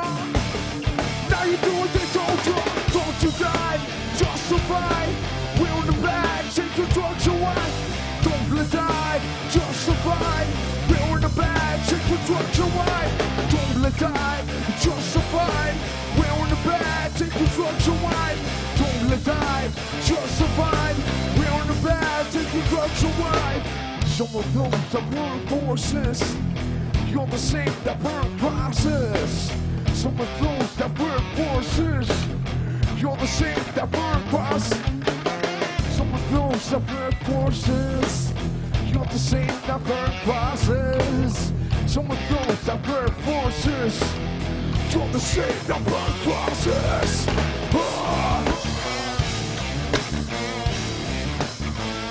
Now you do what they told you. Don't you die, just survive. We're on the bag, take your drugs away. Don't let die, just survive. We're on the bag, take your drugs away. Don't let die, just survive. We're on the bag, take your drugs away. Don't let die, just survive. We're on the bag, take your drugs away. Some of those that burn forces. You're the same that burn crosses. Some of those that burn forces. You're the same that burn crosses. Some of those that burn forces. You're the same that burn crosses. Some of those that burn forces. You're the same that burn crosses. Ah.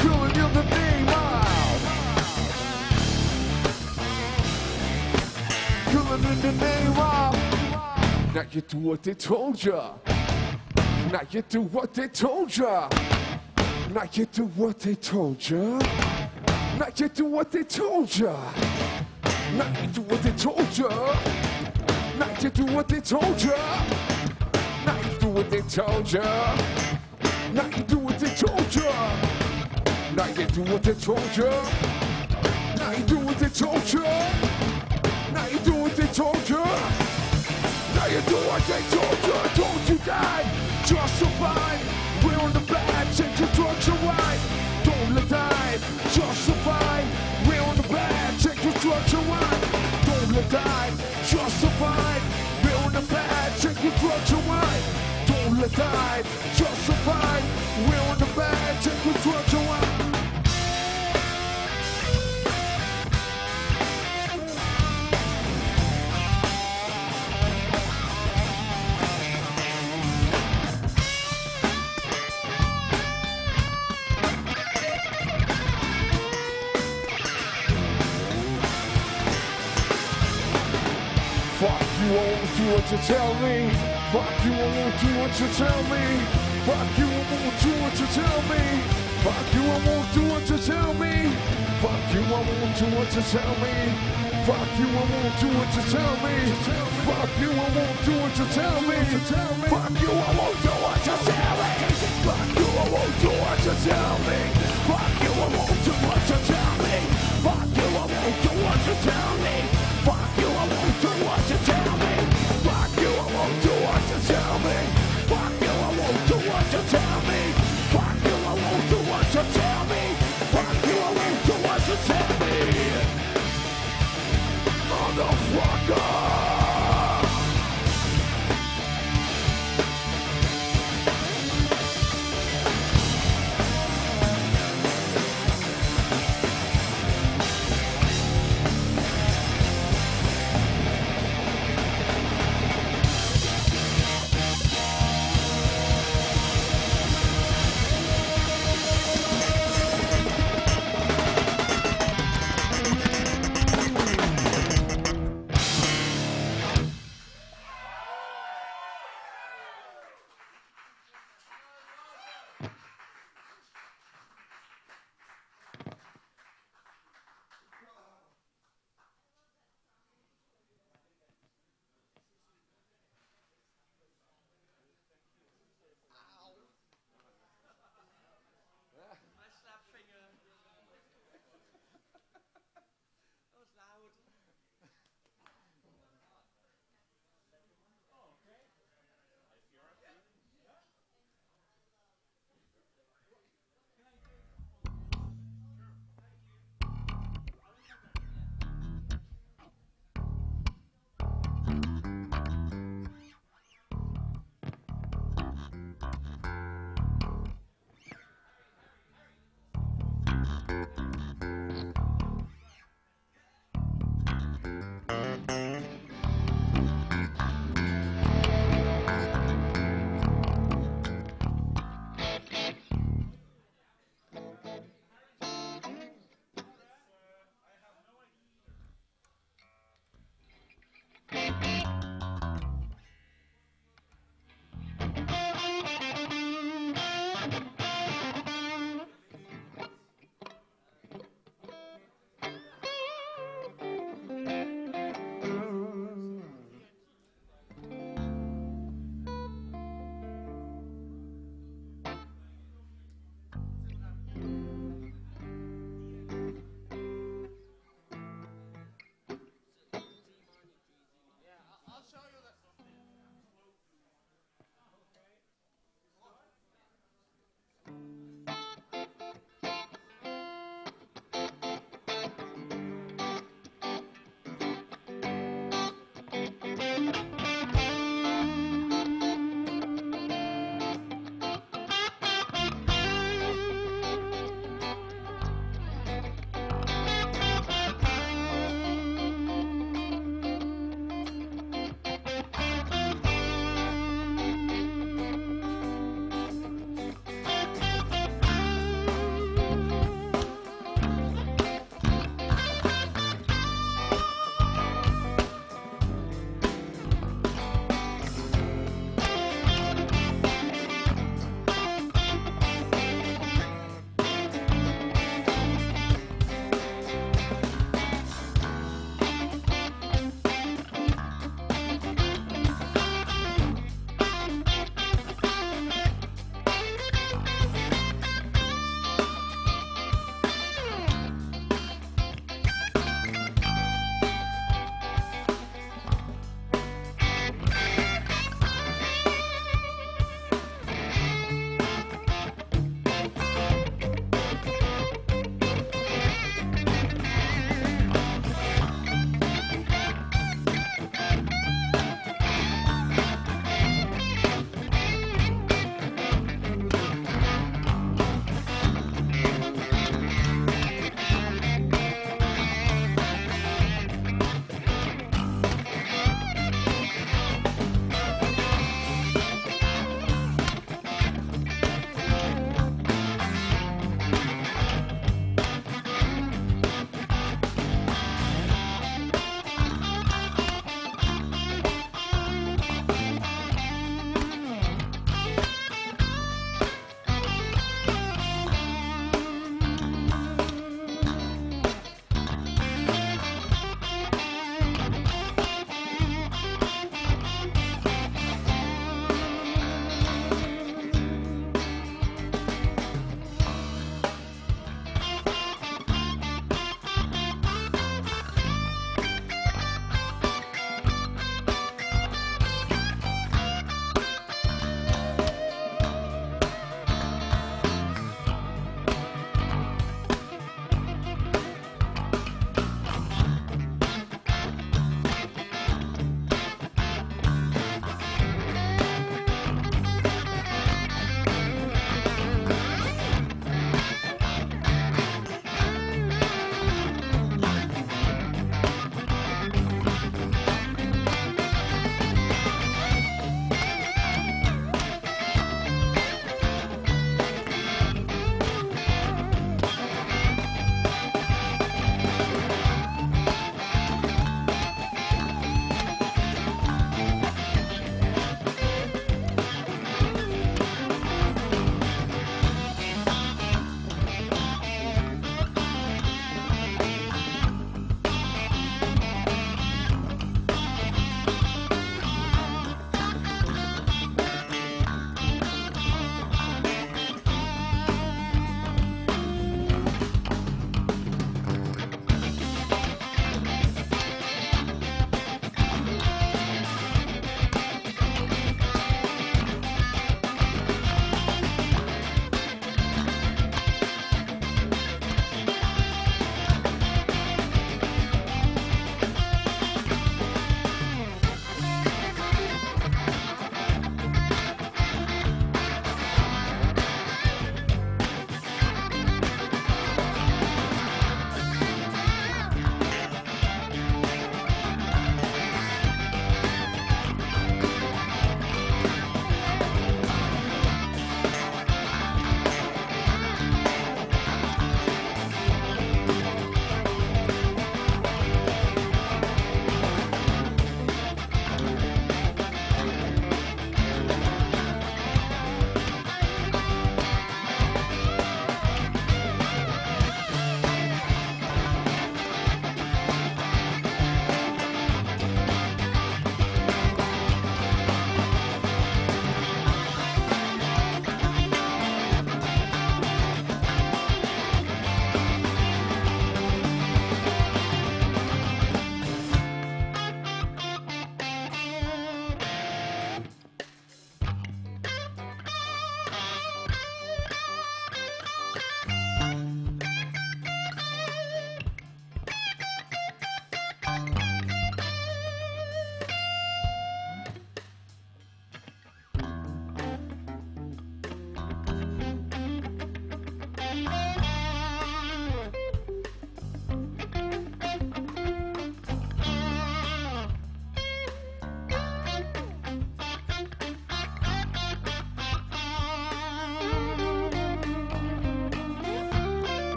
Killing in the name of. Killing in the name of. Now you do what they told you. Now you do what they told you. Now you do what they told you. Now you do what they told you. Now you do what they told you. Now you do what they told you. Now you do what they told you. Now you do what they told you. Now you do what they told you. Now you do what they told you. Now you do what they told you. Now you do what they told you. Don't you die, just survive. We're on the bag, take your drugs away. Don't let die, just survive. We're on the bag, take your drugs away. Don't let die, just survive. We're on the bag, take your drugs away. Don't let die, just survive. We're on the bag, take your drugs away. Fuck you, I won't do what you tell me. Fuck you, I won't do what you tell me. Fuck you, I won't do what you tell me. Fuck you, I won't do what you tell me. Fuck you, I won't do what you tell me. Fuck you, I won't do what you tell me. Fuck you, I won't do what you tell me. Fuck you, I won't do what you tell me. Fuck you, I won't do what you tell me. Fuck you, I won't do what you tell me. Fuck you, I won't do what you tell me. Fuck you, I won't do what you tell me. Fuck you, I won't do what you tell me. Fuck you, I won't do what you tell me. Fuck you, I won't do what you tell me. Fuck you, I won't do what you tell me. Motherfucker.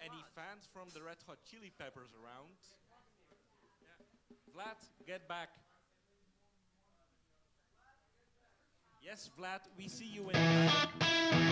any fans from the Red Hot Chili Peppers around? Yeah. Vlad, get back. Yes, Vlad, we see you in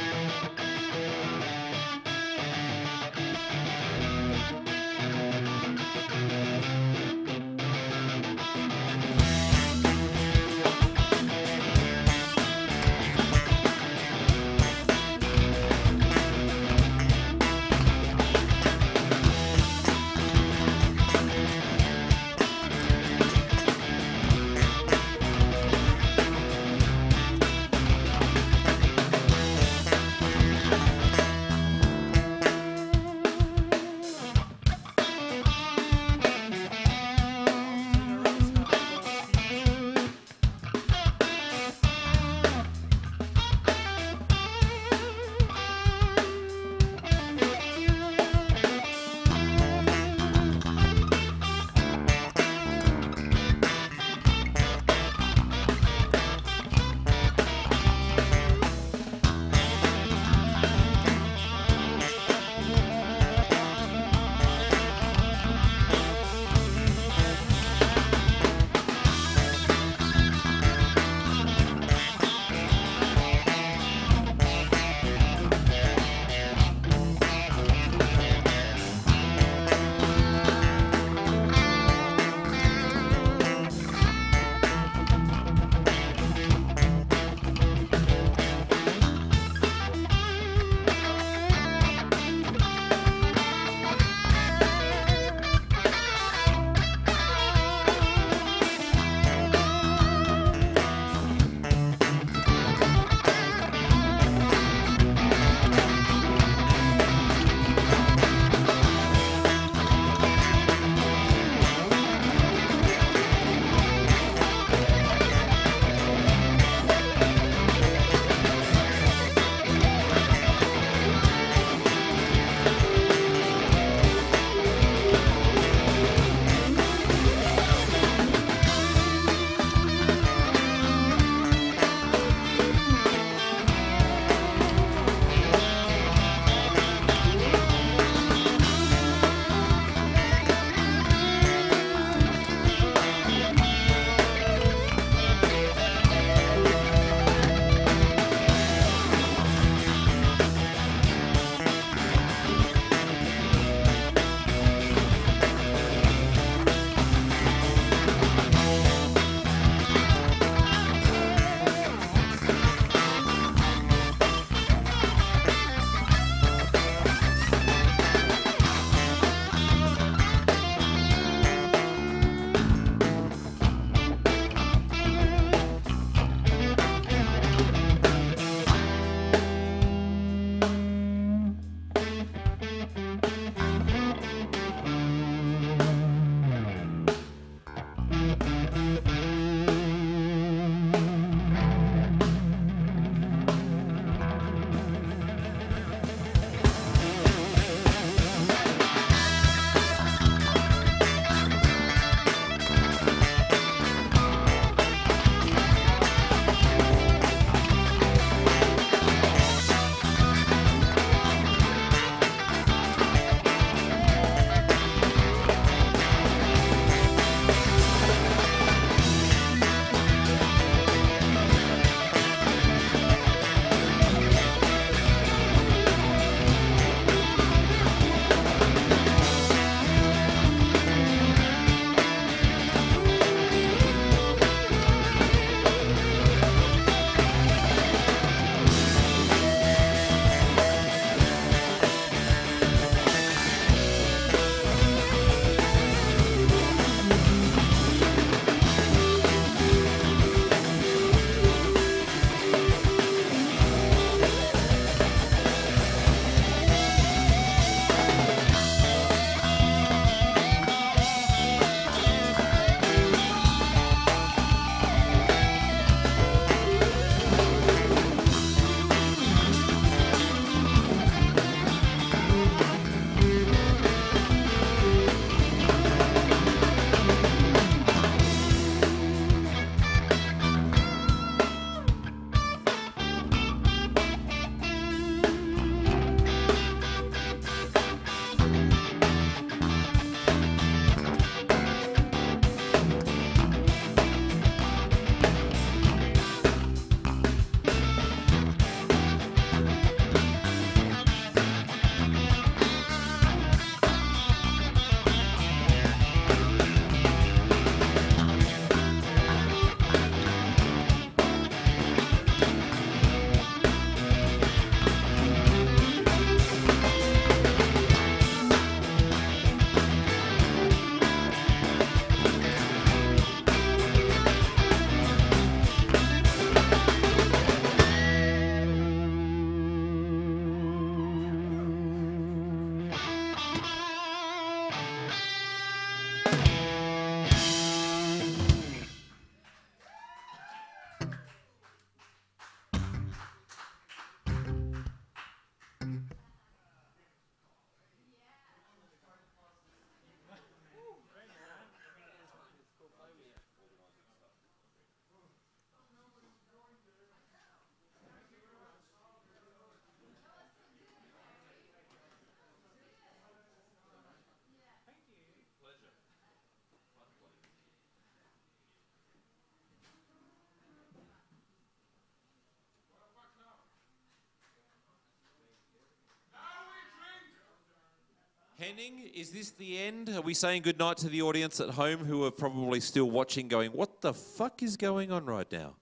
Henning, is this the end? Are we saying goodnight to the audience at home who are probably still watching going, what the fuck is going on right now?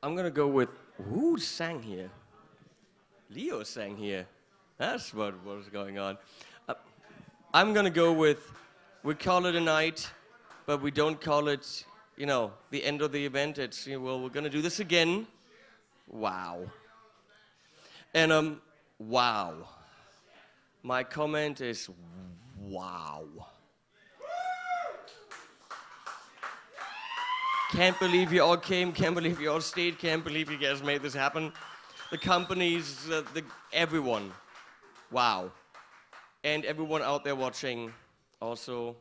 I'm gonna go with who sang here? Leo sang here. That's what was going on. I'm gonna go with we call it a night, but we don't call it, you know, the end of the event. It's well, we're gonna do this again. Wow. And wow. My comment is wow. Can't believe you all came, can't believe you all stayed, can't believe you guys made this happen. The companies, everyone. Wow. And everyone out there watching also.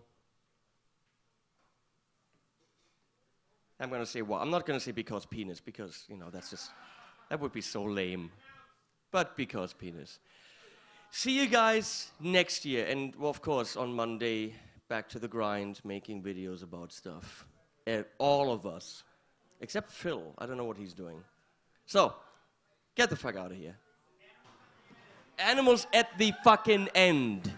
I'm gonna say wow. I'm not gonna say because penis, because, you know, that's just, that would be so lame. But because penis. See you guys next year. And, well, of course, on Monday, back to the grind, making videos about stuff. All of us. Except Phil. I don't know what he's doing. So, get the fuck out of here. Animals at the fucking end.